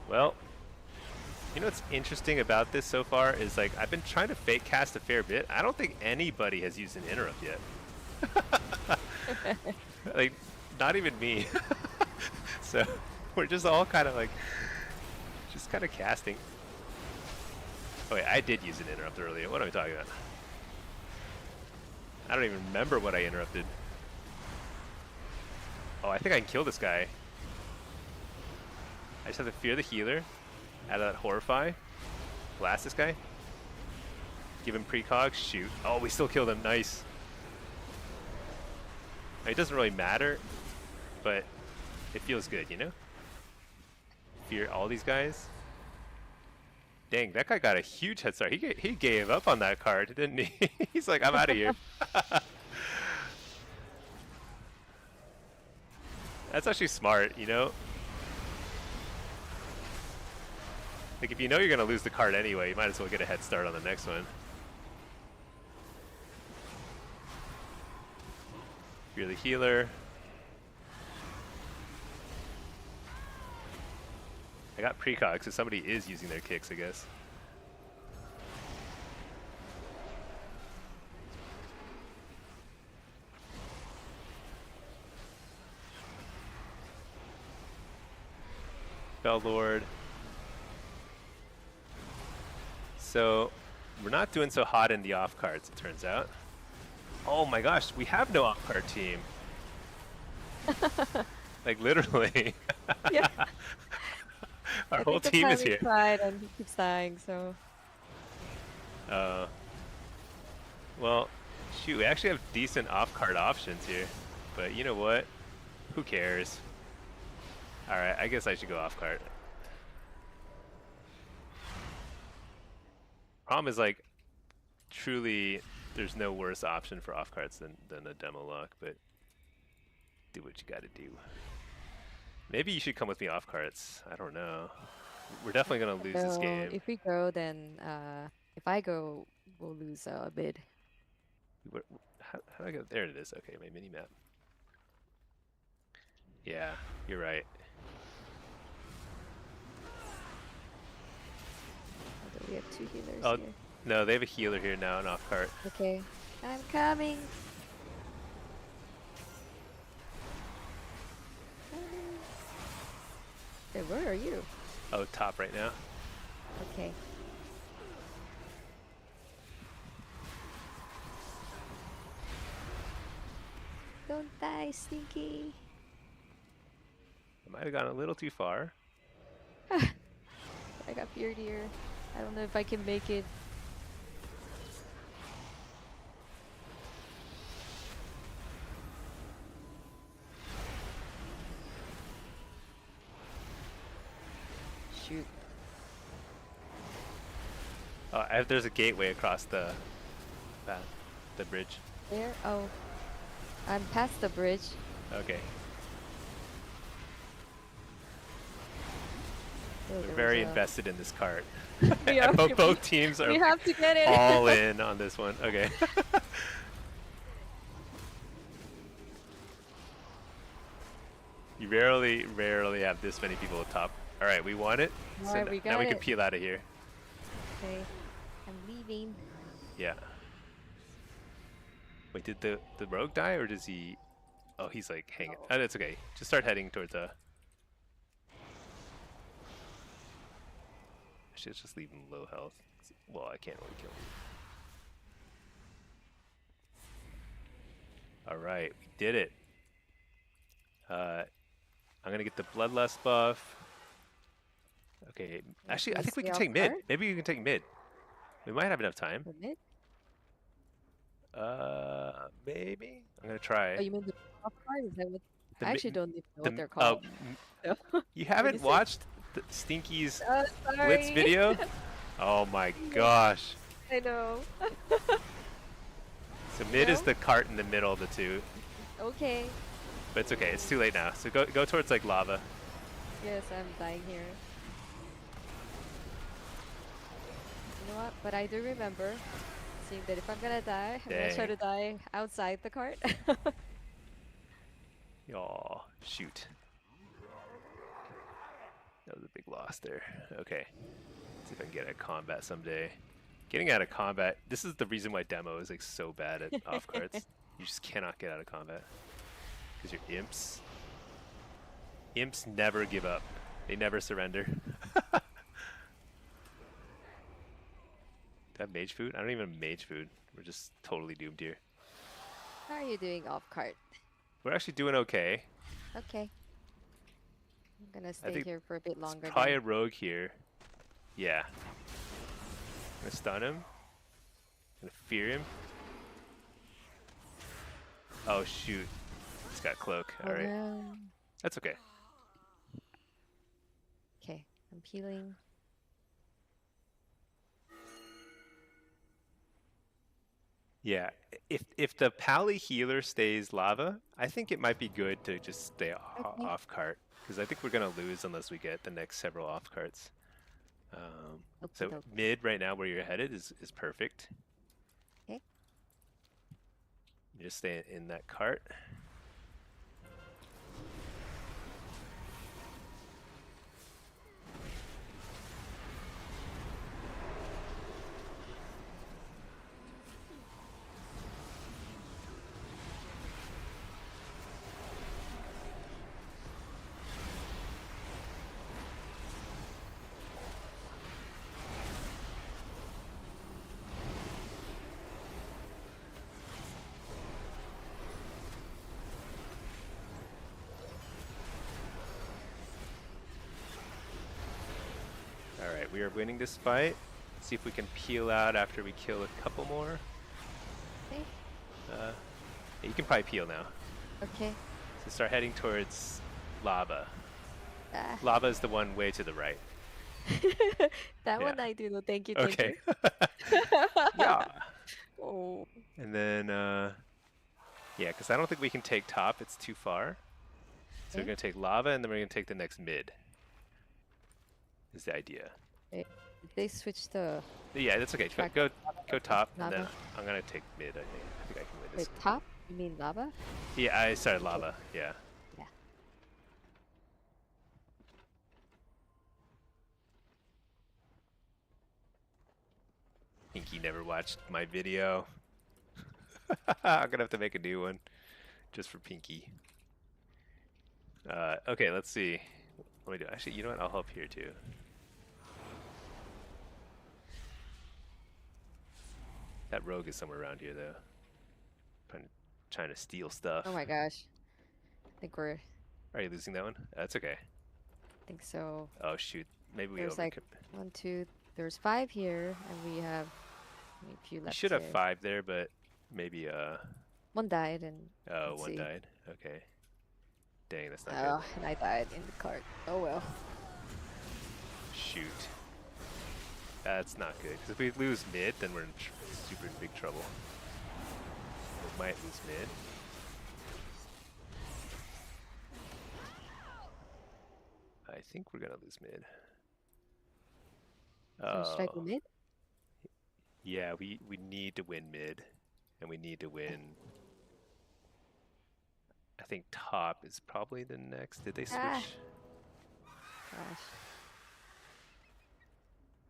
Well, you know what's interesting about this so far is like I've been trying to fake cast a fair bit. I don't think anybody has used an interrupt yet. Like, not even me. So we're just all kind of like, just kind of casting. Oh wait, I did use an interrupt earlier. What am I talking about? I don't even remember what I interrupted. Oh, I think I can kill this guy. I just have to fear the healer, add that horrify, blast this guy, give him precog, shoot. Oh, we still killed him, nice. It doesn't really matter, but it feels good, you know? Fear all these guys. Dang, that guy got a huge head start. He gave up on that card, didn't he? He's like, I'm out of here. That's actually smart, you know? Like, if you know you're going to lose the card anyway, you might as well get a head start on the next one. If you're the healer. I got precog, so somebody is using their kicks, I guess. Bell Lord. So we're not doing so hot in the off cards, it turns out. Oh my gosh, we have no off card team. Like literally. Yeah. Our I whole think team is we here. tried and he keeps dying, so. Well, shoot, we actually have decent off card options here. But you know what? Who cares? Alright, I guess I should go off card. Problem is, like, truly, there's no worse option for off cards than a demo lock, but do what you gotta do. Maybe you should come with me off cards. I don't know. We're definitely gonna lose this So game. if we go, then if I go, we'll lose a bid. How do I go? There it is. Okay, my mini map. Yeah, you're right. Although we have 2 healers Oh, here. no, they have a healer here now, an off cart. Okay, I'm coming. Hey, where are you? Oh, top right now. Okay. Don't die, Stinky. I might have gone a little too far. I got feared here. I don't know if I can make it. Shoot. There's a gateway across the bridge. There? Oh. I'm past the bridge. Okay. Oh, We're there very was a- invested in this cart. We are. Both teams are We have to get it. all in on this one. Okay. You rarely have this many people at top. All right, we won it. So Alright, we now got we can it. peel out of here. Okay. I'm leaving. Yeah. Wait, did the rogue die or does he? Oh, he's like hanging. No. Oh, that's okay. Just start heading towards I should just leave him low health. Well, I can't really kill him. All right, we did it. I'm gonna get the bloodlust buff. Okay, actually, I think we can take mid. Maybe we can take mid. We might have enough time. The mid? Maybe. I'm gonna try. Oh, you mean the top part? Is that what? The I mi- actually don't even know the what they're called. You What haven't do you say? watched the Stinky's Blitz Sorry. video? Oh my gosh. I know. So mid is No? the cart in the middle of the two. Okay. But it's okay, it's too late now. So go towards like lava. Yes, I'm dying here. You know what? But I do remember seeing that if I'm gonna die, I'm gonna try Dang. to die outside the cart. Aw, shoot. That was a big loss there. Okay. See if I can get out of combat someday. Getting out of combat, this is the reason why demo is like so bad at off cards. You just cannot get out of combat. Because you're imps. Imps never give up. They never surrender. Do I have mage food? I don't even have mage food. We're just totally doomed here. How are you doing off cart? We're actually doing okay. Okay. I'm gonna stay think here for a bit longer. Probably then. a rogue here. Yeah. Gonna stun him. Gonna fear him. Oh shoot. He's got cloak. Oh, Alright. no. That's okay. Okay, I'm peeling. Yeah, if the pally healer stays lava, I think it might be good to just stay Okay. off cart because I think we're gonna lose unless we get the next several off carts. Okie So doke. mid right now where you're headed is perfect. Okay. You just stay in that cart. All right, we are winning this fight. See if we can peel out after we kill a couple more. Okay. Yeah, you can probably peel now. Okay. So start heading towards lava. Ah. Lava is the one way to the right. That Yeah. one I do know. Thank you. Thank Okay. you. Yeah. Oh. And then, yeah, because I don't think we can take top. It's too far. So we're Okay. going to take lava, and then we're going to take the next mid, is the idea. Wait, did they switch the Yeah, that's okay. track Go top, and then lava? I'm going to take mid, I think. I think I can win this. Wait, top? You mean lava? Yeah, I started lava. Yeah. Yeah. Pinky never watched my video. I'm going to have to make a new one just for Pinky. Okay, let's see. What do I do? Actually, you know what? I'll help here too. That rogue is somewhere around here, though. Trying to steal stuff. Oh my gosh. I think we're. Are you losing that one? That's okay. I think so. Oh shoot. Maybe we There's over. like 1, 2. There's 5 here, and we have a few We left should have here. 5 there, but maybe One died, and oh, let's one see. died. Okay. Dang, that's not Oh, and I died in the cart. Oh well. good. Shoot. That's not good. Because if we lose mid, then we're in super big trouble. We might lose mid. I think we're gonna lose mid. So should I go mid? Yeah, we need to win mid, and we need to win. I think top is probably the next. Did they switch? Ah. Gosh.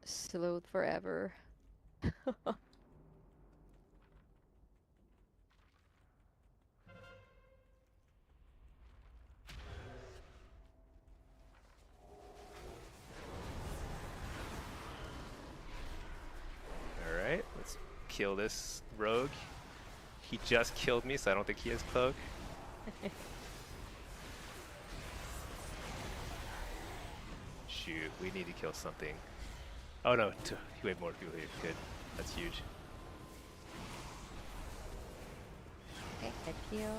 Slowed forever. All right, let's kill this rogue. He just killed me, so I don't think he has cloak. Shoot, we need to kill something. Oh no, we have more people here. Good, that's huge. Okay, head heal.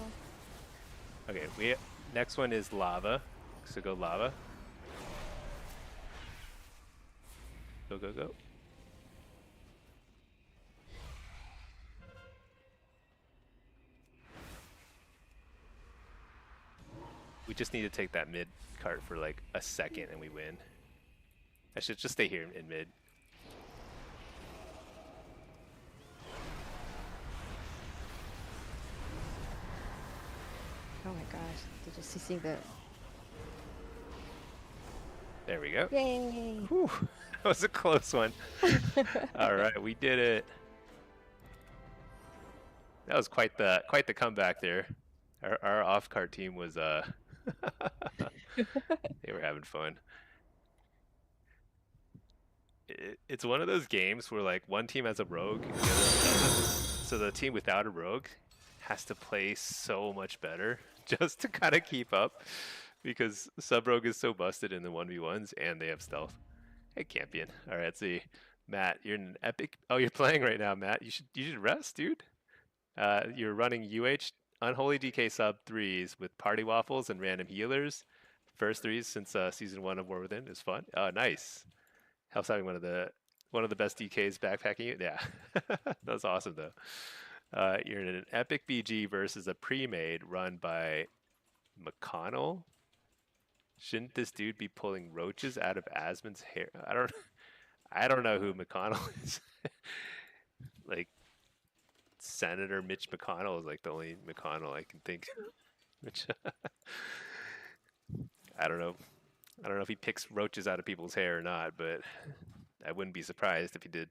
Okay, next one is lava. So go lava. Go, go, go. We just need to take that mid cart for like a second and we win. I should just stay here in mid. Oh my gosh. Did you see the. There we go. Yay! Whew, that was a close one. All right, we did it. That was quite the comeback there. Our off cart team was they were having fun. It's one of those games where like one team has a rogue and the other doesn't. So the team without a rogue has to play so much better just to kind of keep up because sub rogue is so busted in the 1v1s and they have stealth. Hey Campion. All right, let's see. Matt, you're an epic. Oh, you're playing right now, Matt. You should rest, dude. You're running UH Unholy DK sub 3s with party waffles and random healers. First 3s since season 1 of War Within is fun. Oh, nice. Helps having one of the best DKs backpacking it. Yeah, that's awesome though. You're in an epic BG versus a pre-made run by McConnell. Shouldn't this dude be pulling roaches out of Asmon's hair? I don't know who McConnell is. Like Senator Mitch McConnell is like the only McConnell I can think. Which I don't know. I don't know if he picks roaches out of people's hair or not, but I wouldn't be surprised if he did.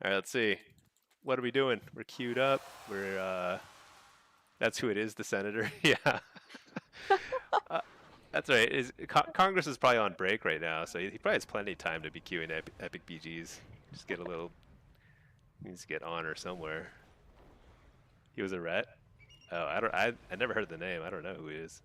All right, let's see. What are we doing? We're queued up. That's who it is, the senator. Yeah. uh, that's right. Congress is probably on break right now, so he probably has plenty of time to be queuing epic BGs. Just get a little. Needs to get on or somewhere. He was a ret. Oh, I don't. I never heard the name. I don't know who he is.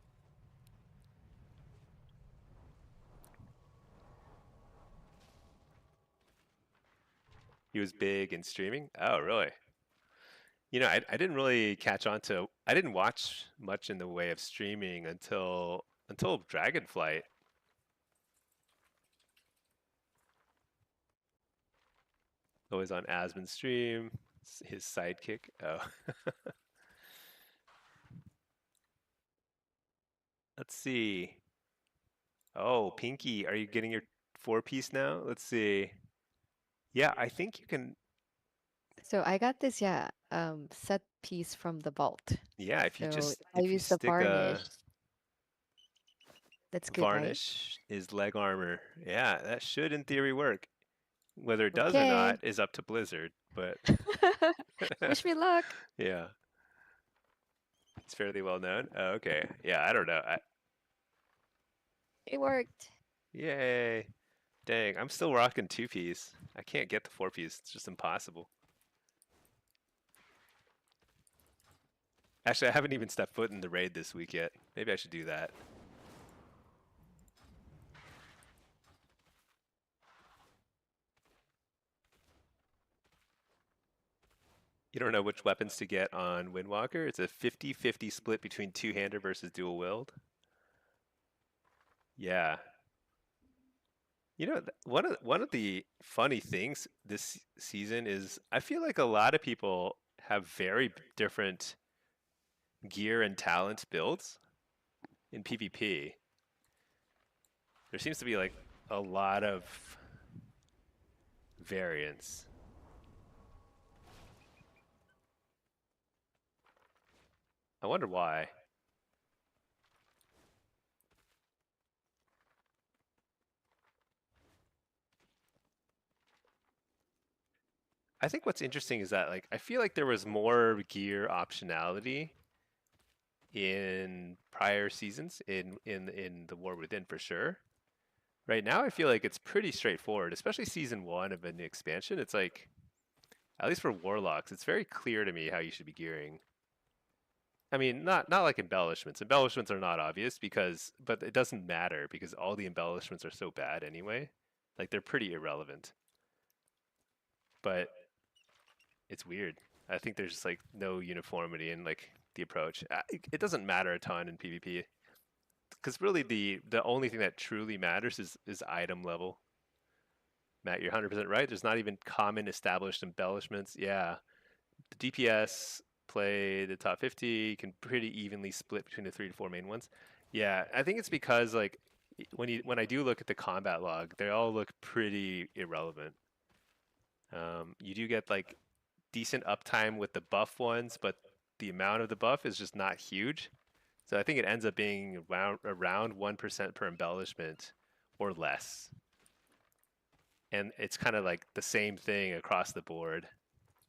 He was big in streaming. Oh, really? You know, I didn't really catch on to. I didn't watch much in the way of streaming until Dragonflight. Always on Asmon's stream. His sidekick. Oh. Let's see. Oh, Pinky, are you getting your 4-piece now? Let's see. Yeah, I think you can. So I got this, yeah, set piece from the vault. Yeah, So I if you use the stick varnish. a That's good, right? varnish is leg armor. Yeah, that should in theory work. Whether it does or Okay. not is up to Blizzard, but Wish me luck. yeah, it's fairly well known. Oh, okay. Yeah, I don't know. It worked. Yay. Dang, I'm still rocking 2-piece. I can't get the 4-piece. It's just impossible. Actually, I haven't even stepped foot in the raid this week yet. Maybe I should do that. You don't know which weapons to get on Windwalker? It's a 50-50 split between two-hander versus dual wield. Yeah. You know, one of the funny things this season is I feel like a lot of people have very different gear and talent builds in PvP. There seems to be like a lot of variance. I wonder why. I think what's interesting is that like I feel like there was more gear optionality in prior seasons in the War Within for sure. Right now I feel like it's pretty straightforward, especially season 1 of an expansion. It's like at least for warlocks, it's very clear to me how you should be gearing. I mean, not like embellishments. Embellishments are not obvious but it doesn't matter because all the embellishments are so bad anyway. Like they're pretty irrelevant. But it's weird. I think there's just like no uniformity in like the approach. It doesn't matter a ton in PvP because really the only thing that truly matters is item level. Matt, you're 100% right. There's not even common established embellishments. Yeah, the DPS play the top 50 can pretty evenly split between the 3 to 4 main ones. Yeah, I think it's because like when I do look at the combat log, they all look pretty irrelevant. You do get like decent uptime with the buff ones, but the amount of the buff is just not huge. So I think it ends up being around 1% per embellishment or less. And it's kind of like the same thing across the board.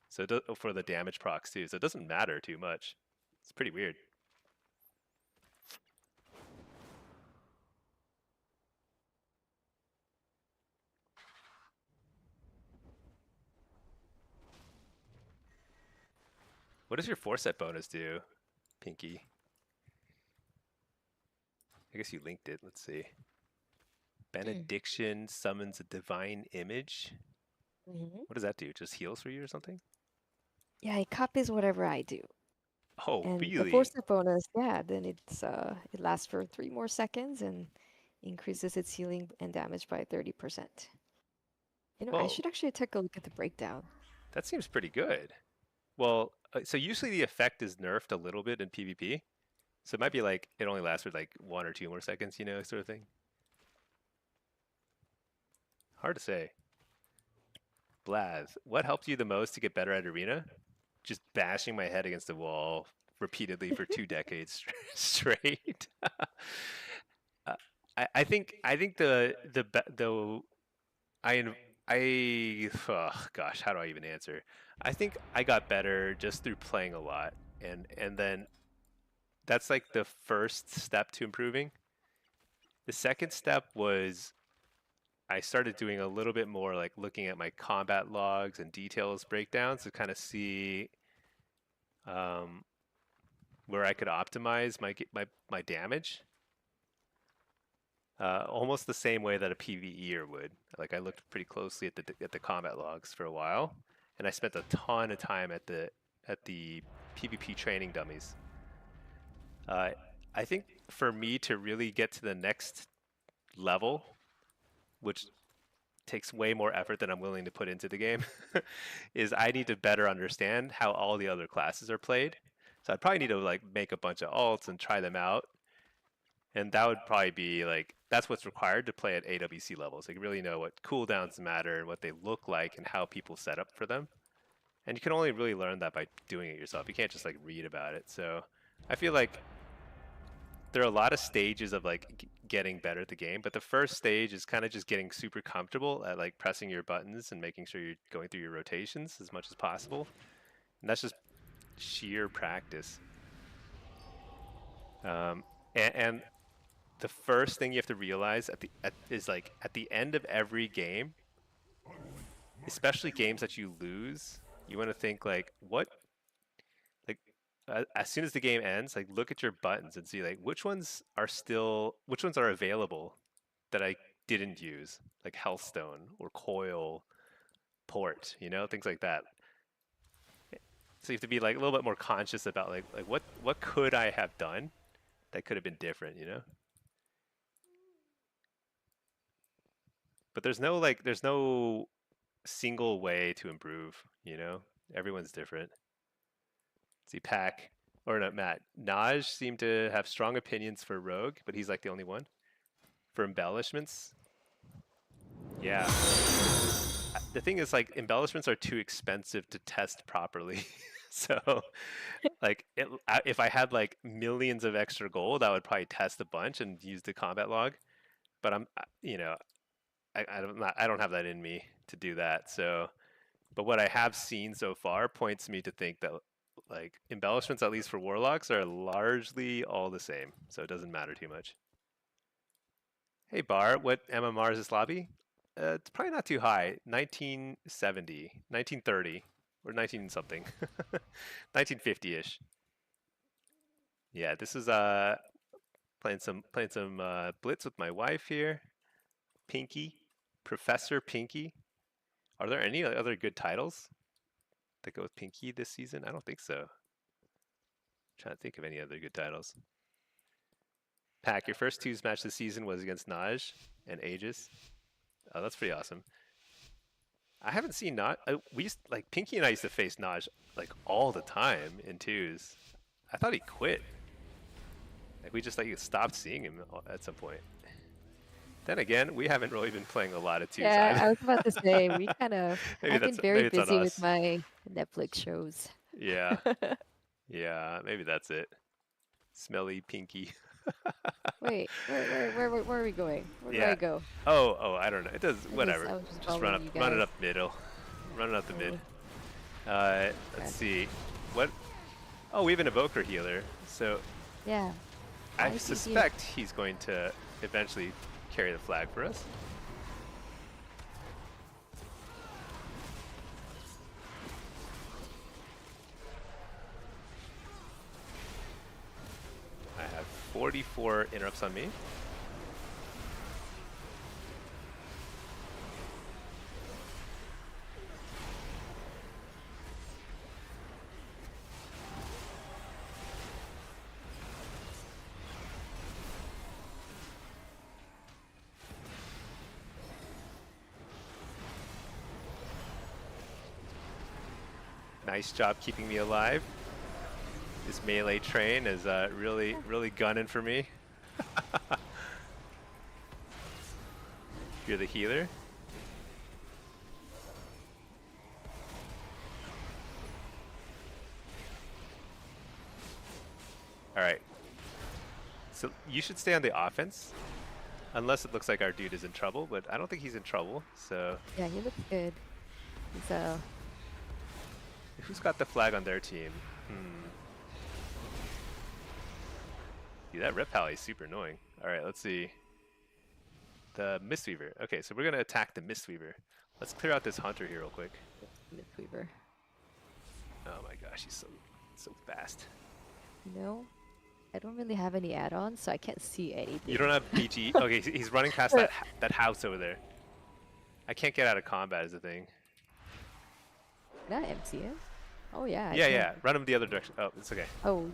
So for the damage procs too. So it doesn't matter too much. It's pretty weird. What does your 4-set bonus do, Pinky? I guess you linked it. Let's see. Benediction summons a divine image. Mm-hmm. What does that do? Just heals for you or something? Yeah, it copies whatever I do. Oh, And the really? 4-step bonus, yeah, then it lasts for 3 more seconds and increases its healing and damage by 30%. You know, I Well, should actually take a look at the breakdown. that seems pretty good. Well, So usually the effect is nerfed a little bit in PvP. So it might be like it only lasts for like 1 or 2 more seconds, sort of thing. Hard to say. Blaz, what helped you the most to get better at arena? Just bashing my head against the wall repeatedly for 2 decades straight. uh, I think I I oh gosh, how do I even answer? I think I got better just through playing a lot, and then that's like the first step to improving. The second step was I started doing a little bit more like looking at my combat logs and details breakdowns to kind of see um, where I could optimize my damage. Almost the same way that a PvEer would. Like I looked pretty closely at the combat logs for a while, and I spent a ton of time at the PvP training dummies. Uh, I think for me to really get to the next level, which takes way more effort than I'm willing to put into the game, is I need to better understand how all the other classes are played. So I'd probably need to like make a bunch of alts and try them out, and that would probably be like that's what's required to play at AWC levels. Like really know what cooldowns matter and what they look like and how people set up for them. And you can only really learn that by doing it yourself. You can't just like read about it. So I feel like there are a lot of stages of like getting better at the game, but the first stage is kind of just getting super comfortable at like pressing your buttons and making sure you're going through your rotations as much as possible. And that's just sheer practice. And the first thing you have to realize is like at the end of every game, especially games that you lose, you want to think like what like as soon as the game ends, like look at your buttons and see like which ones are available that I didn't use, like Healthstone or Coil, Port, things like that. So you have to be like a little bit more conscious about like what could I have done that could have been different. But there's no single way to improve. Everyone's different. See, Pack, or not Matt, Naj seemed to have strong opinions for Rogue, but he's like the only one. For embellishments, yeah. The thing is, like, embellishments are too expensive to test properly. So, like, if I had like millions of extra gold, I would probably test a bunch and use the combat log. But I don't have that in me to do that. So, but what I have seen so far points me to think that like embellishments, at least for warlocks, are largely all the same. So it doesn't matter too much. Hey Bar, what MMR is this lobby? It's probably not too high. 1970, 1930, or 19 something, 1950-ish. Yeah, this is playing some Blitz with my wife here. Pinky, Professor Pinky. Are there any other good titles that go with Pinky this season? I don't think so. I'm trying to think of any other good titles. Pack, your first twos match this season was against Naj and Aegis. Oh, that's pretty awesome. I haven't seen Naj. Like Pinky and I used to face Naj like all the time in twos. I thought he quit. Like we just like stopped seeing him at some point. Then again, we haven't really been playing a lot of twos Yeah, either. I was about to say maybe I've been that's very maybe it's on busy with us. my Netflix shows. Yeah, yeah, maybe that's it. Smelly Pinky. Wait, where are we going? Where do I Yeah. go? Oh, I don't know. It does whatever. I was just Just following you run it guys. up middle. Run it up the mid. Okay. Let's see. What? Oh, we have an evoker healer. So Yeah. I Why is he here? suspect he's going to eventually carry the flag for us. I have 44 interrupts on me. nice job keeping me alive. This melee train is really gunning for me. You're the healer. All right. So you should stay on the offense, unless it looks like our dude is in trouble. But I don't think he's in trouble. So Yeah, he looks good. He's who's got the flag on their team? Dude, that Reptile is super annoying. All right, let's see. The Mistweaver. Okay, so we're gonna attack the Mistweaver. Let's clear out this hunter here real quick. Mistweaver. Oh my gosh, he's so fast. No, I don't really have any add-ons, so I can't see anything. You don't have BG. Okay, he's running past that house over there. I can't get out of combat is the thing. Not MCM? Oh yeah. I Yeah, can. yeah. Run him the other direction. Oh, it's okay. Oh.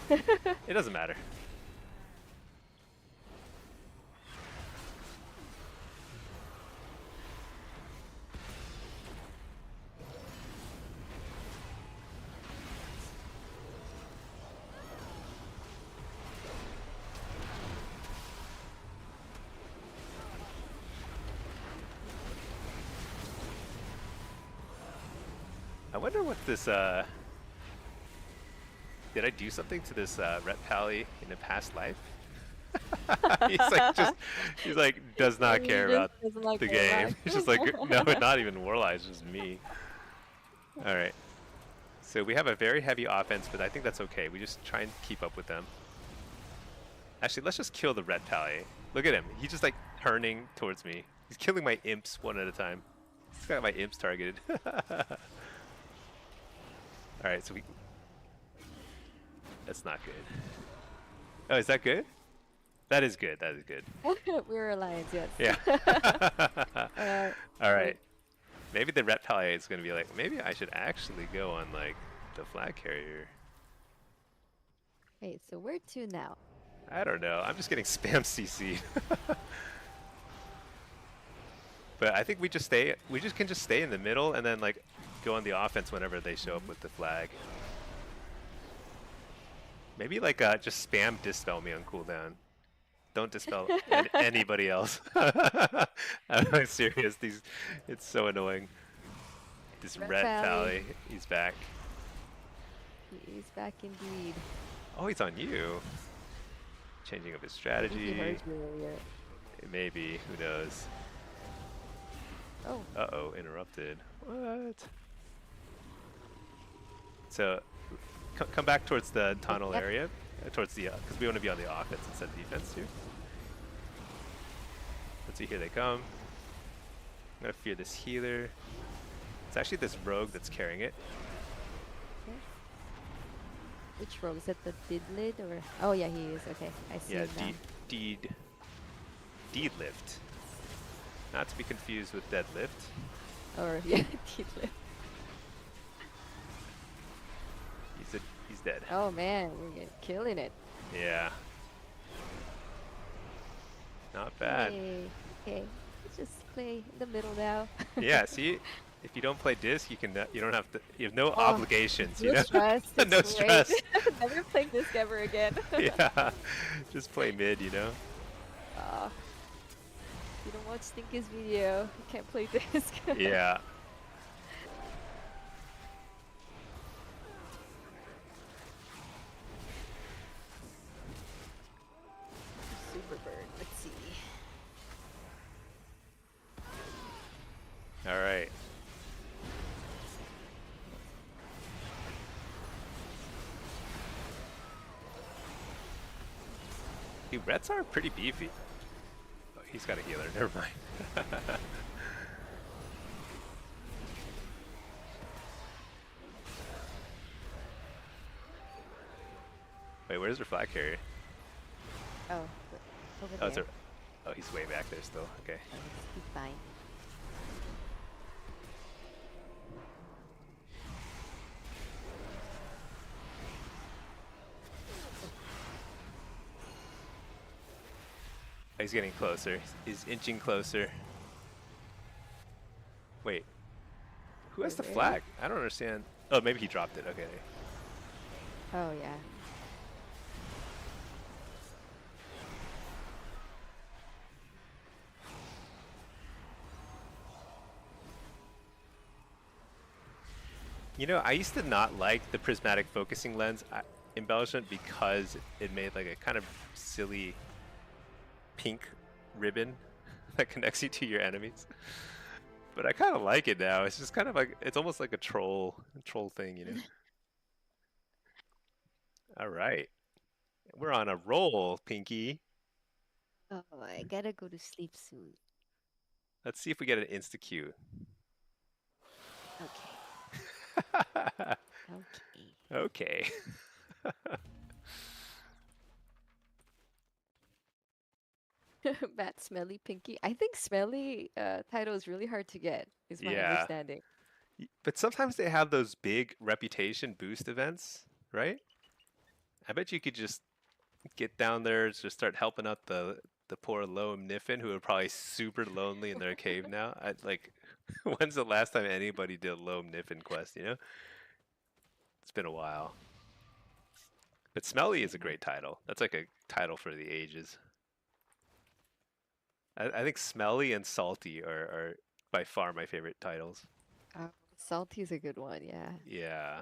It doesn't matter. I wonder what this, did I do something to this Reptile in a past life? he's like does not care about like the game. He's just like, no, not even Warlock, it's just me. Alright. So we have a very heavy offense, but I think that's okay. We just try and keep up with them. Actually, let's just kill the Reptile. Look at him. He's just like turning towards me. He's killing my imps one at a time. He's got my imps targeted. Alright, so that's not good. Oh, is that good? That is good, that is good. We're alliance, yes. Yeah. Alright. Maybe the Reptile is going to be like, maybe I should actually go on, like, the flag carrier. Wait, so where to now? I don't know. I'm just getting spam CC'd. But I think we just can just stay in the middle and then, like, go on the offense whenever they show up with the flag. Maybe, like, just spam dispel me on cooldown. Don't dispel anybody else. I'm serious. It's so annoying. This Reptile, he's back. He's back indeed. Oh, he's on you. Changing up his strategy. He heard you earlier. Maybe. Who knows? Oh. Uh-oh, interrupted. What? So, come back towards the tunnel area. Towards the, because we want to be on the offense instead of defense here. Let's see, here they come. I'm going to fear this healer. It's actually this rogue that's carrying it. Okay. Which rogue? Is that the Didlid or? Oh yeah, he is. Okay, I see him now. Deadlift. Not to be confused with deadlift. Or yeah, Didlid. He's dead. Oh man, we're killing it. Yeah. Not bad. Okay, let's just play in the middle now. Yeah, see, if you don't play disc, you don't have to. You have no obligations. No stress. No stress. Never playing disc ever again. Yeah, just play mid. You know. You don't watch Stinker's video. You can't play disc. Yeah. Super bird. Let's see. All right. Dude, Reds are pretty beefy. Oh, he's got a healer. Never mind. Wait, where's their flag carrier? Oh, over Oh, there. oh, he's way back there still. Okay. He's fine. He's getting closer. He's inching closer. Wait. Who has the Where? flag? I don't understand. Oh, maybe he dropped it. Okay. Oh yeah. You know, I used to not like the prismatic focusing lens embellishment because it made like a kind of silly pink ribbon that connects you to your enemies. But I kind of like it now. It's just kind of like it's almost like a troll thing, you know. All right, we're on a roll, Pinky. Oh, I gotta go to sleep soon. Let's see if we get an insta Q. Okay. Okay. Okay. Bat Smelly Pinky. I think Smelly title is really hard to get, is my Yeah. understanding. But sometimes they have those big reputation boost events, right? I bet you could just get down there, just start helping out the poor Loam Niffin, who are probably super lonely in their cave now. I like, when's the last time anybody did a Loam Niffin quest? You know, it's been a while. But Smelly is a Yeah. great title. That's like a title for the ages. I think Smelly and Salty are by far my favorite titles. Salty is a good one, yeah. Yeah,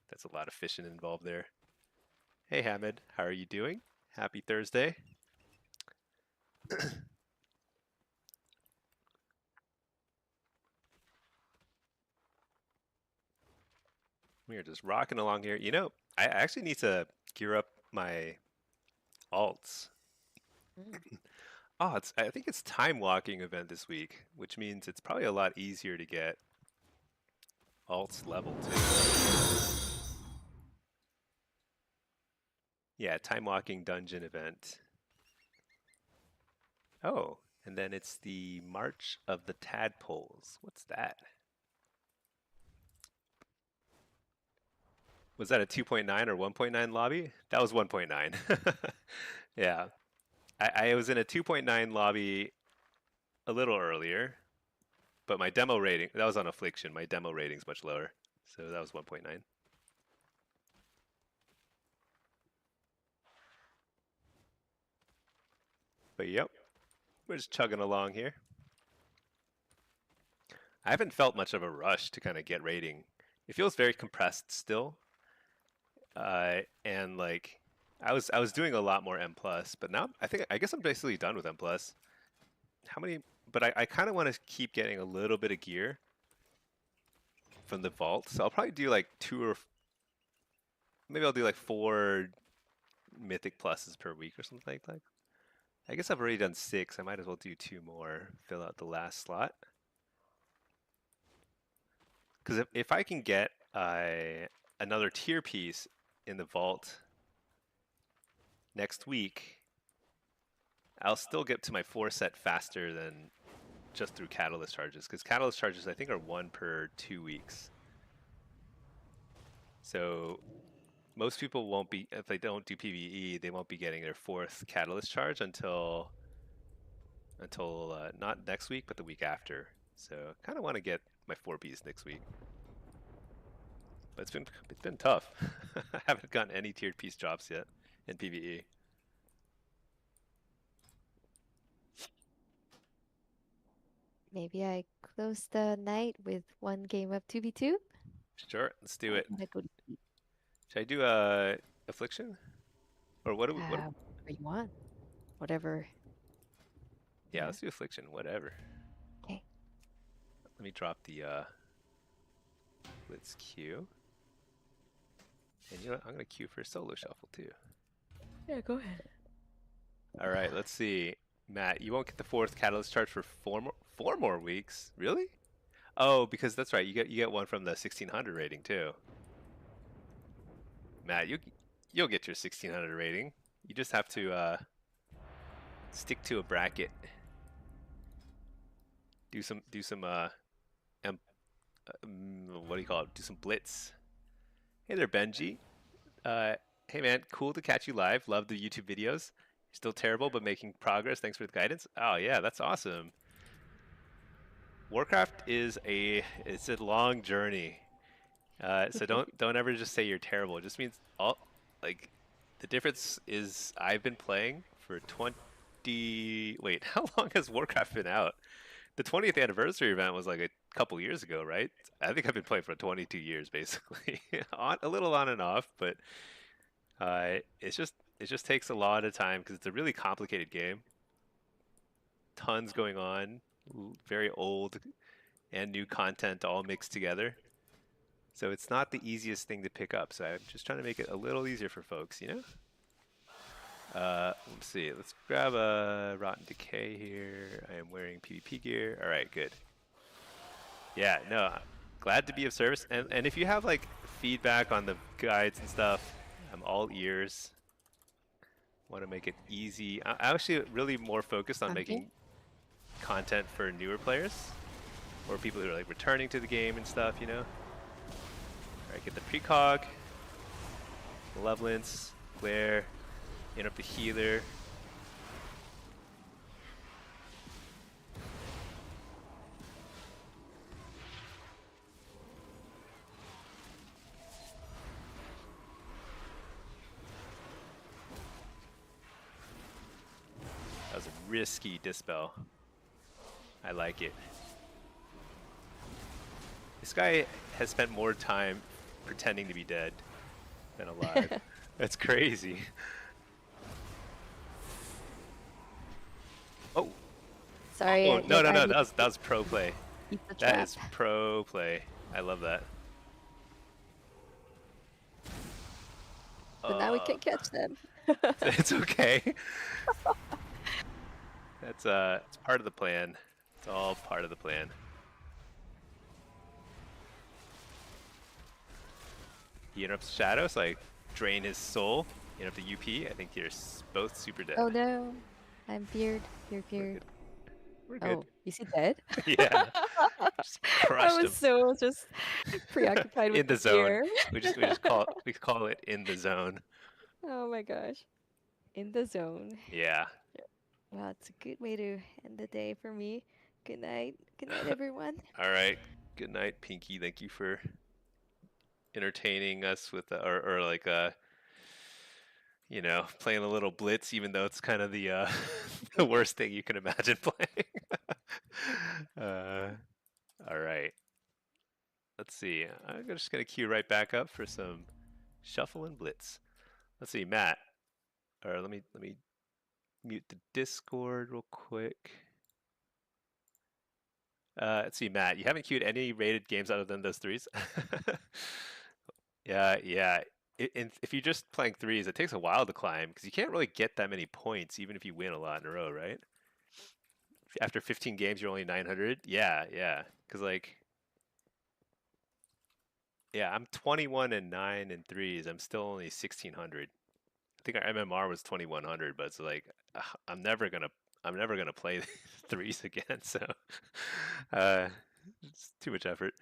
that's a lot of fishing involved there. Hey Hamid, how are you doing? Happy Thursday. We are just rocking along here. You know, I actually need to gear up my alts. Mm. Oh, I think it's time walking event this week, which means it's probably a lot easier to get alts level too. Yeah, time walking dungeon event. Oh, and then it's the March of the Tadpoles. What's that? Was that a 2.9 or 1.9 lobby? That was 1.9. Yeah. I was in a 2.9 lobby a little earlier, but my demo rating, that was on Affliction. My demo rating's much lower. So that was 1.9. But yep, we're just chugging along here. I haven't felt much of a rush to kind of get rating. It feels very compressed still. And like I was doing a lot more M plus, but now I guess I'm basically done with M plus. How many? But I kind of want to keep getting a little bit of gear from the vault, so I'll probably do like maybe I'll do like 4 mythic pluses per week or something like that. I guess I've already done 6. I might as well do 2 more, fill out the last slot. Because if I can get another tier piece in the vault next week, I'll still get to my 4 set faster than just through catalyst charges, because catalyst charges I think are 1 per 2 weeks. So most people won't be, if they don't do PvE, they won't be getting their 4th catalyst charge until not next week, but the week after. So kind of want to get my 4 piece next week. But it's been tough. I haven't gotten any tiered piece drops yet in PvE. Maybe I close the night with one game of 2v2. Sure, let's do I it. gotta go to sleep. Should I do affliction, or what? What? Whatever you want. Whatever. Yeah, Yeah. let's do affliction. Whatever. Okay. Let me drop the Blitz Q. And you know what? I'm gonna queue for solo shuffle too. Yeah, go ahead. All right, let's see. Matt, you won't get the 4th catalyst charge for 4 more weeks. Really? Oh, because that's right. You get one from the 1600 rating too. Matt, you'll get your 1600 rating. You just have to stick to a bracket. Do some what do you call it? Do some blitz. Hey there, Benji. Uh, hey man, cool to catch you live. Love the YouTube videos. Still terrible, but making progress. Thanks for the guidance. Oh yeah, that's awesome. Warcraft is it's a long journey. So don't ever just say you're terrible. It just means all like the difference is I've been playing for 20. Wait, how long has Warcraft been out? The 20th anniversary event was like a couple years ago, right? I think I've been playing for 22 years basically. A little on and off, but it just takes a lot of time because it's a really complicated game. Tons going on, very old and new content all mixed together. So it's not the easiest thing to pick up. So I'm just trying to make it a little easier for folks, you know? Let's see. Let's grab a Rotten Decay here. I am wearing PvP gear. All right, good. Yeah, no, glad to be of service. And if you have like feedback on the guides and stuff, I'm all ears. Want to make it easy. I'm actually really more focused on Okay. making content for newer players or people who are like returning to the game and stuff, you know? All right, get the precog, malevolence, glare, interrupt the healer. That was a risky dispel. I like it. This guy has spent more time pretending to be dead than alive. That's crazy. Oh, Sorry, oh your no no no! guardian That was pro play. beat the That trap. is pro play. I love that. But now we Uh, can catch them. it's okay. That's it's part of the plan. It's all part of the plan. He interrupts Shadow, so I drain his soul. Interrupt the UP. I think you're both super dead. Oh no. I'm feared. Feared, We're feared. good. We're good. Oh, is he dead? Yeah, just I crushed was him so just preoccupied with in the the zone. gear. We call it in the zone. Oh my gosh. In the zone. Yeah. Well, it's a good way to end the day for me. Good night. Good night, everyone. All right. Good night, Pinky. Thank you for entertaining us with or like you know, playing a little blitz, even though it's kind of the the worst thing you can imagine playing. uh, all right. Let's see. I'm just gonna queue right back up for some shuffle and blitz. Let's see, Matt. Or let me mute the Discord real quick. Let's see, Matt. You haven't queued any rated games other than those threes. Yeah, yeah. If you're just playing threes, it takes a while to climb because you can't really get that many points, even if you win a lot in a row, right? After 15 games, you're only 900. Yeah, yeah. Because like, yeah, I'm 21 and 9 and threes. I'm still only 1600. I think our MMR was 2100, but it's like I'm I'm never gonna play threes again. So, uh, it's too much effort.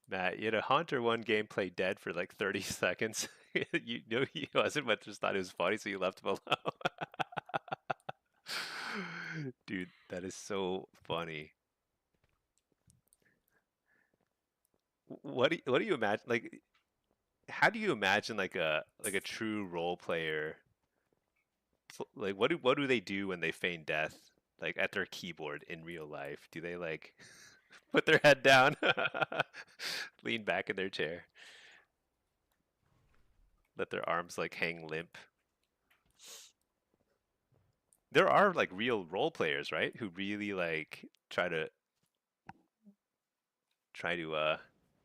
Matt, you had a Haunter one gameplay dead for like 30 seconds. You knew he wasn't, but just thought it was funny, so you left him alone. Dude, that is so funny. What do you imagine? Like, how do you imagine like a true role player? Like, what do they do when they feign death? Like at their keyboard in real life, do they like put their head down, lean back in their chair, let their arms like hang limp? There are like real role players, right? Who really like try to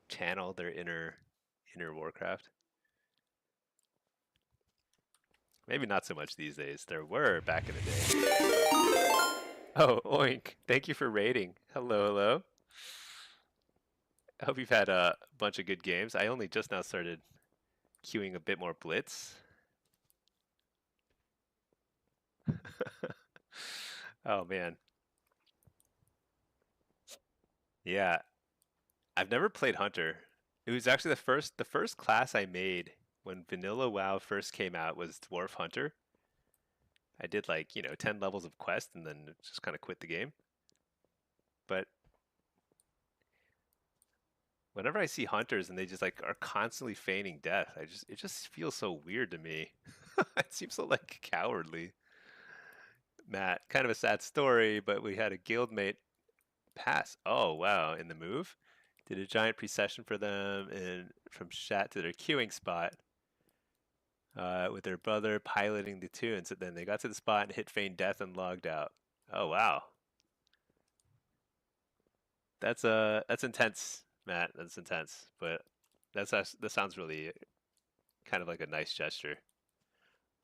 channel their inner Warcraft. Maybe not so much these days. There were back in the day. Oh, oink. Thank you for rating. Hello, hello. I hope you've had a bunch of good games. I only just now started queuing a bit more Blitz. Oh man. Yeah, I've never played Hunter. It was actually the first class I made when Vanilla WoW first came out was Dwarf Hunter. I did like, you know, 10 levels of quest and then just kind of quit the game. But Whenever I see hunters and they just like are constantly feigning death, it just feels so weird to me. It seems so like cowardly. Matt, kind of a sad story, but we had a guildmate pass. Oh wow, in the move, did a giant precession for them and from Shat to their queuing spot. With their brother piloting the tunes, and then they got to the spot and hit feign death and logged out. Oh wow, that's intense, Matt. That's intense, but that sounds really kind of like a nice gesture.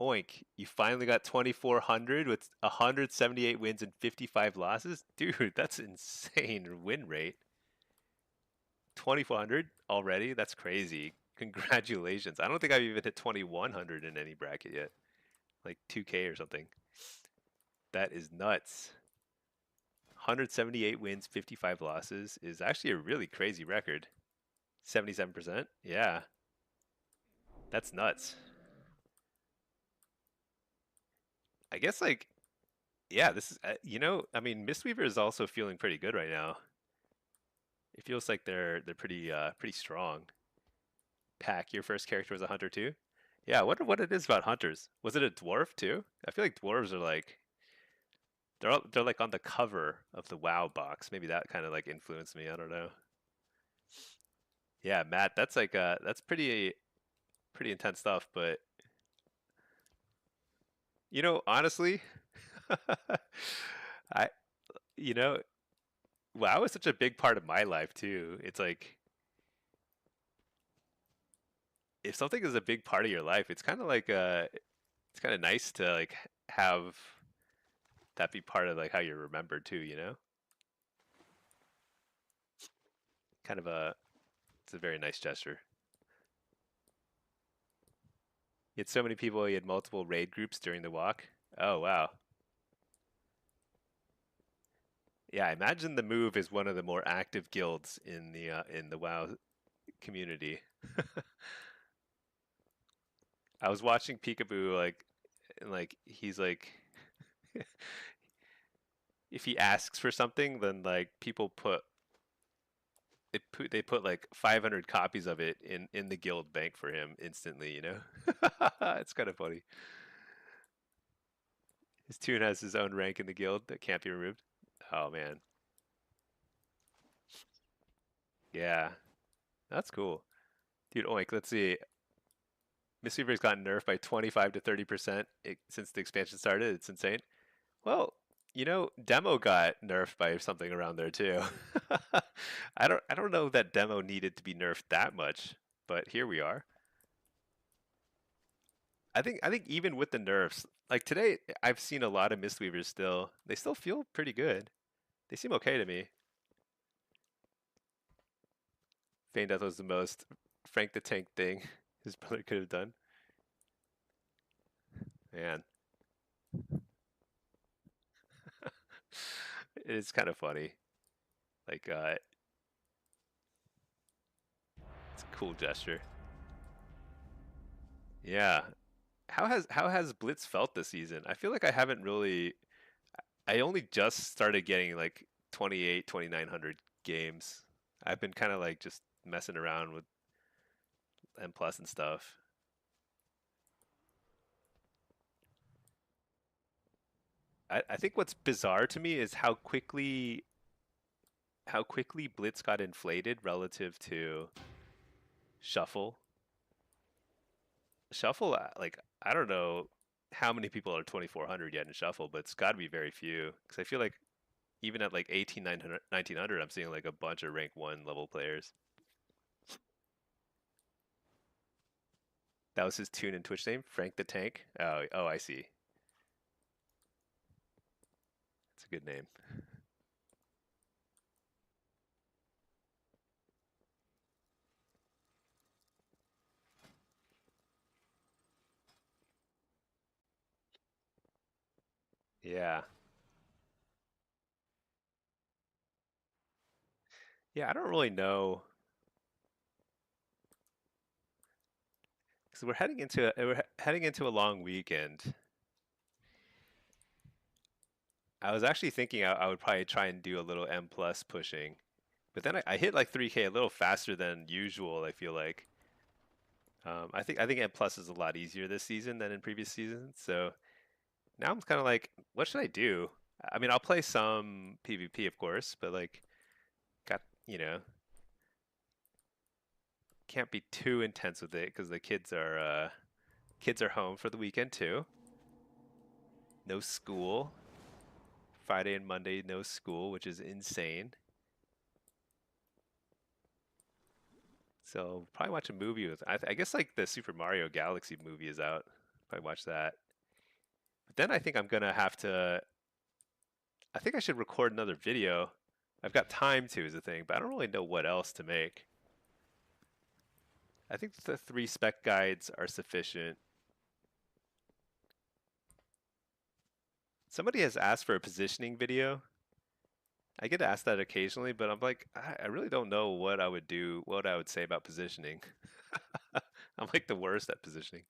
Oink, you finally got 2400 with 178 wins and 55 losses? Dude, that's insane win rate. 2400 already? That's crazy. Congratulations. I don't think I've even hit 2100 in any bracket yet. Like 2K or something. That is nuts. 178 wins, 55 losses is actually a really crazy record. 77%? Yeah. That's nuts. I guess like yeah, this is I mean Mistweaver is also feeling pretty good right now. It feels like they're pretty strong. Pack, your first character was a hunter too? Yeah, I wonder what it is about hunters. Was it a dwarf too? I feel like dwarves are like they're like on the cover of the WoW box. Maybe that kind of like influenced me. I don't know. Yeah, Matt, that's like that's pretty intense stuff, but honestly, I you know, WoW is such a big part of my life too. It's like if something is a big part of your life, it's kind of like it's kind of nice to like have that be part of like how you're remembered too, you know? Kind of it's a very nice gesture. You had so many people, you had multiple raid groups during the walk. Oh wow. Yeah, I imagine the move is one of the more active guilds in the WoW community. I was watching Peekaboo like and like he's like if he asks for something, then like people they put like 500 copies of it in the guild bank for him instantly, you know? It's kind of funny. His tune has his own rank in the guild that can't be removed. Oh man. Yeah. That's cool. Dude, oink, let's see. Mistweaver's gotten nerfed by 25 to 30% since the expansion started. It's insane. Well, demo got nerfed by something around there too. I don't know that demo needed to be nerfed that much, but here we are. I think even with the nerfs, like today, I've seen a lot of Mistweavers still. They still feel pretty good. They seem okay to me. Feign Death was the most Frank the Tank thing his brother could have done. Man, it's kind of funny. Like, it's a cool gesture. Yeah. How has Blitz felt this season? I feel like I haven't really. I only just started getting like 28, 2900 games. I've been kind of like just messing around with M plus and stuff. I think what's bizarre to me is how quickly Blitz got inflated relative to Shuffle. Shuffle, like I don't know how many people are 2400 yet in Shuffle, but it's got to be very few. Because I feel like even at like 18,900, 1900, I'm seeing like a bunch of rank 1 level players. That was his tune and Twitch name, Frank the Tank. Oh, I see. It's a good name. Yeah. Yeah, I don't really know because we're heading into a long weekend. I was actually thinking I would probably try and do a little M plus pushing But then I hit like 3K a little faster than usual, I feel like. I think M plus is a lot easier this season than in previous seasons. So now I'm kind of like, what should I do? I mean, I'll play some PvP, of course, but like, got can't be too intense with it because the kids are home for the weekend too. No school. Friday and Monday, no school, which is insane. So probably watch a movie with. I guess like the Super Mario Galaxy movie is out. Probably watch that. But then I think I'm gonna have to. I think I should record another video. I've got time to is the thing, but I don't really know what else to make. I think the 3 spec guides are sufficient. Somebody has asked for a positioning video. I get asked that occasionally, but I'm like, I really don't know what I would do, what I would say about positioning. I'm like the worst at positioning.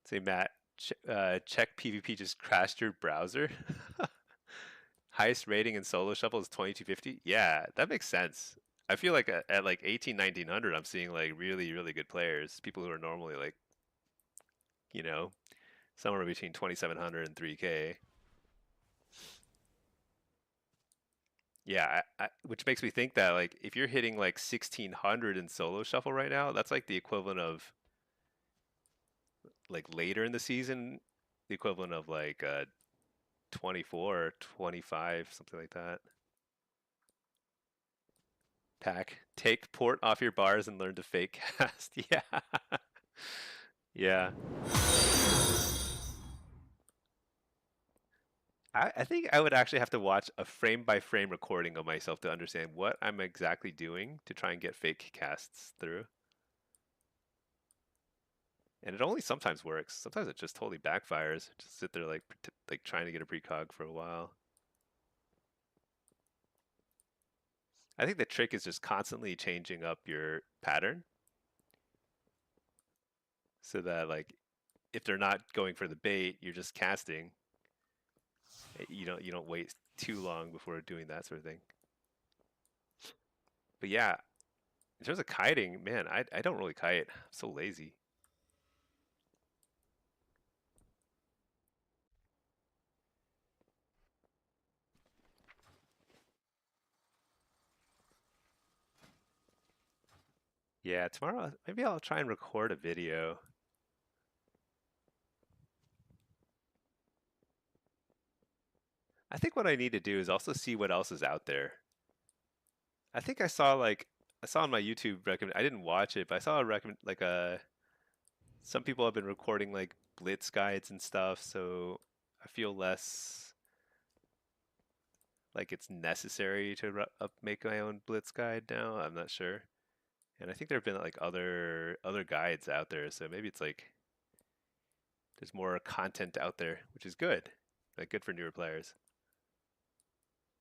Say, Matt, check PvP just crashed your browser. Highest rating in solo shuffle is 2250. Yeah, that makes sense. I feel like at like 18, 1900, I'm seeing like really, really good players. People who are normally like, you know, somewhere between 2700 and 3K. Yeah, which makes me think that like if you're hitting like 1600 in solo shuffle right now, that's like the equivalent of like later in the season, the equivalent of like 24 or 25, something like that. Pack, take port off your bars and learn to fake cast. Yeah. Yeah. I think I would actually have to watch a frame by frame recording of myself to understand what I'm exactly doing to try and get fake casts through. And it only sometimes works. Sometimes it just totally backfires. Just sit there like trying to get a precog for a while. I think the trick is just constantly changing up your pattern so that like if they're not going for the bait, you're just casting. You don't wait too long before doing that sort of thing. But yeah, in terms of kiting, man, I don't really kite. I'm so lazy. Yeah, tomorrow maybe I'll try and record a video. I think what I need to do is also see what else is out there. I think I saw on my YouTube recommend. I didn't watch it, but I saw a recommend like a some people have been recording like blitz guides and stuff, so I feel less like it's necessary to make my own blitz guide now. I'm not sure. And I think there have been like other guides out there, so maybe it's like there's more content out there, which is good. Like good for newer players.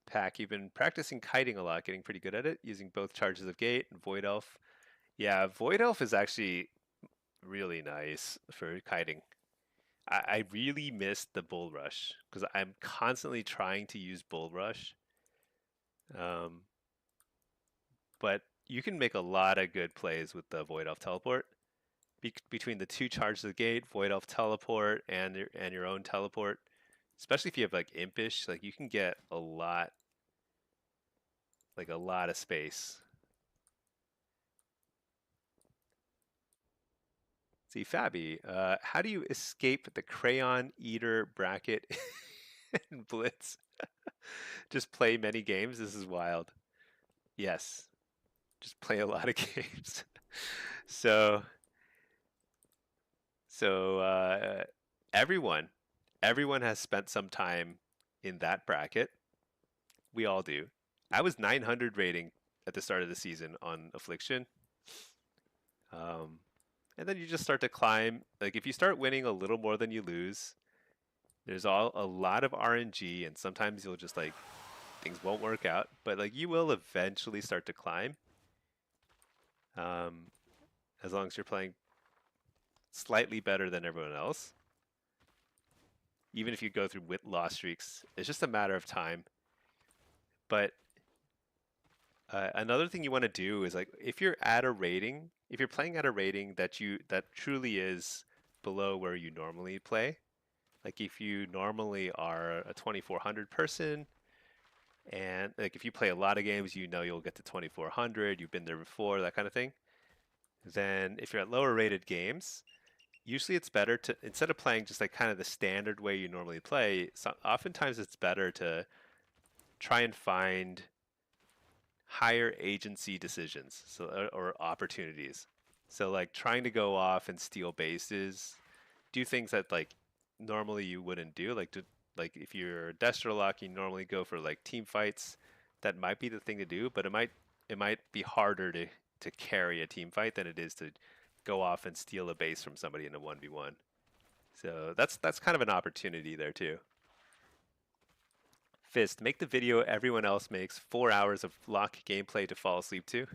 Pack, you've been practicing kiting a lot, getting pretty good at it, using both charges of gate and void elf. Yeah, void elf is actually really nice for kiting. I really missed the bull rush because I'm constantly trying to use bull rush. Um, but you can make a lot of good plays with the void elf teleport. Between the 2 charges of gate, void elf teleport, and your own teleport, especially if you have like impish, like you can get a lot of space. See, Fabi, how do you escape the crayon eater bracket in Blitz? Just play many games? This is wild. Yes, just play a lot of games. So, so everyone, everyone has spent some time in that bracket. We all do. I was 900 rating at the start of the season on affliction. Um, and then you just start to climb. Like if you start winning a little more than you lose, there's a lot of RNG, and sometimes you'll just like things won't work out, but like you will eventually start to climb. Um, as long as you're playing slightly better than everyone else. Even if you go through loss streaks, it's just a matter of time. But Another thing you want to do is like if you're at a rating, if you're playing at a rating that truly is below where you normally play, like if you normally are a 2400 person and like if you play a lot of games, you know you'll get to 2400, you've been there before, that kind of thing. Then if you're at lower rated games, usually it's better to instead of playing just like kind of the standard way you normally play, oftentimes it's better to try and find higher agency decisions or opportunities. So like trying to go off and steal bases, do things that like normally you wouldn't do. Like if you're Destro Lock, you normally go for like team fights. That might be the thing to do, but it might be harder to carry a team fight than it is to go off and steal a base from somebody in a 1v1. So that's kind of an opportunity there too. Fist, make the video everyone else makes 4 hours of lock gameplay to fall asleep to.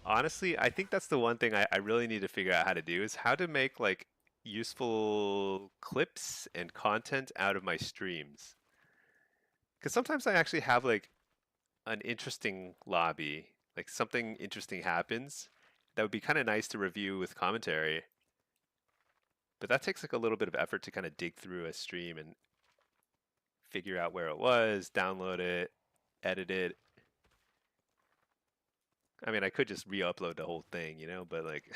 Honestly, I think that's the one thing I really need to figure out how to do is how to make like useful clips and content out of my streams. Because sometimes I actually have like an interesting lobby, like something interesting happens that would be kind of nice to review with commentary. But that takes like a little bit of effort to kind of dig through a stream and figure out where it was, download it, edit it. I mean, I could just re-upload the whole thing, but like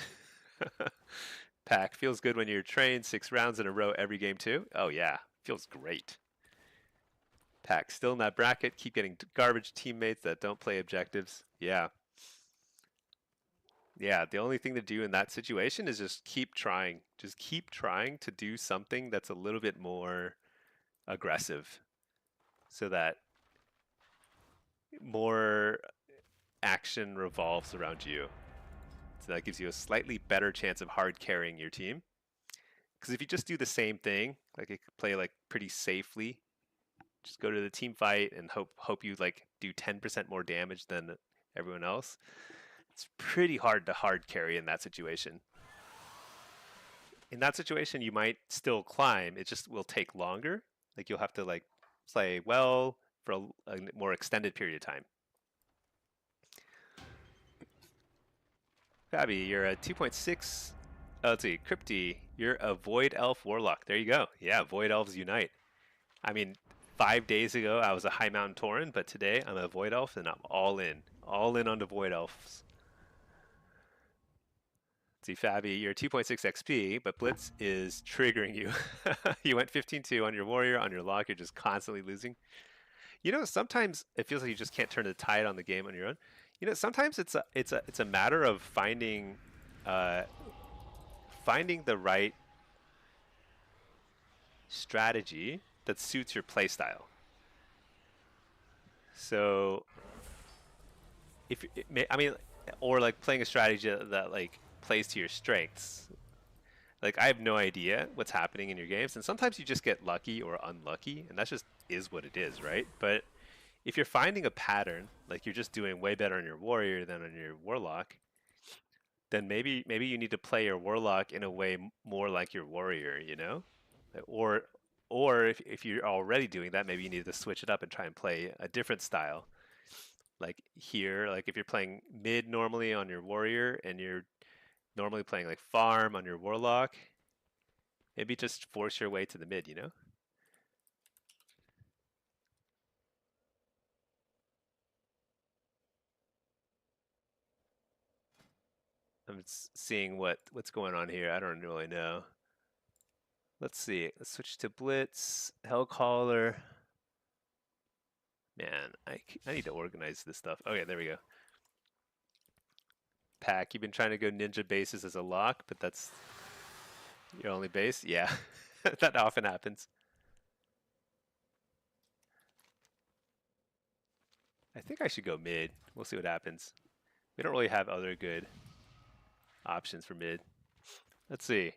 Pack feels good when you're trained 6 rounds in a row every game too. Oh yeah, feels great. Pack still in that bracket, keep getting garbage teammates that don't play objectives. Yeah. Yeah, the only thing to do in that situation is just keep trying. Just keep trying to do something that's a little bit more aggressive so that more action revolves around you. So that gives you a slightly better chance of hard carrying your team. Because if you just do the same thing, like you could play like pretty safely, just go to the team fight and hope you like do 10% more damage than everyone else. It's pretty hard to hard carry in that situation. In that situation, you might still climb. It just will take longer. Like you'll have to like play well for a more extended period of time. Fabi, you're a 2.6. Oh, let's see, Crypty, you're a Void Elf Warlock. There you go. Yeah, Void Elves unite. I mean, 5 days ago I was a High Mountain Tauren, but today I'm a Void Elf and I'm all in. All in on the Void Elves. Let's see, Fabi, you're 2.6 XP, but Blitz is triggering you. You went 15-2 on your Warrior, on your Lock, you're just constantly losing. Sometimes it feels like you just can't turn the tide on the game on your own. Sometimes it's a matter of finding the right strategy that suits your playstyle. So or like playing a strategy that like plays to your strengths. Like I have no idea what's happening in your games, and sometimes you just get lucky or unlucky, and that just is what it is, right? But if you're finding a pattern, like you're just doing way better on your warrior than on your warlock, then maybe you need to play your warlock in a way more like your warrior, or if you're already doing that, maybe you need to switch it up and try and play a different style. Like here, like if you're playing mid normally on your warrior and you're normally playing like farm on your warlock, maybe just force your way to the mid, I'm seeing what's going on here. I don't really know. Let's see. Let's switch to Blitz, Hellcaller. Man, I need to organize this stuff. Okay, there we go. Pack, you've been trying to go ninja bases as a lock, but that's your only base? Yeah, that often happens. I think I should go mid. We'll see what happens. We don't really have other good options for mid. Let's see.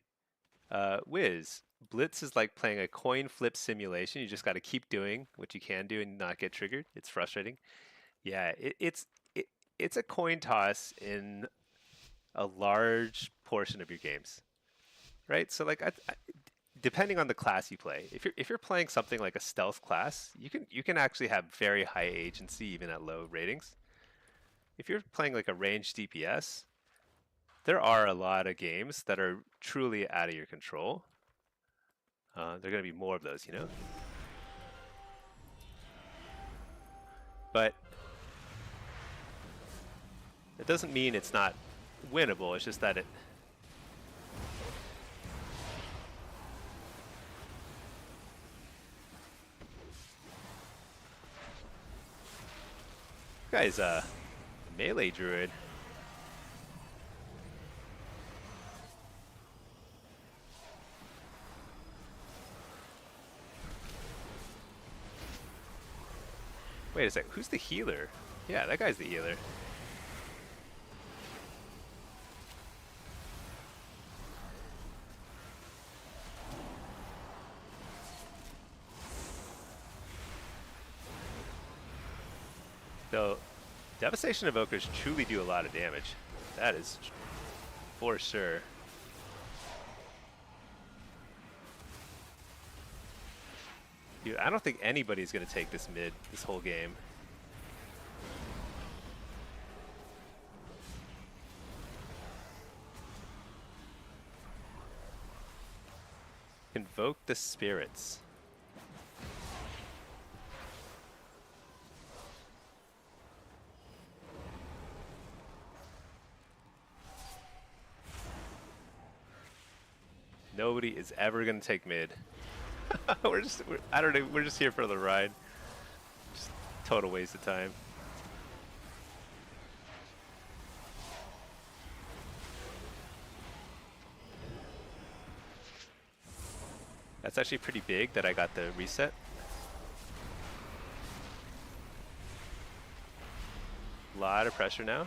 Wiz, Blitz is like playing a coin flip simulation. You just got to keep doing what you can do and not get triggered. It's frustrating. Yeah, it's a coin toss in a large portion of your games, right? So like, depending on the class you play. If you're playing something like a stealth class, you can actually have very high agency even at low ratings. If you're playing like a ranged DPS, there are a lot of games that are truly out of your control. There are going to be more of those, you know? But it doesn't mean it's not winnable, it's just that it... Guy's a melee druid. Wait a sec, who's the healer? Yeah, that guy's the healer. So, Devastation Evokers truly do a lot of damage. That is for sure. Dude, I don't think anybody's going to take this mid this whole game. Invoke the spirits. Nobody is ever going to take mid. I don't know, we're just here for the ride. Just total waste of time. That's actually pretty big that I got the reset. A lot of pressure now.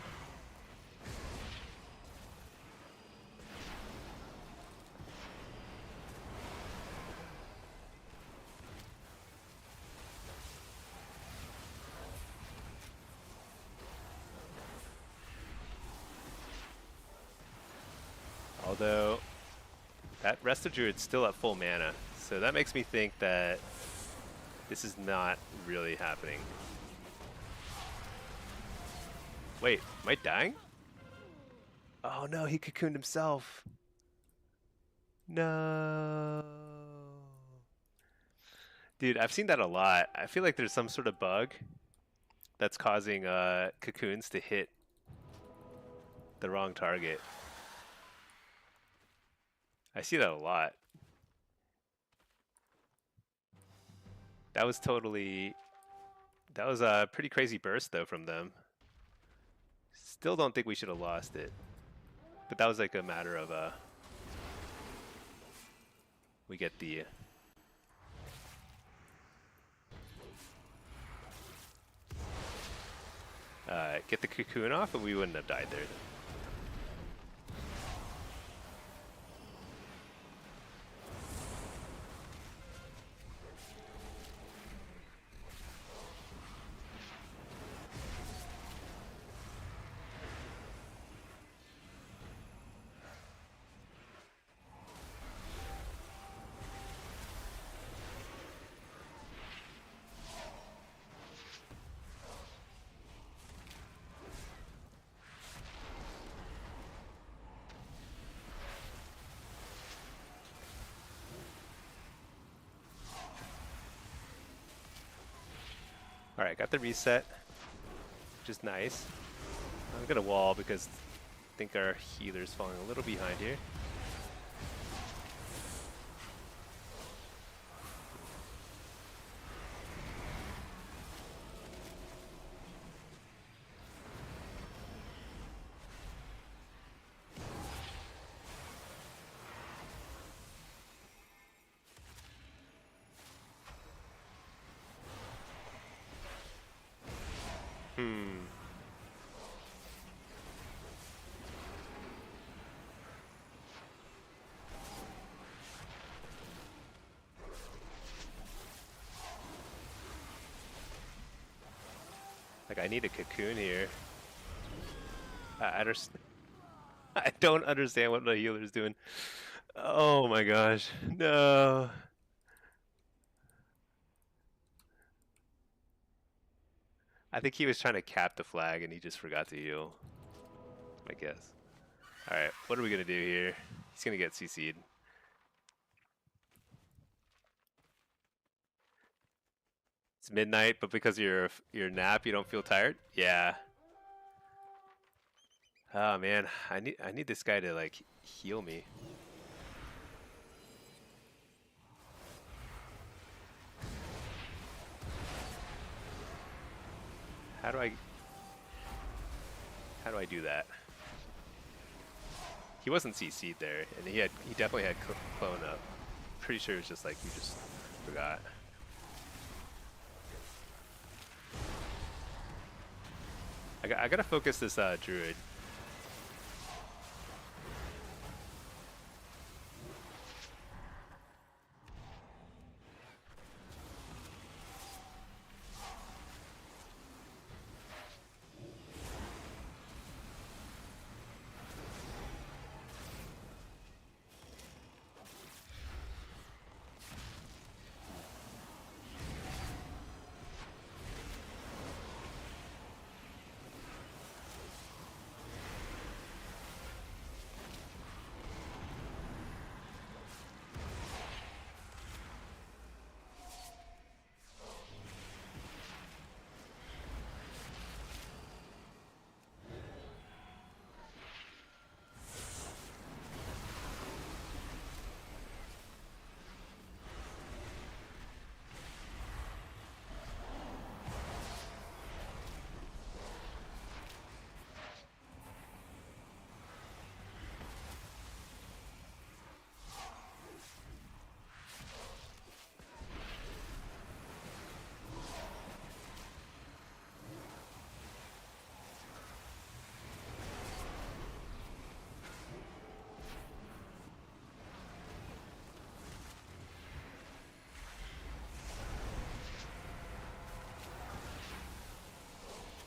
Although, that Resto Druid's still at full mana, so that makes me think that this is not really happening. Wait, am I dying? Oh no, he cocooned himself. No. Dude, I've seen that a lot. I feel like there's some sort of bug that's causing cocoons to hit the wrong target. I see that a lot. That was a pretty crazy burst though from them. Still don't think we should have lost it. But that was like a matter of we get the get the cocoon off and we wouldn't have died there. Alright, got the reset, which is nice. I'm gonna wall because I think our healer's falling a little behind here. Like, I need a cocoon here. I don't understand what the healer's doing. Oh my gosh. No. I think he was trying to cap the flag and he just forgot to heal, I guess. Alright, what are we gonna do here? He's gonna get CC'd. It's midnight, but because of your nap, you don't feel tired? Yeah. Oh man, I need this guy to like heal me. How do I how do I do that? He wasn't CC'd there, and he definitely had clone up. Pretty sure it's just like you just forgot. I gotta focus this druid.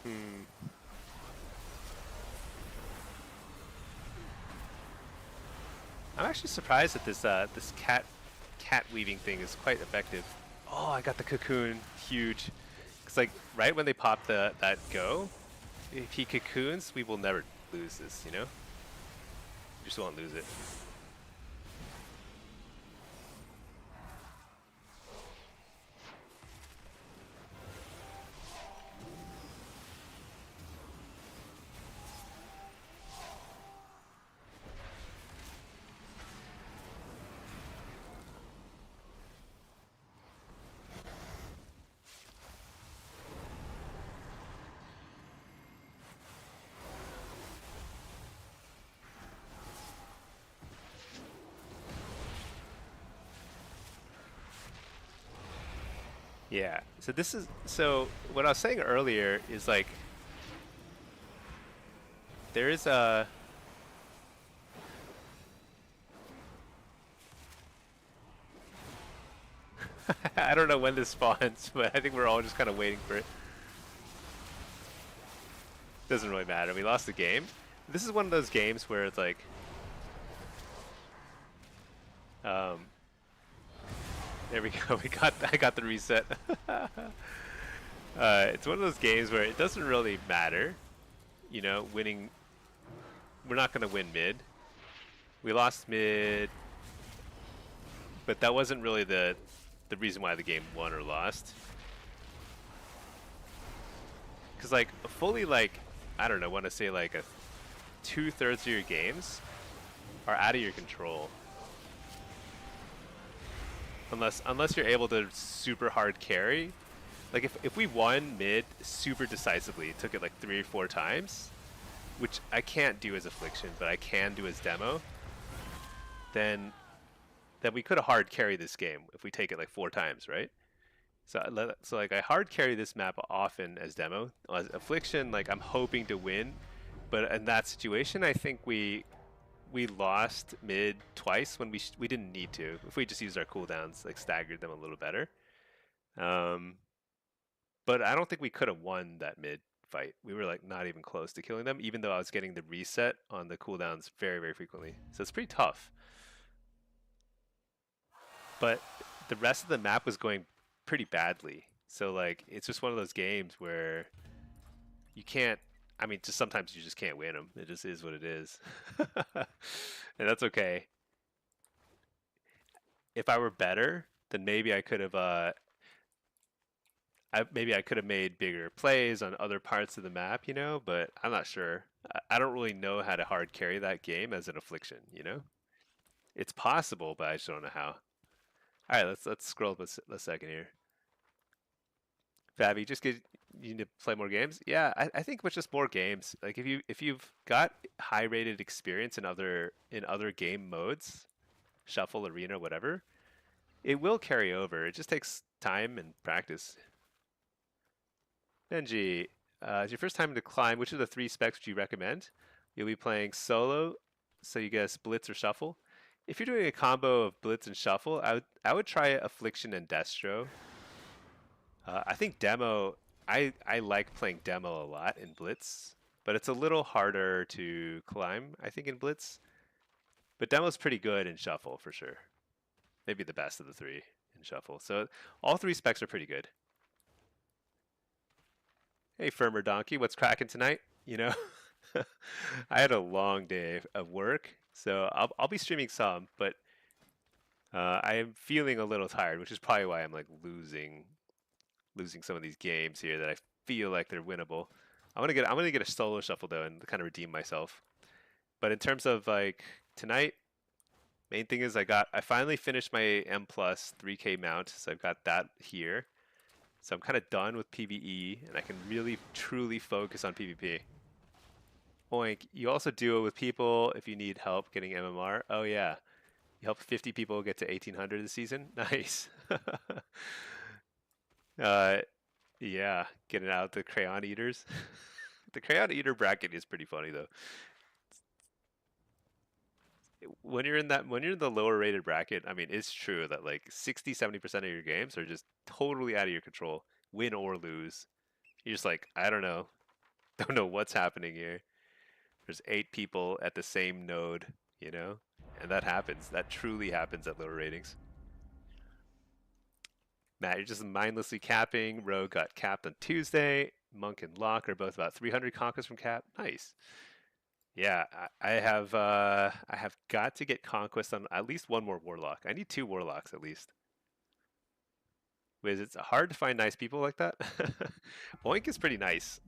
Hmm. I'm actually surprised that this cat weaving thing is quite effective. Oh, I got the cocoon, huge. Cause like right when they pop that go, if he cocoons, we will never lose this. You know, we just won't lose it. Yeah. So what I was saying earlier is like there is a I don't know when this spawns, but I think we're all just kind of waiting for it. Doesn't really matter. We lost the game. This is one of those games where it's like um there we go. I got the reset. It's one of those games where it doesn't really matter, you know, winning. We're not going to win mid. We lost mid, but that wasn't really the reason why the game won or lost. Because like fully like I don't know, want to say like a 2/3 of your games are out of your control. Unless you're able to super hard carry. Like if we won mid super decisively, took it like 3 or 4 times, which I can't do as affliction, but I can do as demo, then we could have hard carry this game if we take it like 4 times, right? So like I hard carry this map often as demo. As affliction, like I'm hoping to win, but in that situation, I think we lost mid twice when we didn't need to. If we just used our cooldowns, like staggered them a little better. Um, but I don't think we could have won that mid fight. We were like not even close to killing them, even though I was getting the reset on the cooldowns very, very frequently. So it's pretty tough. but the rest of the map was going pretty badly. So like it's just one of those games where you can't. I mean, just sometimes you just can't win them. It just is what it is, and that's okay. If I were better, then maybe I could have. Maybe I could have made bigger plays on other parts of the map, you know. But I'm not sure. I don't really know how to hard carry that game as an affliction, you know. It's possible, but I just don't know how. All right, let's scroll up a second here. Fabi, just get you need to play more games. Yeah, I think with just more games, like if you've got high rated experience in other game modes, shuffle, arena, whatever, it will carry over. It just takes time and practice. Benji, it's your first time to climb. Which of the three specs would you recommend? You'll be playing solo, so you guess blitz or shuffle. If you're doing a combo of blitz and shuffle, I would try affliction and destro. I think demo. I like playing demo a lot in blitz, but it's a little harder to climb. I think in blitz, but demo's pretty good in shuffle for sure. Maybe the best of the three in shuffle. So all three specs are pretty good. Hey, Firmer Donkey, what's cracking tonight? You know, I had a long day of work, so I'll be streaming some, but I am feeling a little tired, which is probably why I'm like losing some of these games here that I feel like they're winnable. I'm gonna get a solo shuffle though and kind of redeem myself. But in terms of like tonight, main thing is I finally finished my M plus 3K mount, so I've got that here. So I'm kind of done with PvE, and I can really truly focus on PvP. Oink, you also duo with people if you need help getting MMR. Oh yeah, you help 50 people get to 1800 this season. Nice. uh, yeah, getting out the crayon eaters. The crayon eater bracket is pretty funny though. When you're in the lower rated bracket, I mean, it's true that like 60-70% of your games are just totally out of your control, win or lose. You're just like, I don't know, don't know what's happening here. There's 8 people at the same node, you know, and that happens. That truly happens at lower ratings. Matt, you're just mindlessly capping. Rogue got capped on Tuesday. Monk and Locke are both about 300 conquests from cap. Nice. Yeah, I have got to get conquest on at least one more warlock. I need 2 warlocks at least. Wiz, it's hard to find nice people like that. Oink is pretty nice.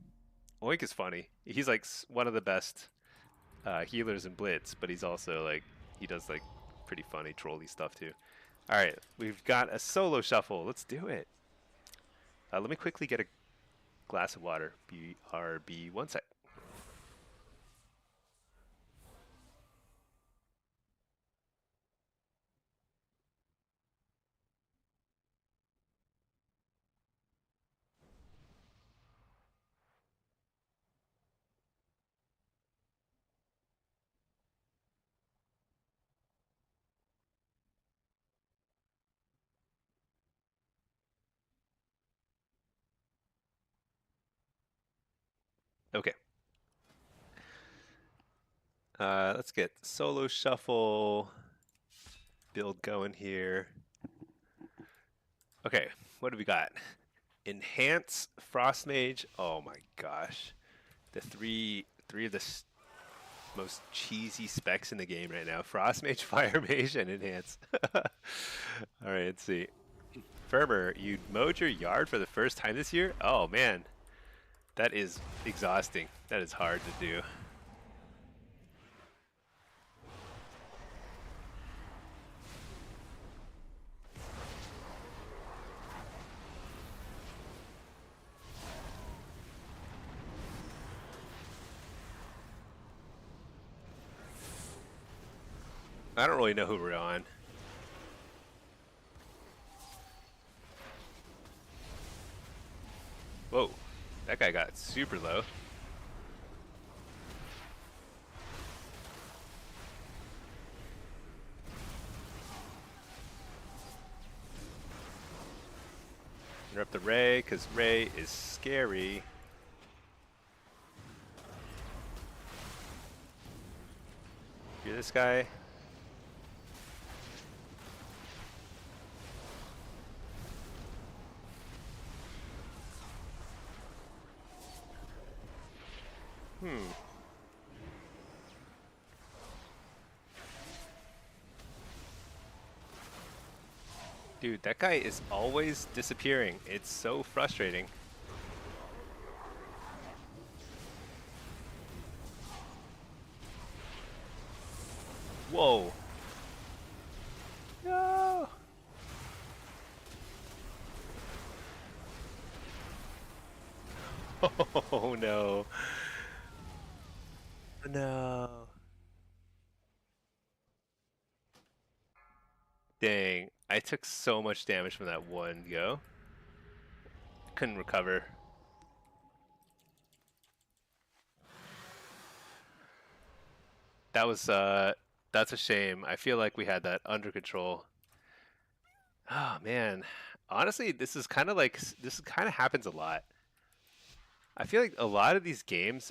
Oink is funny. He's like one of the best healers in Blitz, but he's also like he does like pretty funny trolly stuff too. All right, we've got a solo shuffle. Let's do it. Let me quickly get a glass of water. BRB, one sec. Okay. Let's get solo shuffle build going here. Okay, what do we got? Enhance Frost Mage. Oh my gosh, the three of the most cheesy specs in the game right now: Frost Mage, Fire Mage, and Enhance. All right, let's see. Ferber, you mowed your yard for the first time this year? Oh man, that is exhausting. That is hard to do. I don't really know who we're on. Whoa, that guy got super low. Interrupt the Ray, because Ray is scary. You're this guy. Hmm. Dude, that guy is always disappearing. It's so frustrating. Whoa. No. Oh no. No. Dang. I took so much damage from that one go. Couldn't recover. That was that's a shame. I feel like we had that under control. Oh man. Honestly, this is kind of like this kind of happens a lot. I feel like a lot of these games,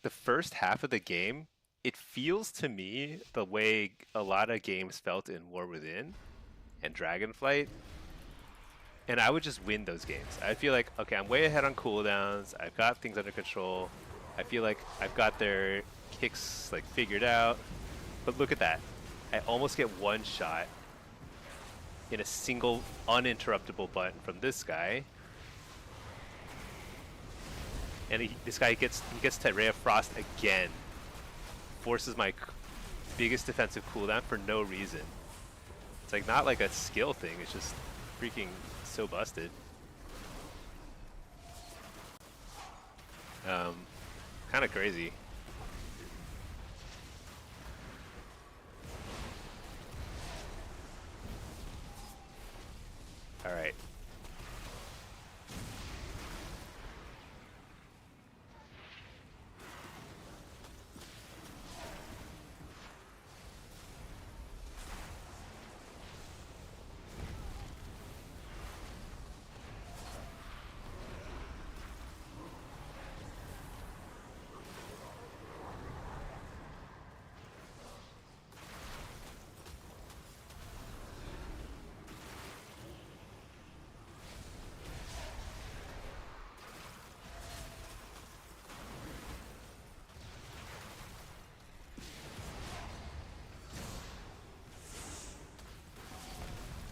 the first half of the game, it feels to me the way a lot of games felt in War Within and Dragonflight, and I would just win those games. I feel like, okay, I'm way ahead on cooldowns. I've got things under control. I feel like I've got their kicks like figured out. But look at that. I almost get one shot in a single uninterruptible button from this guy. And this guy gets to Ray of Frost again. Forces my biggest defensive cooldown for no reason. It's like not like a skill thing. It's just freaking so busted. Kind of crazy. All right.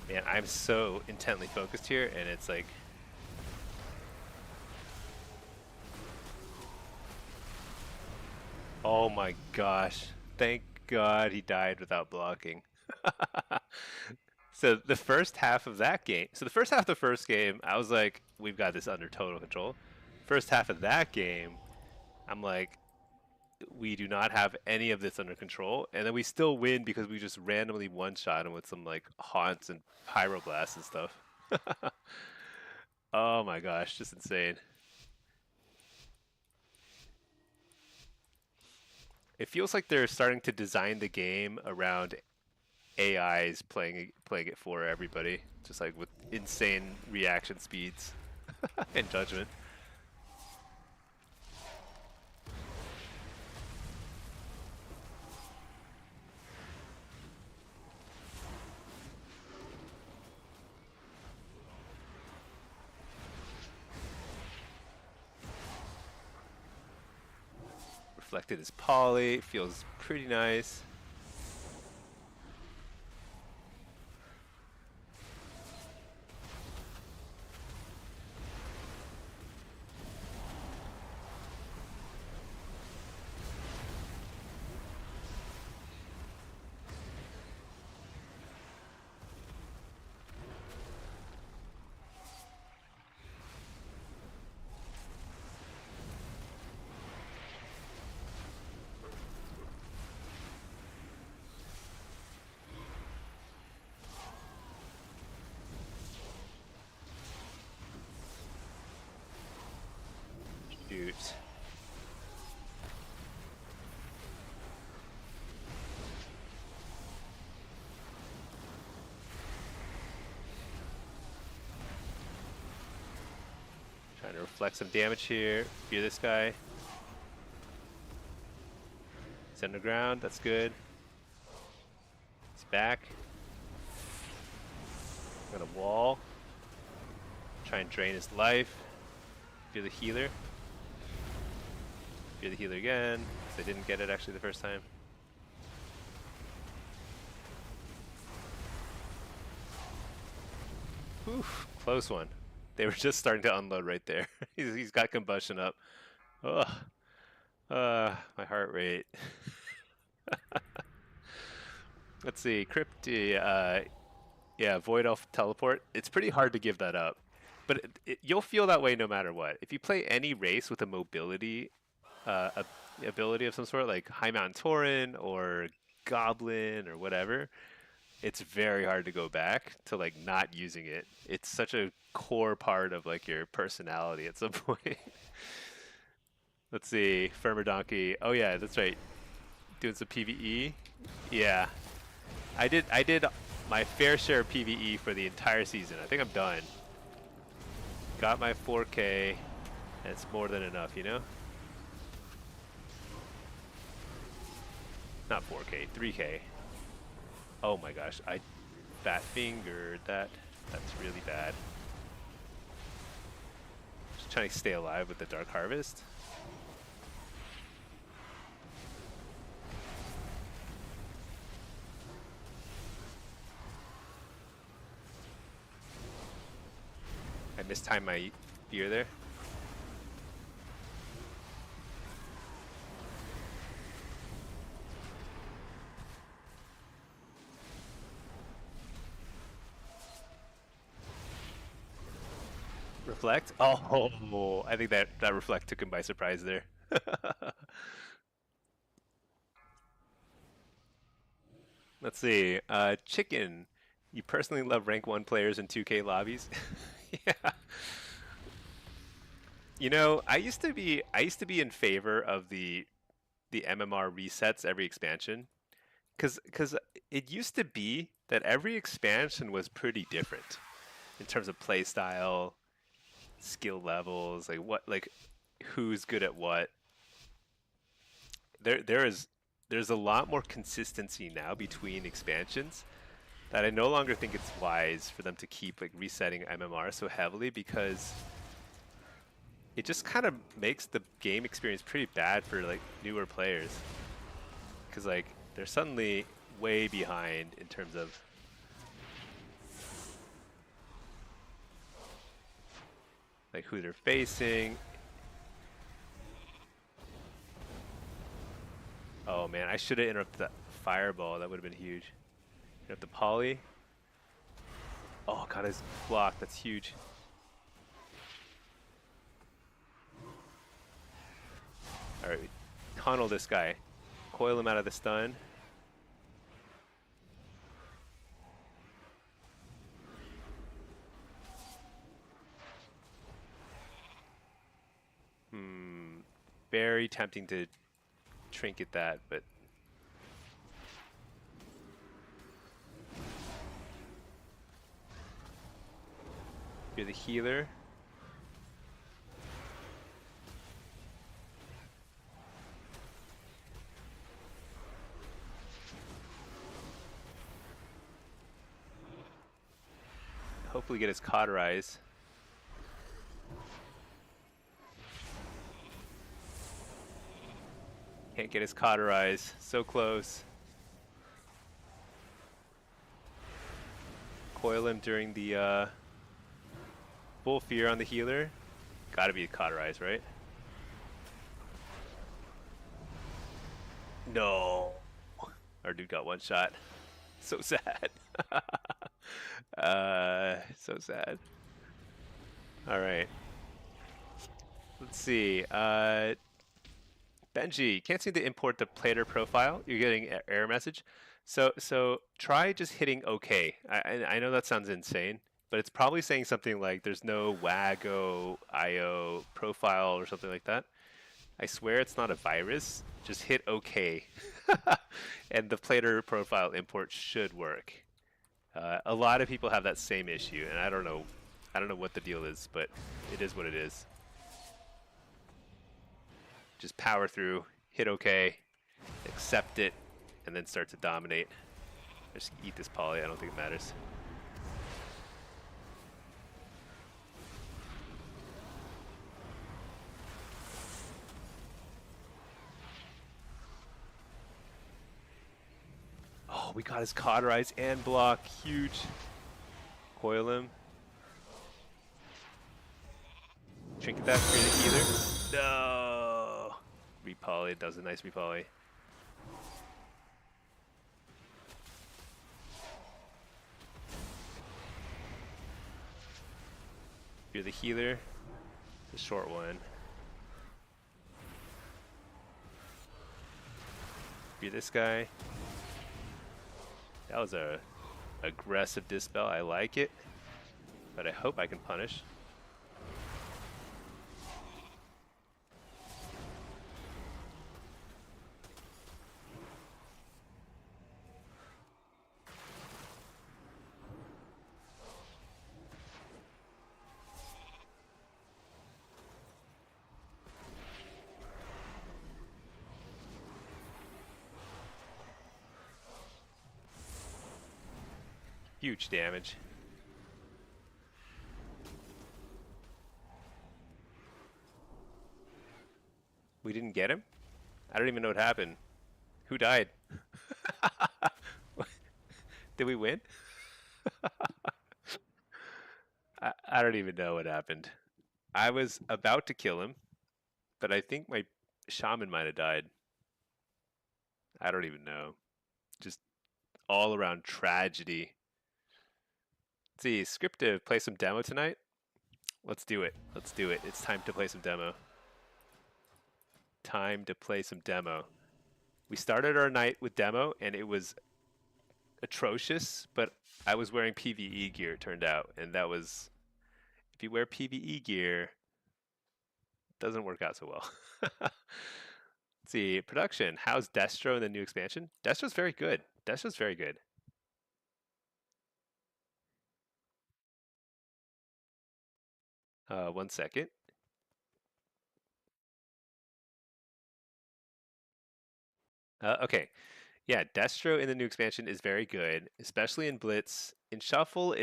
Man, I'm so intently focused here, and it's like... Oh my gosh. Thank God he died without blocking. So the first half of that game... So the first half of the first game, I was like, we've got this under total control. First half of that game, I'm like, we do not have any of this under control, and then we still win because we just randomly one-shot him with some like haunts and pyroblasts and stuff. Oh my gosh, just insane. It feels like they're starting to design the game around AIs playing it for everybody, just like with insane reaction speeds and judgment. Reflected is poly, feels pretty nice. Shoot. Trying to reflect some damage here. Fear this guy. It's underground, that's good. He's back. Got a wall. Try and drain his life. Fear the healer. Fear the healer again, 'cause I didn't get it actually the first time. Oof, close one. They were just starting to unload right there. He's got combustion up. Ugh. My heart rate. Let's see, Crypty, yeah, Void Elf Teleport. It's pretty hard to give that up, but you'll feel that way no matter what. If you play any race with a mobility ability of some sort, like High Mountain Tauren or Goblin or whatever, it's very hard to go back to like not using it. It's such a core part of like your personality at some point. Let's see, Firmer Donkey. Oh yeah, that's right. Doing some PvE. Yeah, I did my fair share of PvE for the entire season. I think I'm done. Got my 4K. That's more than enough, you know? Not 4K, 3K. Oh my gosh, I fat fingered that. That's really bad. Just trying to stay alive with the Dark Harvest. I mistimed my fear there. Reflect? Oh, I think that reflect took him by surprise there. Let's see. Chicken. You personally love rank 1 players in 2K lobbies? Yeah. You know, I used to be in favor of the MMR resets every expansion, cuz it used to be that every expansion was pretty different in terms of play style, skill levels, like who's good at what. There's a lot more consistency now between expansions that I no longer think it's wise for them to keep like resetting MMR so heavily, because it just kind of makes the game experience pretty bad for like newer players, because like they're suddenly way behind in terms of like who they're facing. Oh man, I should have interrupted that fireball. That would have been huge. Interrupt the poly. Oh god, his block. That's huge. All right, tunnel this guy. Coil him out of the stun. Very tempting to trinket that, but you're the healer. Hopefully get his cauterize. Can't get his cauterize. So close. Coil him during the full fear on the healer. Gotta be cauterize, right? No. Our dude got one shot. So sad. So sad. All right. Let's see. Benji, can't seem to import the player profile. You're getting error message. So try just hitting OK. I know that sounds insane, but it's probably saying something like there's no WAGO IO profile or something like that. I swear it's not a virus. Just hit OK, and the player profile import should work. A lot of people have that same issue, and I don't know what the deal is, but it is what it is. Just power through, hit OK, accept it, and then start to dominate. Just eat this poly, I don't think it matters. Oh, we got his cauterize and block. Huge. Coil him. Trinket that for the healer. No. Repoly. Does a nice repoly. You're the healer. The short one. You're this guy. That was a aggressive dispel. I like it, but I hope I can punish. Huge damage. We didn't get him? I don't even know what happened. Who died? Did we win? I don't even know what happened. I was about to kill him, but I think my shaman might have died. I don't even know. Just all around tragedy. Let's see, Scriptive, play some demo tonight? Let's do it. Let's do it. It's time to play some demo. Time to play some demo. We started our night with demo and it was atrocious, but I was wearing PvE gear, it turned out, and that was, if you wear PvE gear, it doesn't work out so well. Let's see, production. How's Destro in the new expansion? Destro's very good. Destro's very good. One second. Okay. Yeah, Destro in the new expansion is very good, especially in Blitz. In Shuffle,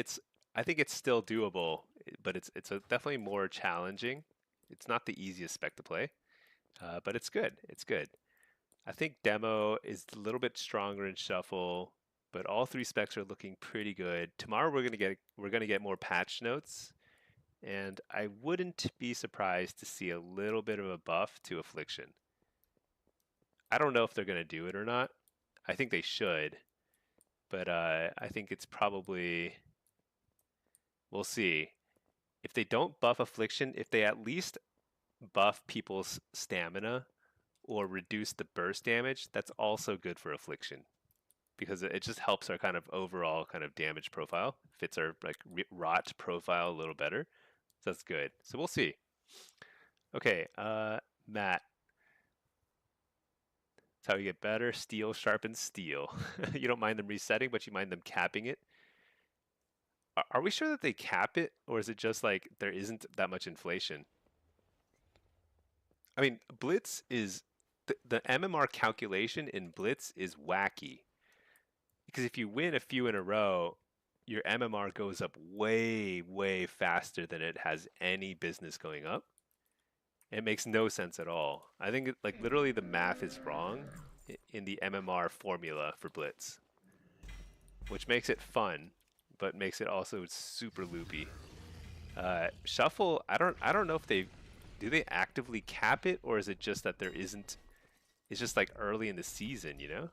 I think it's still doable, but it's definitely more challenging. It's not the easiest spec to play, but it's good. It's good. I think Demo is a little bit stronger in Shuffle, but all three specs are looking pretty good. Tomorrow we're gonna get more patch notes, and I wouldn't be surprised to see a little bit of a buff to Affliction. I don't know if they're gonna do it or not. I think they should, but I think it's probably, we'll see. If they don't buff Affliction, if they at least buff people's stamina or reduce the burst damage, that's also good for Affliction, because it just helps our kind of overall kind of damage profile, fits our like rot profile a little better. So that's good. So we'll see. Okay, Matt. That's how you get better. Steel sharpens steel. You don't mind them resetting, but you mind them capping it. Are we sure that they cap it, or is it just like there isn't that much inflation? I mean, Blitz is the MMR calculation in Blitz is wacky, because if you win a few in a row, your MMR goes up way, way faster than it has any business going up. It makes no sense at all. I think like literally the math is wrong in the MMR formula for Blitz, which makes it fun, but makes it also super loopy. Shuffle, I don't know if do they actively cap it, or is it just that there isn't, it's just like early in the season, you know?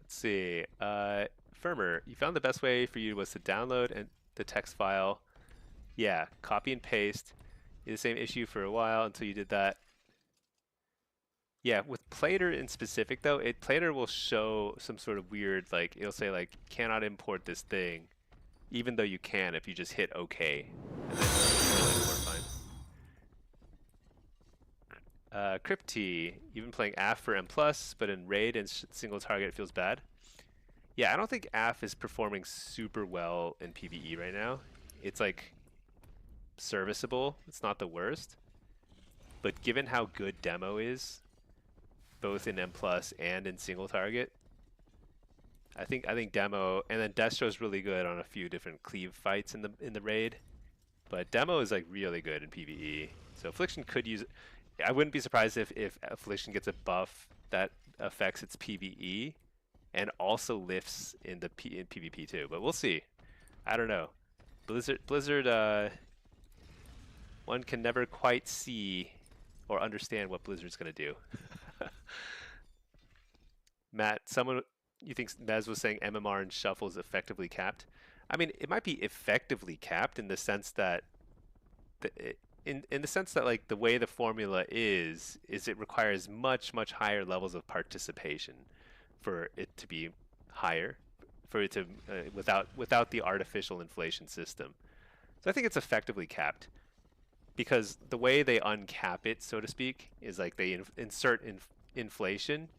Let's see. Firmer, you found the best way for you was to download the text file. Yeah, copy and paste. You had the same issue for a while until you did that. Yeah, with Plater in specific though, Plater will show some sort of weird, like it'll say like cannot import this thing, even though you can if you just hit OK, and then it'll import fine. Crypty, you've been playing AF for M+, but in raid and single target it feels bad. Yeah, I don't think AF is performing super well in PvE right now. It's like serviceable. It's not the worst. But given how good Demo is, both in M+ and in single target, I think Demo, and then Destro's really good on a few different cleave fights in the raid. But Demo is like really good in PvE. So Affliction could use, I wouldn't be surprised if Affliction gets a buff that affects its PvE and also lifts in the in PvP too. But we'll see. I don't know. Blizzard, one can never quite see or understand what Blizzard's gonna do. Matt, someone you think Mez was saying MMR and shuffle is effectively capped? I mean, it might be effectively capped in the sense that in the sense that like the way the formula is it requires much higher levels of participation for it to be higher, for it to without the artificial inflation system. So I think it's effectively capped because the way they uncap it, so to speak, is like they insert inflation.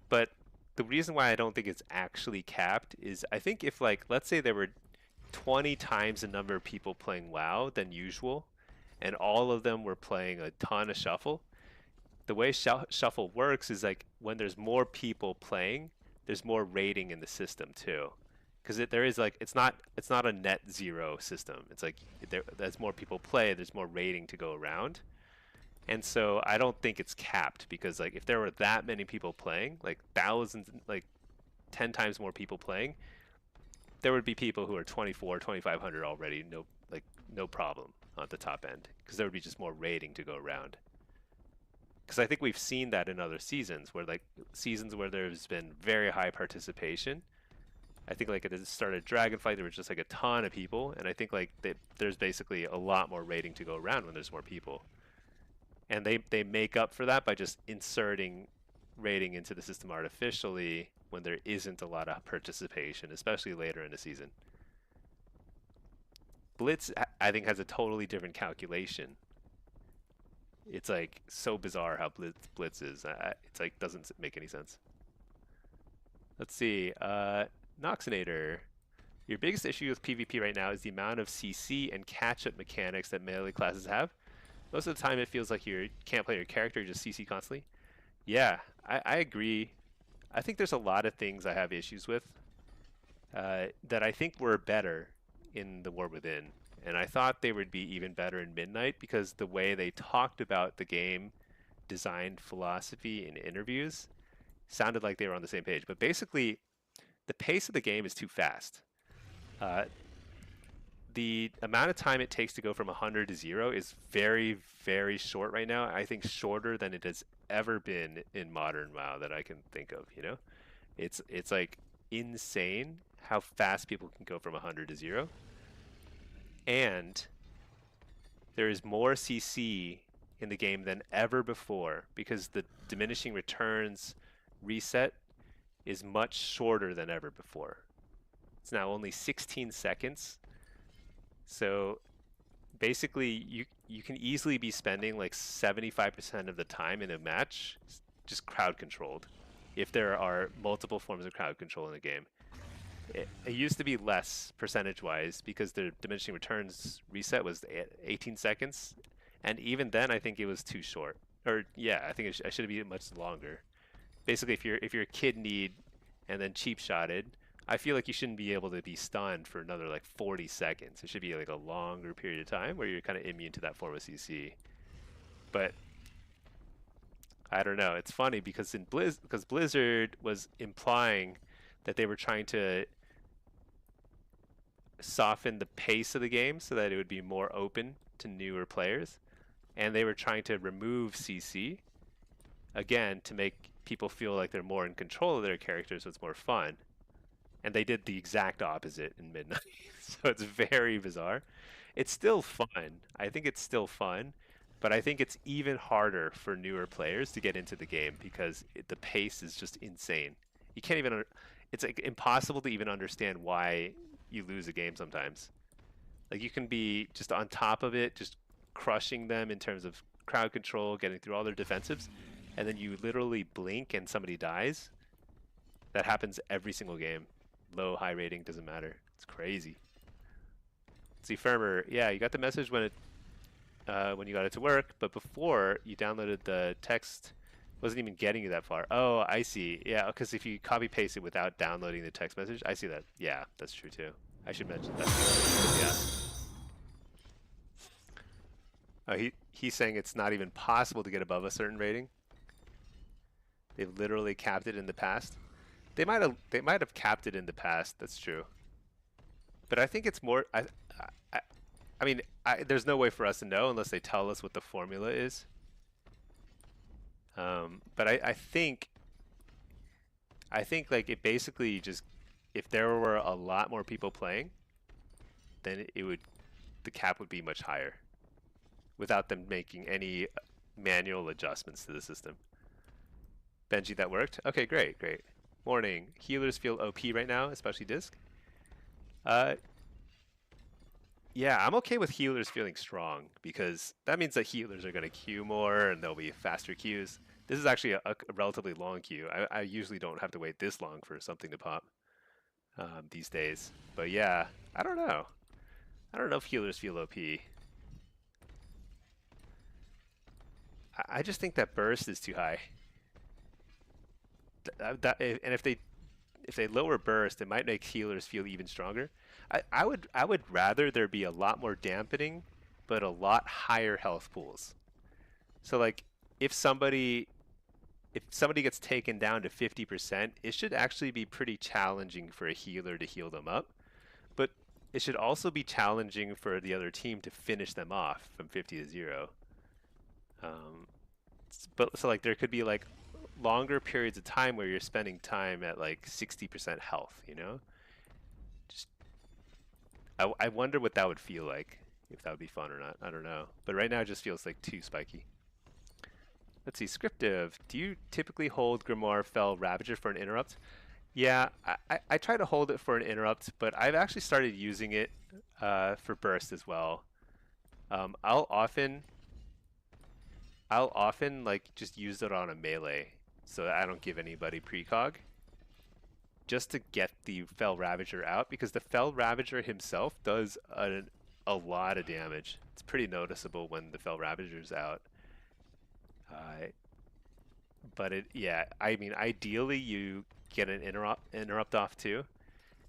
But the reason why I don't think it's actually capped is I think if like let's say there were 20 times the number of people playing WoW than usual, and all of them were playing a ton of Shuffle. The way Shuffle works is like when there's more people playing, there's more rating in the system too, because there is like it's not a net zero system. It's like as more people play, there's more rating to go around, and so I don't think it's capped because like if there were that many people playing, like thousands, like 10 times more people playing, there would be people who are 24, 2500 already, no problem at the top end, because there would be just more rating to go around. Because I think we've seen that in other seasons where like seasons where there's been very high participation. I think like at the start of Dragonflight there was just like a ton of people, and I think like there's basically a lot more rating to go around when there's more people. And they make up for that by just inserting rating into the system artificially when there isn't a lot of participation, especially later in the season. Blitz, I think, has a totally different calculation. It's like so bizarre how Blitz is. It's like doesn't make any sense. Let's see. Noxinator. Your biggest issue with PvP right now is the amount of CC and catch-up mechanics that melee classes have. Most of the time it feels like you can't play your character, you just CC constantly. Yeah, I agree. I think there's a lot of things I have issues with that I think were better in the War Within. And I thought they would be even better in Midnight because the way they talked about the game design philosophy in interviews sounded like they were on the same page. But basically, the pace of the game is too fast. The amount of time it takes to go from 100 to 0 is very short right now. I think shorter than it has ever been in modern WoW that I can think of, you know? It's like insane how fast people can go from 100 to 0. And there is more CC in the game than ever before because the diminishing returns reset is much shorter than ever before. It's now only 16 seconds. So basically you can easily be spending like 75% of the time in a match just crowd controlled if there are multiple forms of crowd control in the game. It used to be less percentage wise because the diminishing returns reset was 18 seconds, and even then I think it was too short. Or yeah, I think I should have been much longer. Basically, if you're a kid need and then cheap shotted, I feel like you shouldn't be able to be stunned for another like 40 seconds. It should be like a longer period of time where you're kind of immune to that form of CC. But I don't know. It's funny because because Blizzard was implying that they were trying to soften the pace of the game so that it would be more open to newer players, and they were trying to remove CC again to make people feel like they're more in control of their characters so it's more fun. And they did the exact opposite in Midnight. So it's very bizarre. It's still fun. I think it's still fun, but I think it's even harder for newer players to get into the game because the pace is just insane. You can't even it's like impossible to even understand why you lose a game sometimes. Like you can be just on top of it, just crushing them in terms of crowd control, getting through all their defensives, and then you literally blink and somebody dies. That happens every single game. Low, high rating, doesn't matter. It's crazy. Let's see, Firmer, yeah, you got the message when you got it to work, but before you downloaded the text, wasn't even getting you that far. Oh, I see. Yeah, because if you copy paste it without downloading the text message, I see that. Yeah, that's true too. I should mention that. Yeah. Oh, he's saying it's not even possible to get above a certain rating. They've literally capped it in the past. They might have capped it in the past. That's true. But I think it's more. I, I mean, there's no way for us to know unless they tell us what the formula is. But I think like it basically just if there were a lot more people playing, then it would the cap would be much higher without them making any manual adjustments to the system. Benji, that worked. Okay, great, great. Morning. Healers feel OP right now, especially disc. Uh, yeah, I'm okay with healers feeling strong because that means that healers are going to queue more and there'll be faster queues. This is actually a relatively long queue. I usually don't have to wait this long for something to pop these days. But yeah, I don't know. I don't know if healers feel OP. I just think that burst is too high. And if they lower burst, it might make healers feel even stronger. I would rather there be a lot more dampening, but a lot higher health pools. So like if somebody if somebody gets taken down to 50%, it should actually be pretty challenging for a healer to heal them up. But it should also be challenging for the other team to finish them off from 50 to 0. But so like there could be like longer periods of time where you're spending time at like 60% health, you know? Just I wonder what that would feel like, if that would be fun or not. I don't know. But right now it just feels like too spiky. Let's see, scriptive. Do you typically hold Grimoire Fell Ravager for an interrupt? Yeah, I try to hold it for an interrupt, but I've actually started using it for burst as well. Um, I'll often I'll often like just use it on a melee so that I don't give anybody precog just to get the Fell Ravager out because the Fell Ravager himself does a lot of damage. It's pretty noticeable when the Fell Ravager's out. Uh, but yeah, I mean, ideally you get an interrupt off too.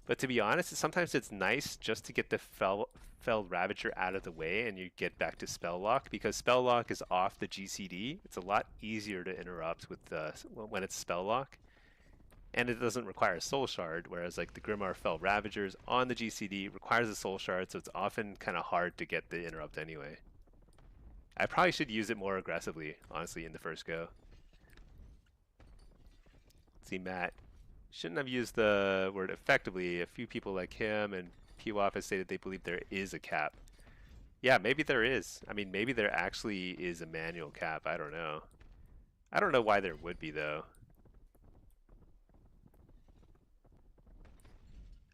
But to be honest, sometimes it's nice just to get the Fell Ravager out of the way and you get back to Spell Lock because Spell Lock is off the GCD. It's a lot easier to interrupt with when it's Spell Lock. And it doesn't require a Soul Shard, whereas like the Grimoire Fell Ravagers on the GCD requires a Soul Shard, so it's often kind of hard to get the interrupt anyway. I probably should use it more aggressively, honestly, in the first go. Let's see, Matt. Shouldn't have used the word effectively. A few people like him and PWAP has stated they believe there is a cap. Yeah, maybe there is. I mean, maybe there actually is a manual cap. I don't know. I don't know why there would be, though.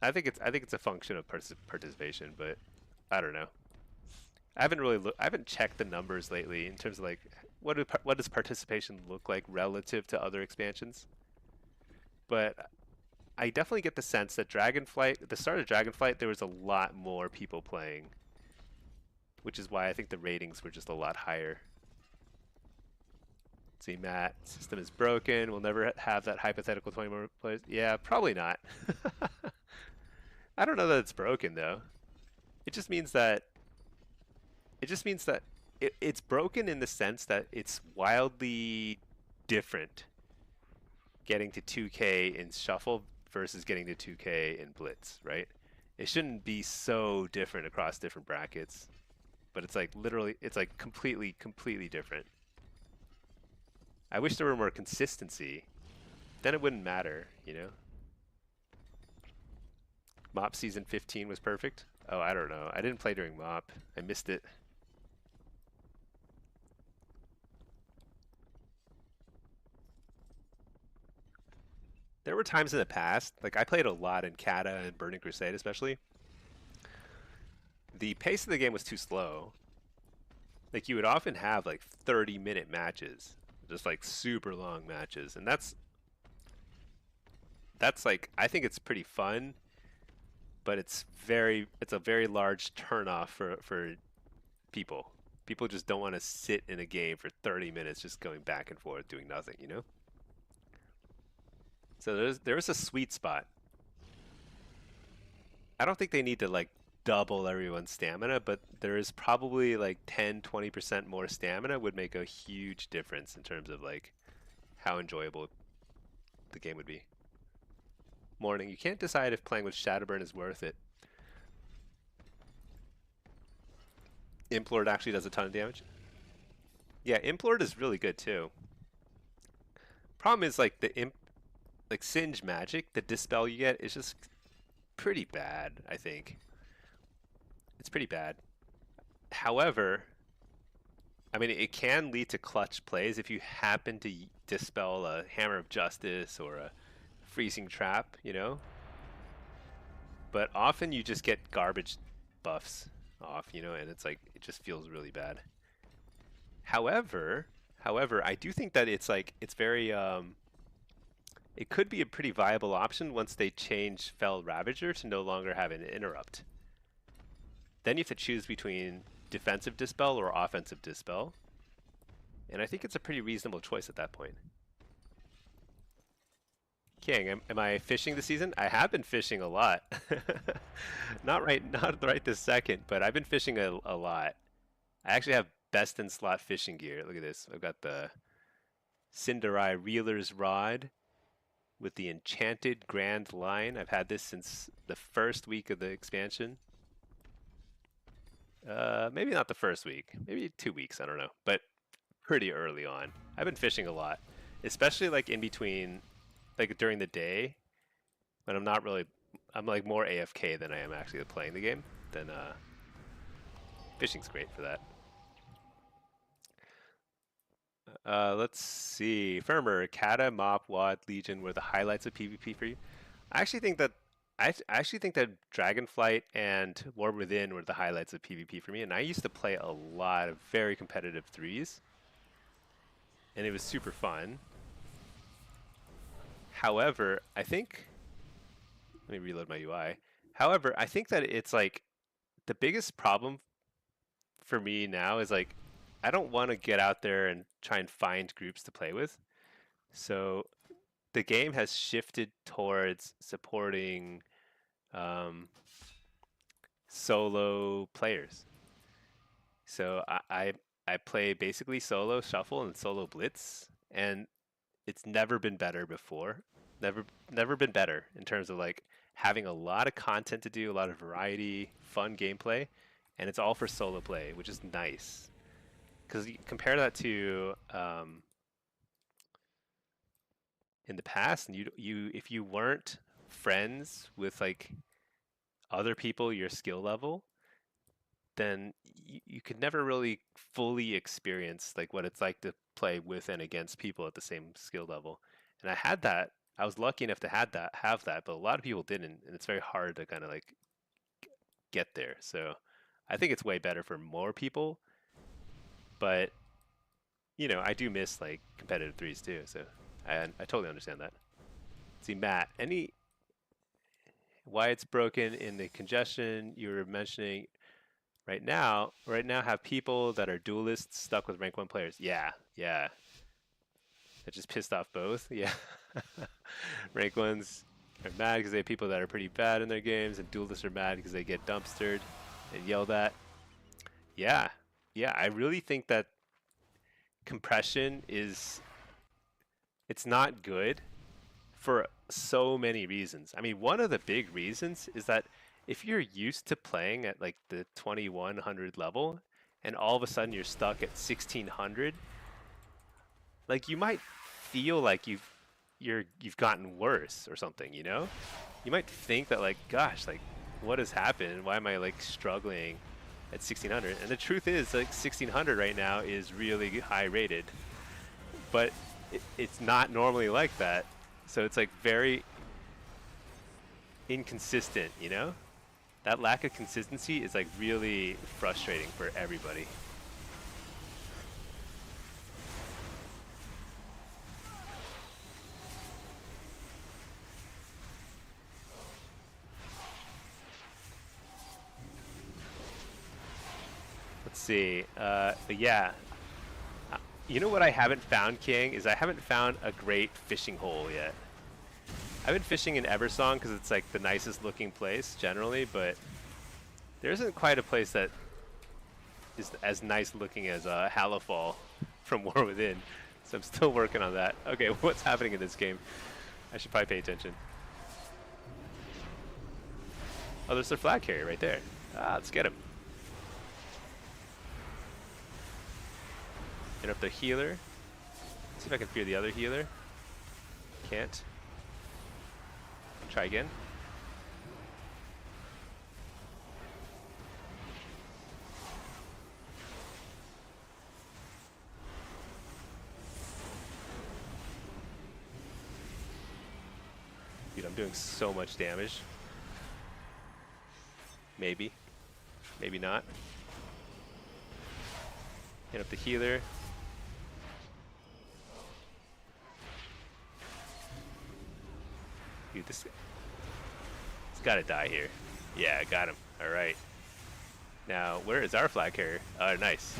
I think it's a function of participation, but I don't know. I haven't checked the numbers lately in terms of like what does participation look like relative to other expansions. But I definitely get the sense that Dragonflight, at the start of Dragonflight, there was a lot more people playing, which is why I think the ratings were just a lot higher. See, Matt, system is broken. We'll never have that hypothetical 20 more players. Yeah, probably not. I don't know that it's broken though. It just means that it's broken in the sense that it's wildly different getting to 2K in Shuffle versus getting to 2K in Blitz, right? It shouldn't be so different across different brackets, but it's like literally, it's like completely different. I wish there were more consistency. Then it wouldn't matter, you know? MOP Season 15 was perfect? Oh, I don't know. I didn't play during MOP. I missed it. There were times in the past, like I played a lot in Kata and Burning Crusade especially. The pace of the game was too slow. Like you would often have like 30-minute matches, just like super long matches, and that's like I think it's pretty fun, but it's a very large turnoff for people. People just don't want to sit in a game for 30 minutes just going back and forth doing nothing, you know? So there's a sweet spot. I don't think they need to like double everyone's stamina, but there is probably like 10-20% more stamina would make a huge difference in terms of like how enjoyable the game would be. Morning. You can't decide if playing with Shadowburn is worth it. Implord actually does a ton of damage. Yeah, Implord is really good too. Problem is like like Singe magic, the dispel you get is just pretty bad, I think. It's pretty bad. However, I mean, it can lead to clutch plays if you happen to dispel a Hammer of Justice or a Freezing Trap, you know? But often you just get garbage buffs off, you know, and it's like, it just feels really bad. However, I do think that it's like, it's very, it could be a pretty viable option once they change Fell Ravager to no longer have an interrupt. Then you have to choose between defensive dispel or offensive dispel. And I think it's a pretty reasonable choice at that point. King, am I fishing this season? I have been fishing a lot. not right this second, but I've been fishing a lot. I actually have best in slot fishing gear. Look at this. I've got the Cinderai Reeler's Rod with the Enchanted Grand Line. I've had this since the first week of the expansion. Maybe not the first week, maybe 2 weeks, I don't know, but pretty early on. I've been fishing a lot, especially like in between, like during the day when I'm not really, I'm like more AFK than I am actually playing the game. Then fishing's great for that. Let's see. Firmer, Kata, Mop, Wad, Legion were the highlights of PvP for you. I actually think that Dragonflight and War Within were the highlights of PvP for me, and I used to play a lot of very competitive threes, and it was super fun. However, I think, let me reload my UI. However, I think that it's like the biggest problem for me now is like I don't want to get out there and try and find groups to play with. So the game has shifted towards supporting solo players. So I play basically solo shuffle and solo blitz, and it's never been better before. Never been better in terms of like having a lot of content to do, a lot of variety, fun gameplay, and it's all for solo play, which is nice. Because you compare that to in the past, and you if you weren't friends with like other people your skill level, then you could never really fully experience like what it's like to play with and against people at the same skill level. And I had that. I was lucky enough to have that, but a lot of people didn't, and it's very hard to kind of like get there. So I think it's way better for more people, but you know, I do miss like competitive threes too. So I totally understand that. See, Matt, why it's broken in the congestion you were mentioning right now have people that are duelists stuck with rank 1 players. Yeah. That just pissed off both. Yeah. Rank 1s are mad because they have people that are pretty bad in their games, and duelists are mad because they get dumpstered and yelled at. Yeah, I really think that compression it's not good for so many reasons. I mean, one of the big reasons is that if you're used to playing at like the 2100 level and all of a sudden you're stuck at 1600, like you might feel like you've gotten worse or something, you know? You might think that like, gosh, like what has happened? Why am I like struggling at 1600? And the truth is like 1600 right now is really high rated, but it's not normally like that. So it's like very inconsistent, you know? That lack of consistency is like really frustrating for everybody. Let's see, but yeah. You know what I haven't found, King, is I haven't found a great fishing hole yet. I've been fishing in Eversong because it's like the nicest looking place generally, but there isn't quite a place that is as nice looking as Halifall from War Within. So I'm still working on that. Okay, what's happening in this game? I should probably pay attention. Oh, there's their flag carrier right there. Ah, let's get him. Hit up their healer. See if I can fear the other healer. Can't. Try again. Dude, I'm doing so much damage. Maybe. Maybe not. Hit up the healer. Dude, this it's gotta die here. Yeah, I got him. Alright. Now, where is our flag carrier? Oh, nice.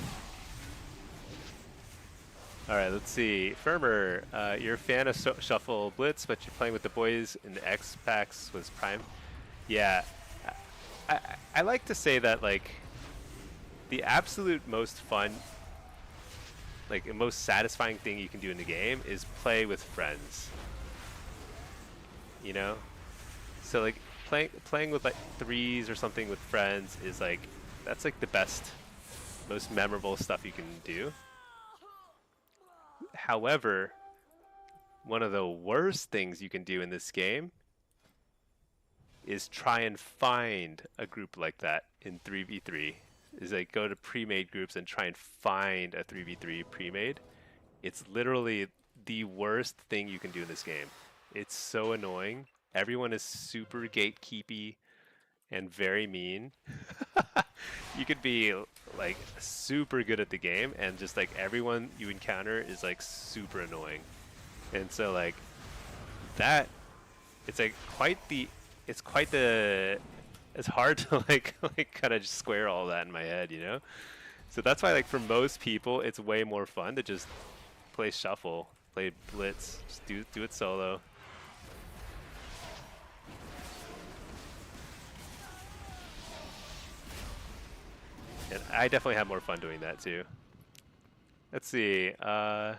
Alright, let's see. Firmer, you're a fan of Shuffle Blitz, but you're playing with the boys in the X packs was Prime. Yeah. I like to say that, like, the absolute most fun, like, the most satisfying thing you can do in the game is play with friends. You know? So, like, playing with, like, threes or something with friends is, like, that's, like, the best, most memorable stuff you can do. However, one of the worst things you can do in this game is try and find a group like that in 3v3. Is like go to pre-made groups and try and find a 3v3 pre-made. It's literally the worst thing you can do in this game. It's so annoying. Everyone is super gatekeepy and very mean. You could be like super good at the game and just like everyone you encounter is like super annoying. And so like that, it's like it's hard to like kind of just square all that in my head, you know? So that's why like for most people it's way more fun to just play shuffle, play blitz, just do it solo. And I definitely have more fun doing that too. Let's see. Fabi,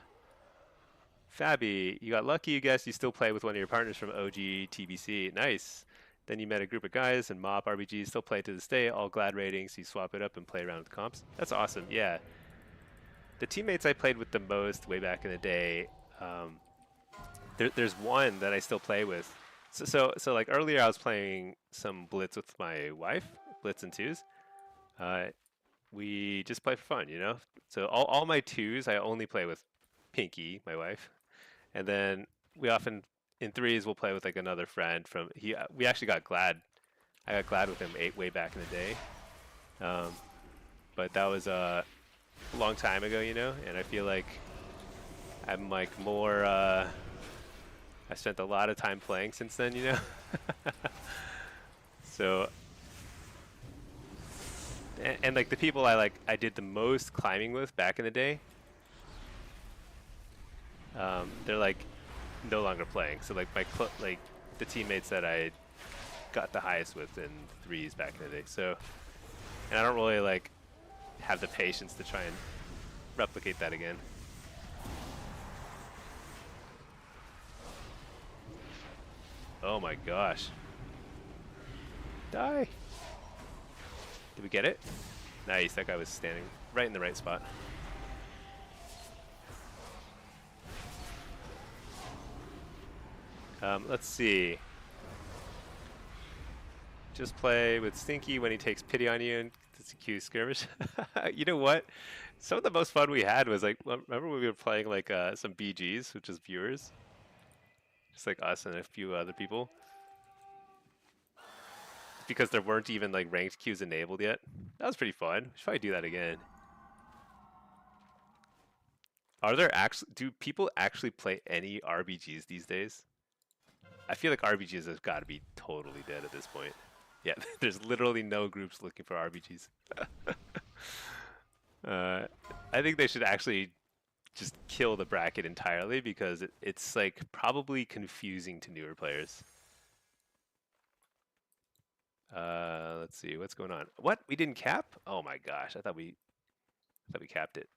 you got lucky, you guess. You still play with one of your partners from OG TBC. Nice. Then you met a group of guys and MOP RBGs still play to this day. All glad ratings. You swap it up and play around with comps. That's awesome. Yeah. The teammates I played with the most way back in the day, there's one that I still play with. So like earlier I was playing some Blitz with my wife, Blitz and twos. We just play for fun, you know? So all my twos, I only play with Pinky, my wife. And then we often, in threes, we'll play with like another friend from, we actually got Glad. I got Glad with him way back in the day. But that was a long time ago, you know? And I feel like I'm like more, I spent a lot of time playing since then, you know? So, and like the people I did the most climbing with back in the day, they're like no longer playing. So like like the teammates that I got the highest with in threes back in the day. So, and I don't really like have the patience to try and replicate that again. Oh my gosh. Die. Did we get it? Nice, that guy was standing right in the right spot. Let's see. Just play with Stinky when he takes pity on you and it's a cute skirmish. You know what? Some of the most fun we had was like, remember when we were playing like some BGs, which is viewers? Just like us and a few other people. Because there weren't even like ranked queues enabled yet. That was pretty fun. We should probably do that again. Do people actually play any RBGs these days? I feel like RBGs have got to be totally dead at this point. Yeah, there's literally no groups looking for RBGs. I think they should actually just kill the bracket entirely because it's like probably confusing to newer players. Let's see what's going on. What? We didn't cap? Oh my gosh! I thought we capped it.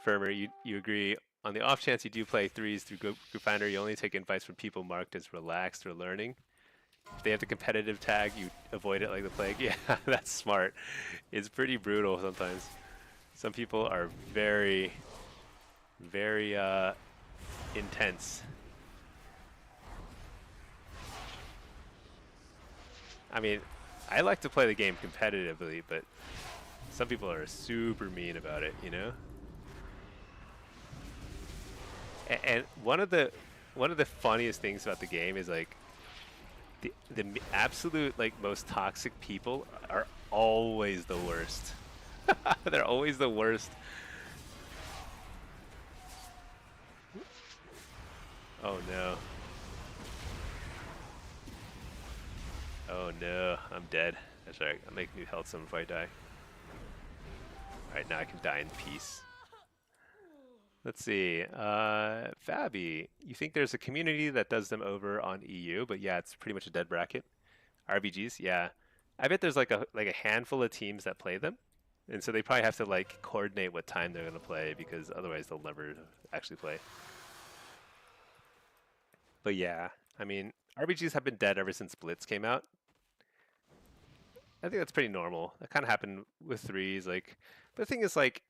Firmer, you agree? On the off chance you do play threes through Group Finder, you only take invites from people marked as relaxed or learning. If they have the competitive tag, you avoid it like the plague. Yeah, that's smart. It's pretty brutal sometimes. Some people are very, very intense. I mean, I like to play the game competitively, but some people are super mean about it, you know? And one of the funniest things about the game is like the absolute like most toxic people are always the worst. They're always the worst. Oh no. Oh no, I'm dead. That's right. I'll make me health some before I die. Alright, now I can die in peace. Let's see. Fabi, you think there's a community that does them over on EU, but yeah, it's pretty much a dead bracket. RBGs, yeah. I bet there's like a handful of teams that play them. And so they probably have to like coordinate what time they're gonna play because otherwise they'll never actually play. But yeah, I mean, RBGs have been dead ever since Blitz came out. I think that's pretty normal. That kind of happened with threes. Like, but the thing is, like,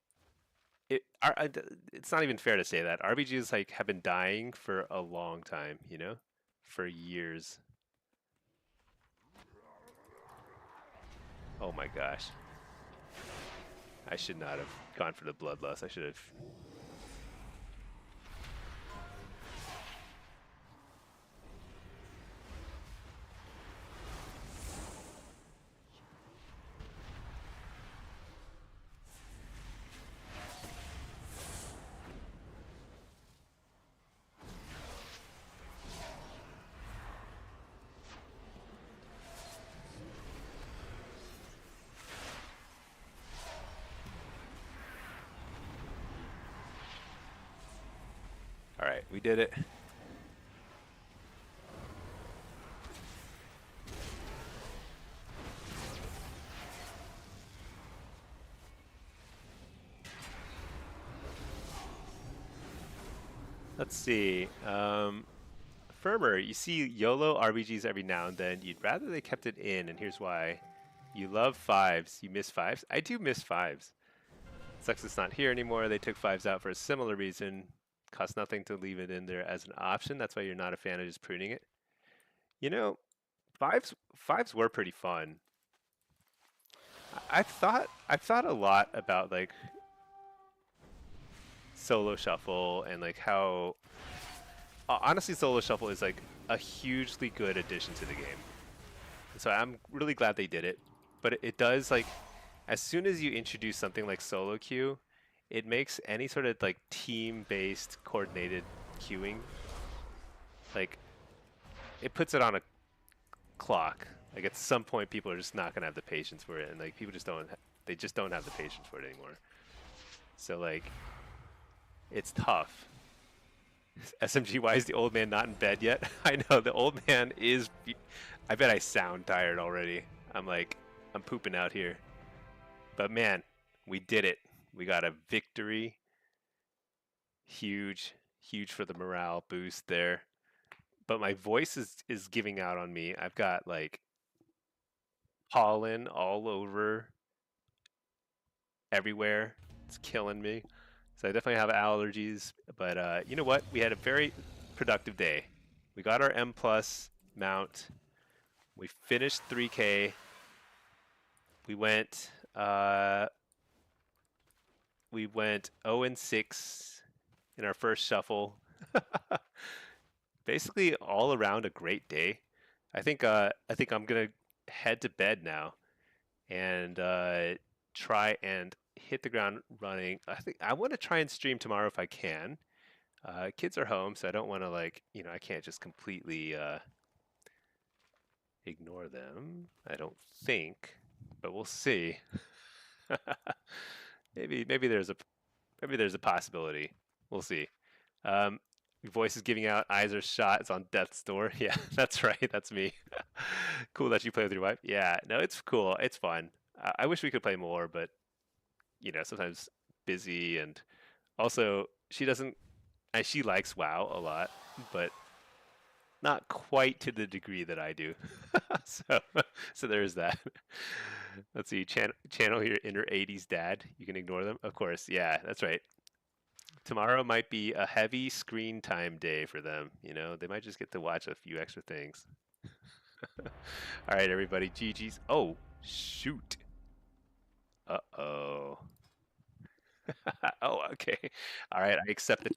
it's not even fair to say that RBGs like have been dying for a long time. You know, for years. Oh my gosh, I should not have gone for the bloodlust. I should have. All right, we did it. Let's see. Firmer, you see YOLO RBGs every now and then. You'd rather they kept it in, and here's why. You love fives. You miss fives. I do miss fives. Sucks it's not here anymore. They took fives out for a similar reason. Costs nothing to leave it in there as an option. That's why you're not a fan of just pruning it. You know, fives were pretty fun. I've thought a lot about like solo shuffle and like how honestly solo shuffle is like a hugely good addition to the game. So I'm really glad they did it. But it does like as soon as you introduce something like solo queue, it makes any sort of like team-based coordinated queuing like it puts it on a clock. Like at some point people are just not going to have the patience for it and like people just don't they just don't have the patience for it anymore. So like it's tough. SMG, why is the old man not in bed yet? I know the old man is. I bet I sound tired already. I'm pooping out here. But man, we did it. We got a victory. Huge, huge for the morale boost there. But my voice is giving out on me. I've got like pollen all over everywhere. It's killing me. So I definitely have allergies, but you know what? We had a very productive day. We got our M plus mount. We finished 3K. We went 0-6 in our first shuffle. Basically, all around a great day. I think I'm gonna head to bed now and try and hit the ground running. I think I want to try and stream tomorrow if I can. Kids are home, so I don't want to like, I can't just completely ignore them. I don't think, but we'll see. maybe there's a possibility. We'll see. Your voice is giving out. Eyes are shot. It's on death's door. Yeah, that's right. That's me. Cool that you play with your wife. Yeah, no, it's cool. It's fun. I wish we could play more, but sometimes busy and also she doesn't She likes WoW a lot, but not quite to the degree that I do. so, so there's that. Let's see. Channel your inner '80s dad. You can ignore them, of course. Yeah, that's right. Tomorrow might be a heavy screen time day for them. You know, they might just get to watch a few extra things. All right, everybody. GG's. Oh, shoot. Uh-oh. Oh, okay. All right, I accept it.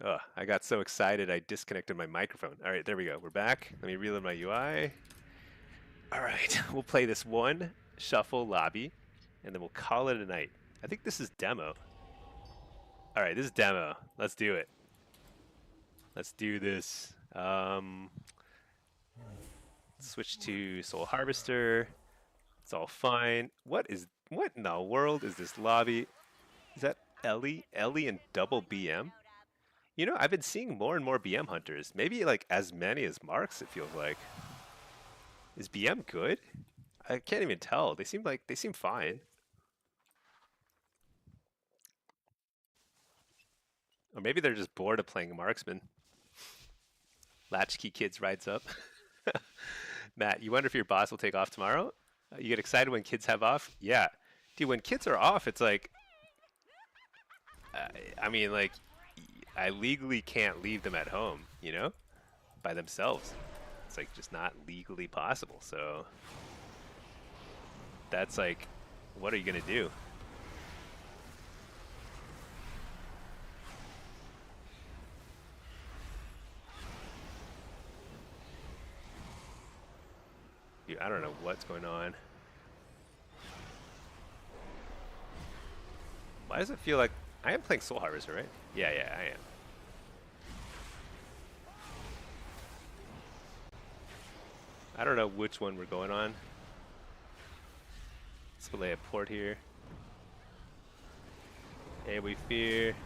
Oh, I got so excited I disconnected my microphone. All right, there we go. We're back. Let me reload my UI. All right, we'll play this one shuffle lobby, and then we'll call it a night. I think this is demo. All right, this is demo. Let's do it. Let's do this. Switch to Soul Harvester. It's all fine. What in the world is this lobby? Is that Ellie? Ellie and double BM? You know, I've been seeing more and more BM hunters. Maybe like as many as Marks, it feels like. Is BM good? I can't even tell. They seem fine. Or maybe they're just bored of playing marksman. Latchkey Kids rides up. Matt, you wonder if your boss will take off tomorrow? You get excited when kids have off? Yeah. Dude, when kids are off, it's like, I mean, like, I legally can't leave them at home, you know, by themselves. It's like just not legally possible. So that's like, what are you going to do? Dude, I don't know what's going on. Why does it feel like I am playing Soul Harvester, right? Yeah, I am. I don't know which one we're going on. Let's play a port here. Hey, we fear. Do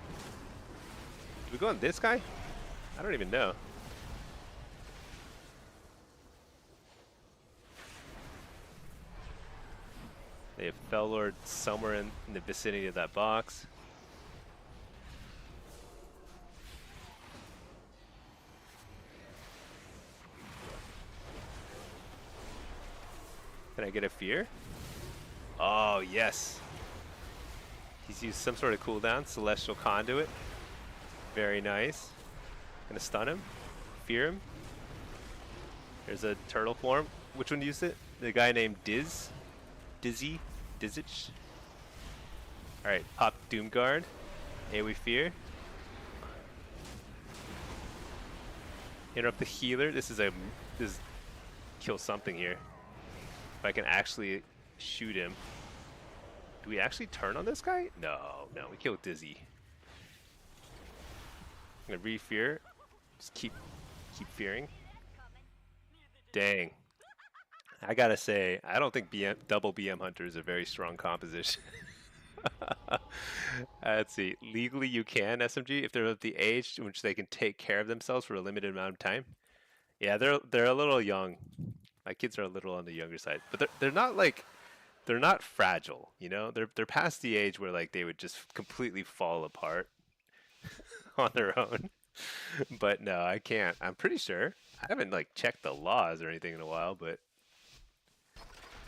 we go on this guy? I don't even know. They have Fellord somewhere in the vicinity of that box. Can I get a fear? Oh, yes. He's used some sort of cooldown. Celestial Conduit. Very nice. Gonna stun him. Fear him. There's a turtle form. Which one used it? The guy named Dizzy? Dizich? Alright, pop Doomguard. AoE Fear. Interrupt the healer. This kill something here. If I can actually shoot him. Do we actually turn on this guy? No, we killed Dizzy. I'm gonna re-fear. Just keep fearing. Dang. I gotta say, I don't think double BM Hunter is a very strong composition. Let's see. Legally, you can SMG if they're of the age in which they can take care of themselves for a limited amount of time. Yeah, they're a little young. My kids are a little on the younger side, but they're not fragile. You know, they're past the age where like they would just completely fall apart on their own. But no, I can't. I'm pretty sure. I haven't like checked the laws or anything in a while, but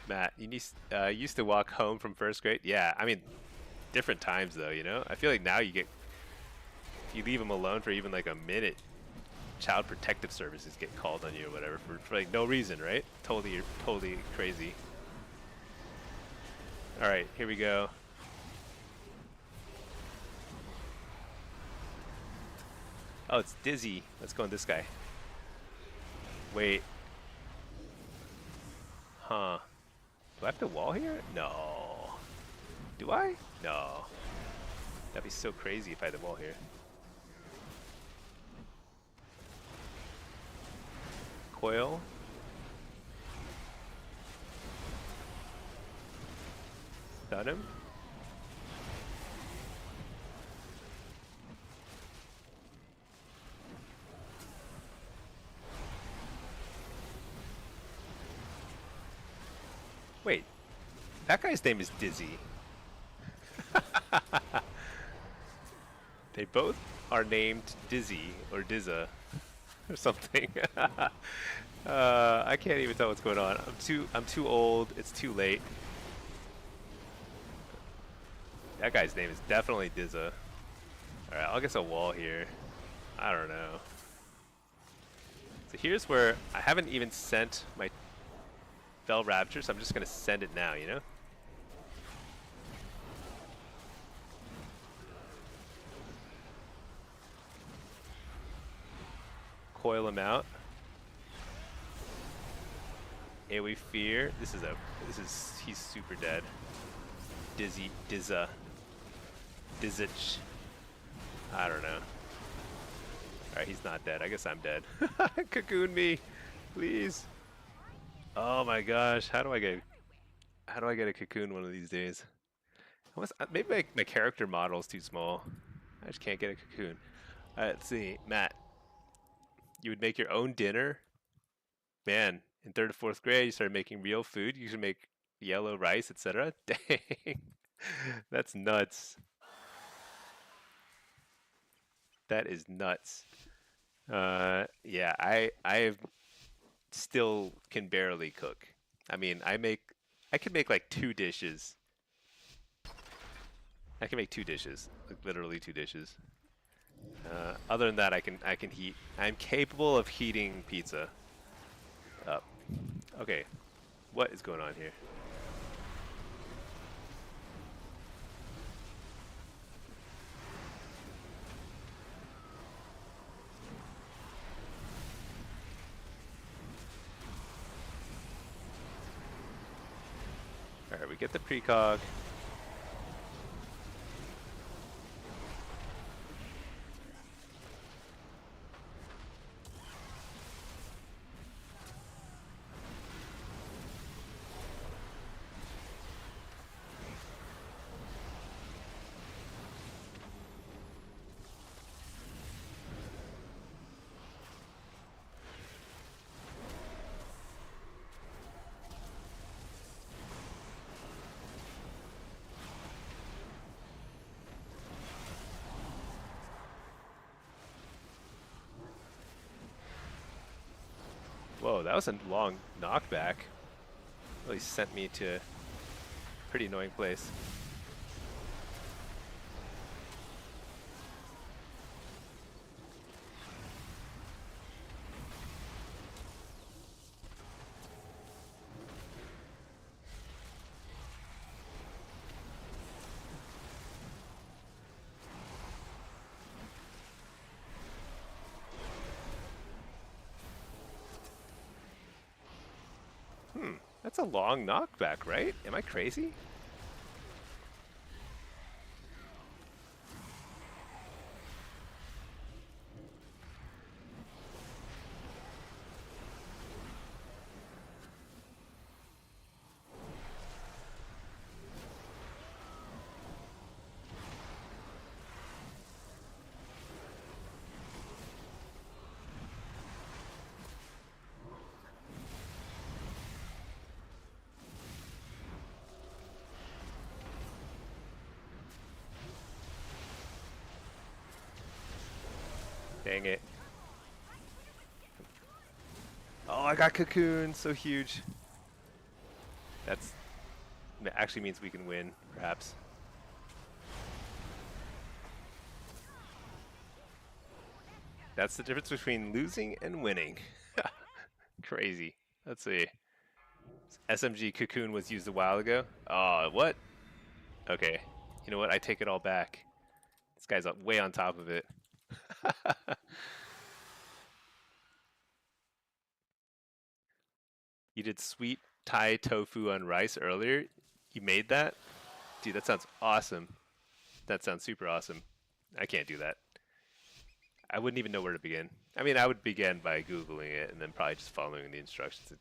Matt, you used to walk home from first grade. Yeah, I mean, different times though. You know, I feel like now if you leave them alone for even like a minute, Child Protective Services get called on you or whatever for like no reason, right? Totally crazy. All right, here we go. Oh, it's Dizzy. Let's go on this guy. Wait. Huh. Do I have to wall here? No. Do I? No. That'd be so crazy if I had to wall here. Coil. Stun him. That guy's name is Dizzy. They both are named Dizzy or Dizza or something. I can't even tell what's going on. I'm too old. It's too late. That guy's name is definitely Dizza. Alright, I'll get a wall here. I don't know. So here's where I haven't even sent my Bell Rapture, so I'm just gonna send it now, you know? Coil him out. AoE Fear. He's super dead. Dizza. Dizzich. I don't know. Alright, he's not dead. I guess I'm dead. Cocoon me, please. Oh my gosh, how do I get a cocoon one of these days? Maybe my character model is too small. I just can't get a cocoon. Alright, let's see. Matt, you would make your own dinner? Man, in 3rd or 4th grade, you started making real food. You should make yellow rice, etc. Dang. That's nuts. That is nuts. Yeah, I still can barely cook. I mean, I can make like 2 dishes. I can make 2 dishes, like literally 2 dishes. Other than that, I can heat. I'm capable of heating pizza up. Okay, what is going on here? Alright, we get the precog. Whoa, that was a long knockback. Really sent me to a pretty annoying place. That's a long knockback, right? Am I crazy? Dang it. Oh, I got cocoon, so huge. That actually means we can win, perhaps. That's the difference between losing and winning. Crazy. Let's see. SMG cocoon was used a while ago. Oh, what? Okay. You know what? I take it all back. This guy's way on top of it. You did sweet Thai tofu on rice earlier. You made that? Dude, that sounds awesome. That sounds super awesome. I can't do that. I wouldn't even know where to begin. I mean, I would begin by Googling it and then probably just following the instructions. It'd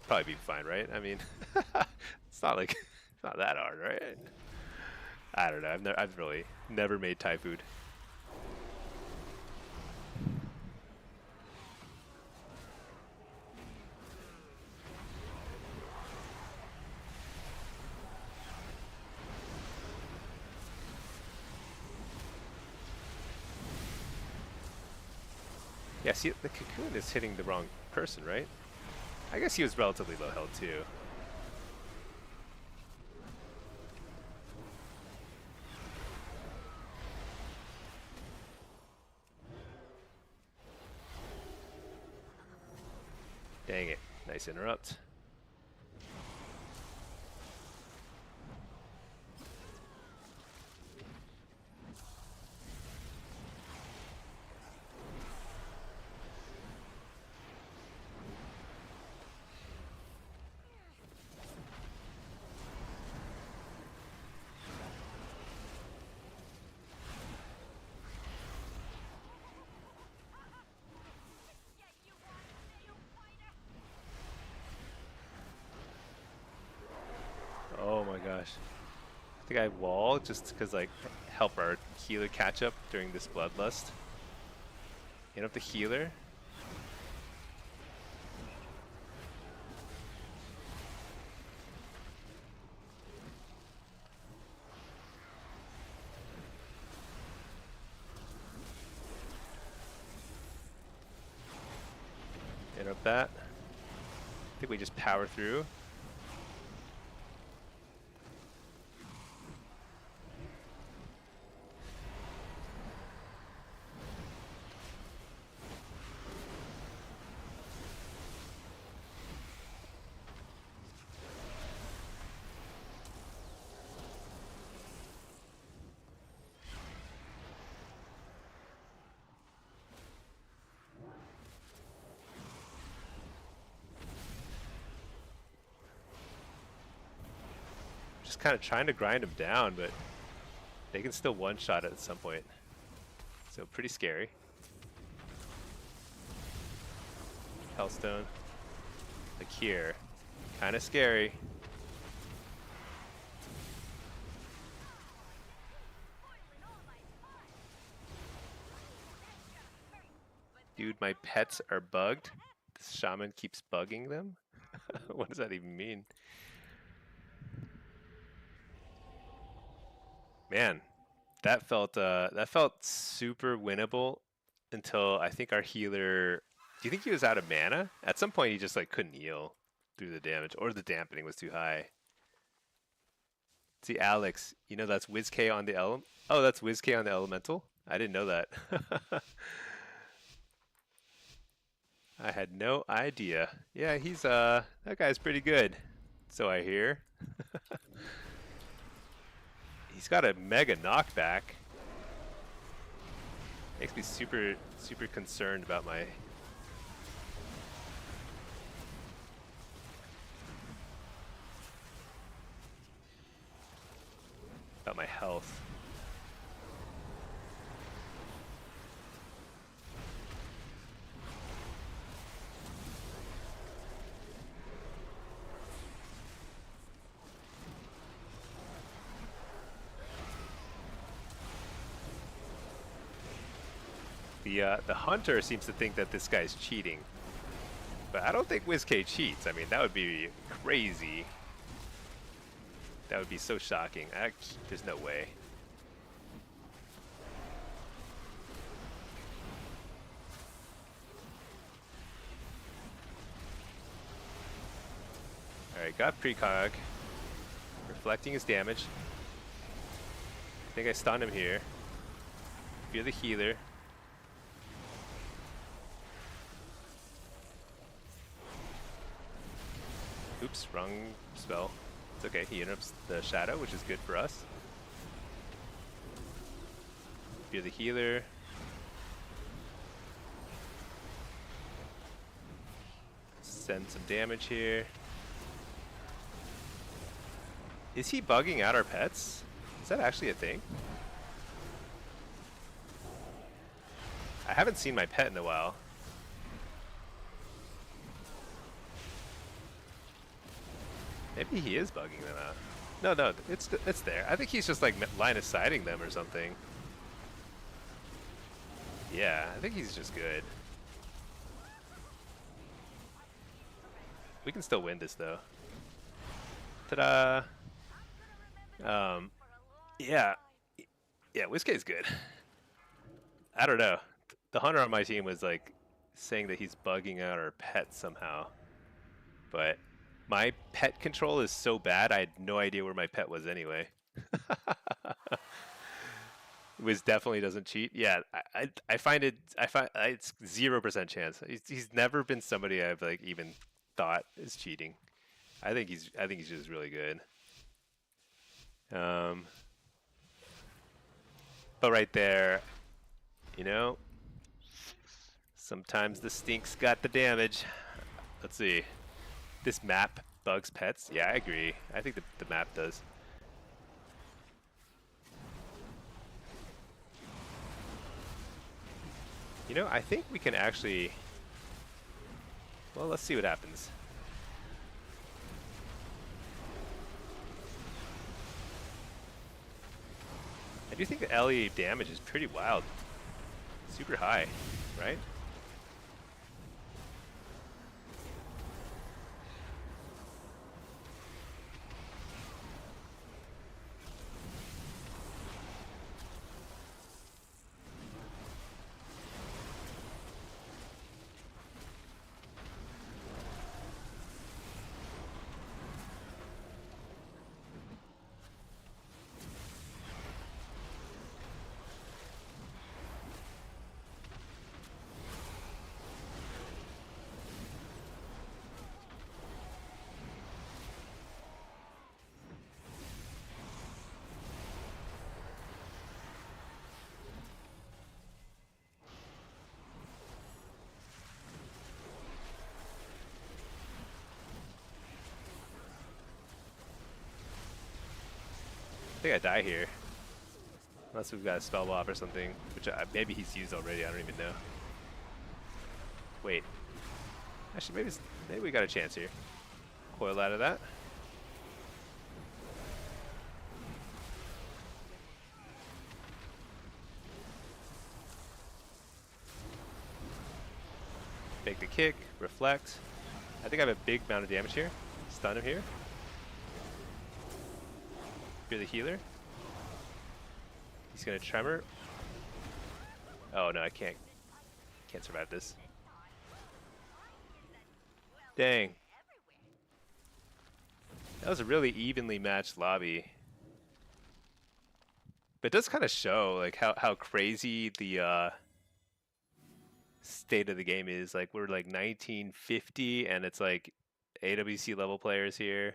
probably be fine, right? I mean, it's not like, it's not that hard, right? I don't know. I've really never made Thai food. Yeah, see, the cocoon is hitting the wrong person, right? I guess he was relatively low health too. Dang it. Nice interrupt. Oh my gosh. I think I wall just because like help our healer catch up during this bloodlust. You know the healer? Interrupt that. I think we just power through. Just kind of trying to grind them down, but they can still one-shot it at some point. So pretty scary. Hellstone. Like here. Kind of scary. Dude, my pets are bugged. This shaman keeps bugging them? What does that even mean? Man, that felt super winnable until I think our healer. Do you think he was out of mana? At some point, he just like couldn't heal through the damage, or the dampening was too high. See, Alex, you know that's WizK on the Oh, that's WizK on the elemental. I didn't know that. I had no idea. Yeah, he's that guy's pretty good. So I hear. He's got a mega knockback. Makes me super concerned about my health. The hunter seems to think that this guy's cheating, but I don't think WizK cheats. I mean, that would be crazy. That would be so shocking. There's no way. Alright, got precog. Reflecting his damage. I think I stunned him here. Fear the healer. Oops, wrong spell. It's okay, he interrupts the shadow, which is good for us. Fear the healer. Send some damage here. Is he bugging out our pets? Is that actually a thing? I haven't seen my pet in a while. Maybe he is bugging them out. No, it's there. I think he's just like line of sighting them or something. Yeah, I think he's just good. We can still win this though. Ta-da! Yeah, WizK's good. I don't know. The hunter on my team was like saying that he's bugging out our pet somehow. But my pet control is so bad, I had no idea where my pet was anyway. Wiz definitely doesn't cheat. Yeah, I find it. It's 0% chance. He's never been somebody I've like even thought is cheating. I think he's just really good. Um, but right there, you know, sometimes the stink's got the damage. Let's see. This map bugs pets. Yeah, I agree. I think the map does. You know, I think we can actually. Well, let's see what happens. I do think the LE damage is pretty wild. Super high, right? I think I die here. Unless we've got a spell block or something, which maybe he's used already, I don't even know. Wait. Actually, maybe we got a chance here. Coil out of that. Make the kick, reflect. I think I have a big amount of damage here. Stun him here. You're the healer. He's gonna tremor. Oh no, I can't survive this. Dang. That was a really evenly matched lobby. But it does kind of show like how crazy the state of the game is. Like we're like 1950 and it's like AWC level players here.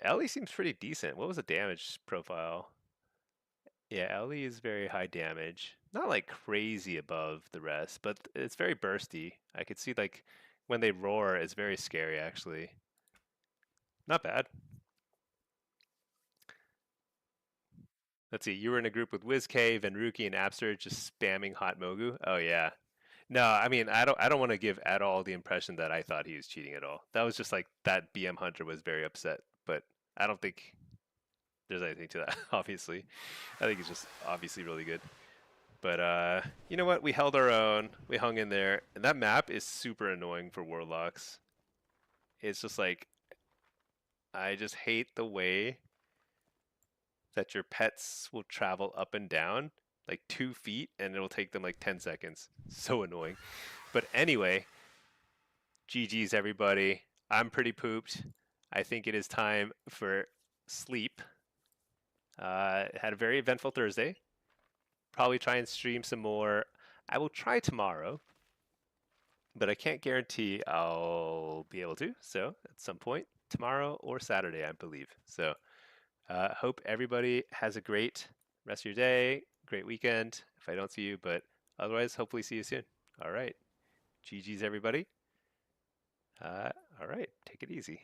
Ellie seems pretty decent. What was the damage profile? Yeah, Ellie is very high damage. Not like crazy above the rest, but it's very bursty. I could see like when they roar, it's very scary actually. Not bad. Let's see, you were in a group with WizCave and Rookie and Abster just spamming Hot Mogu. Oh yeah. No, I mean I don't want to give at all the impression that I thought he was cheating at all. That was just like that BM Hunter was very upset, but I don't think there's anything to that, obviously. I think he's just obviously really good. But you know what? We held our own. We hung in there. And that map is super annoying for Warlocks. It's just like I just hate the way that your pets will travel up and down like 2 feet and it'll take them like 10 seconds. So annoying. But anyway, GG's everybody. I'm pretty pooped. I think it is time for sleep. Had a very eventful Thursday. Probably try and stream some more. I will try tomorrow, but I can't guarantee I'll be able to. So at some point tomorrow or Saturday, I believe. So hope everybody has a great rest of your day, great weekend. If I don't see you, but otherwise, hopefully see you soon. All right. GG's everybody. All right. Take it easy.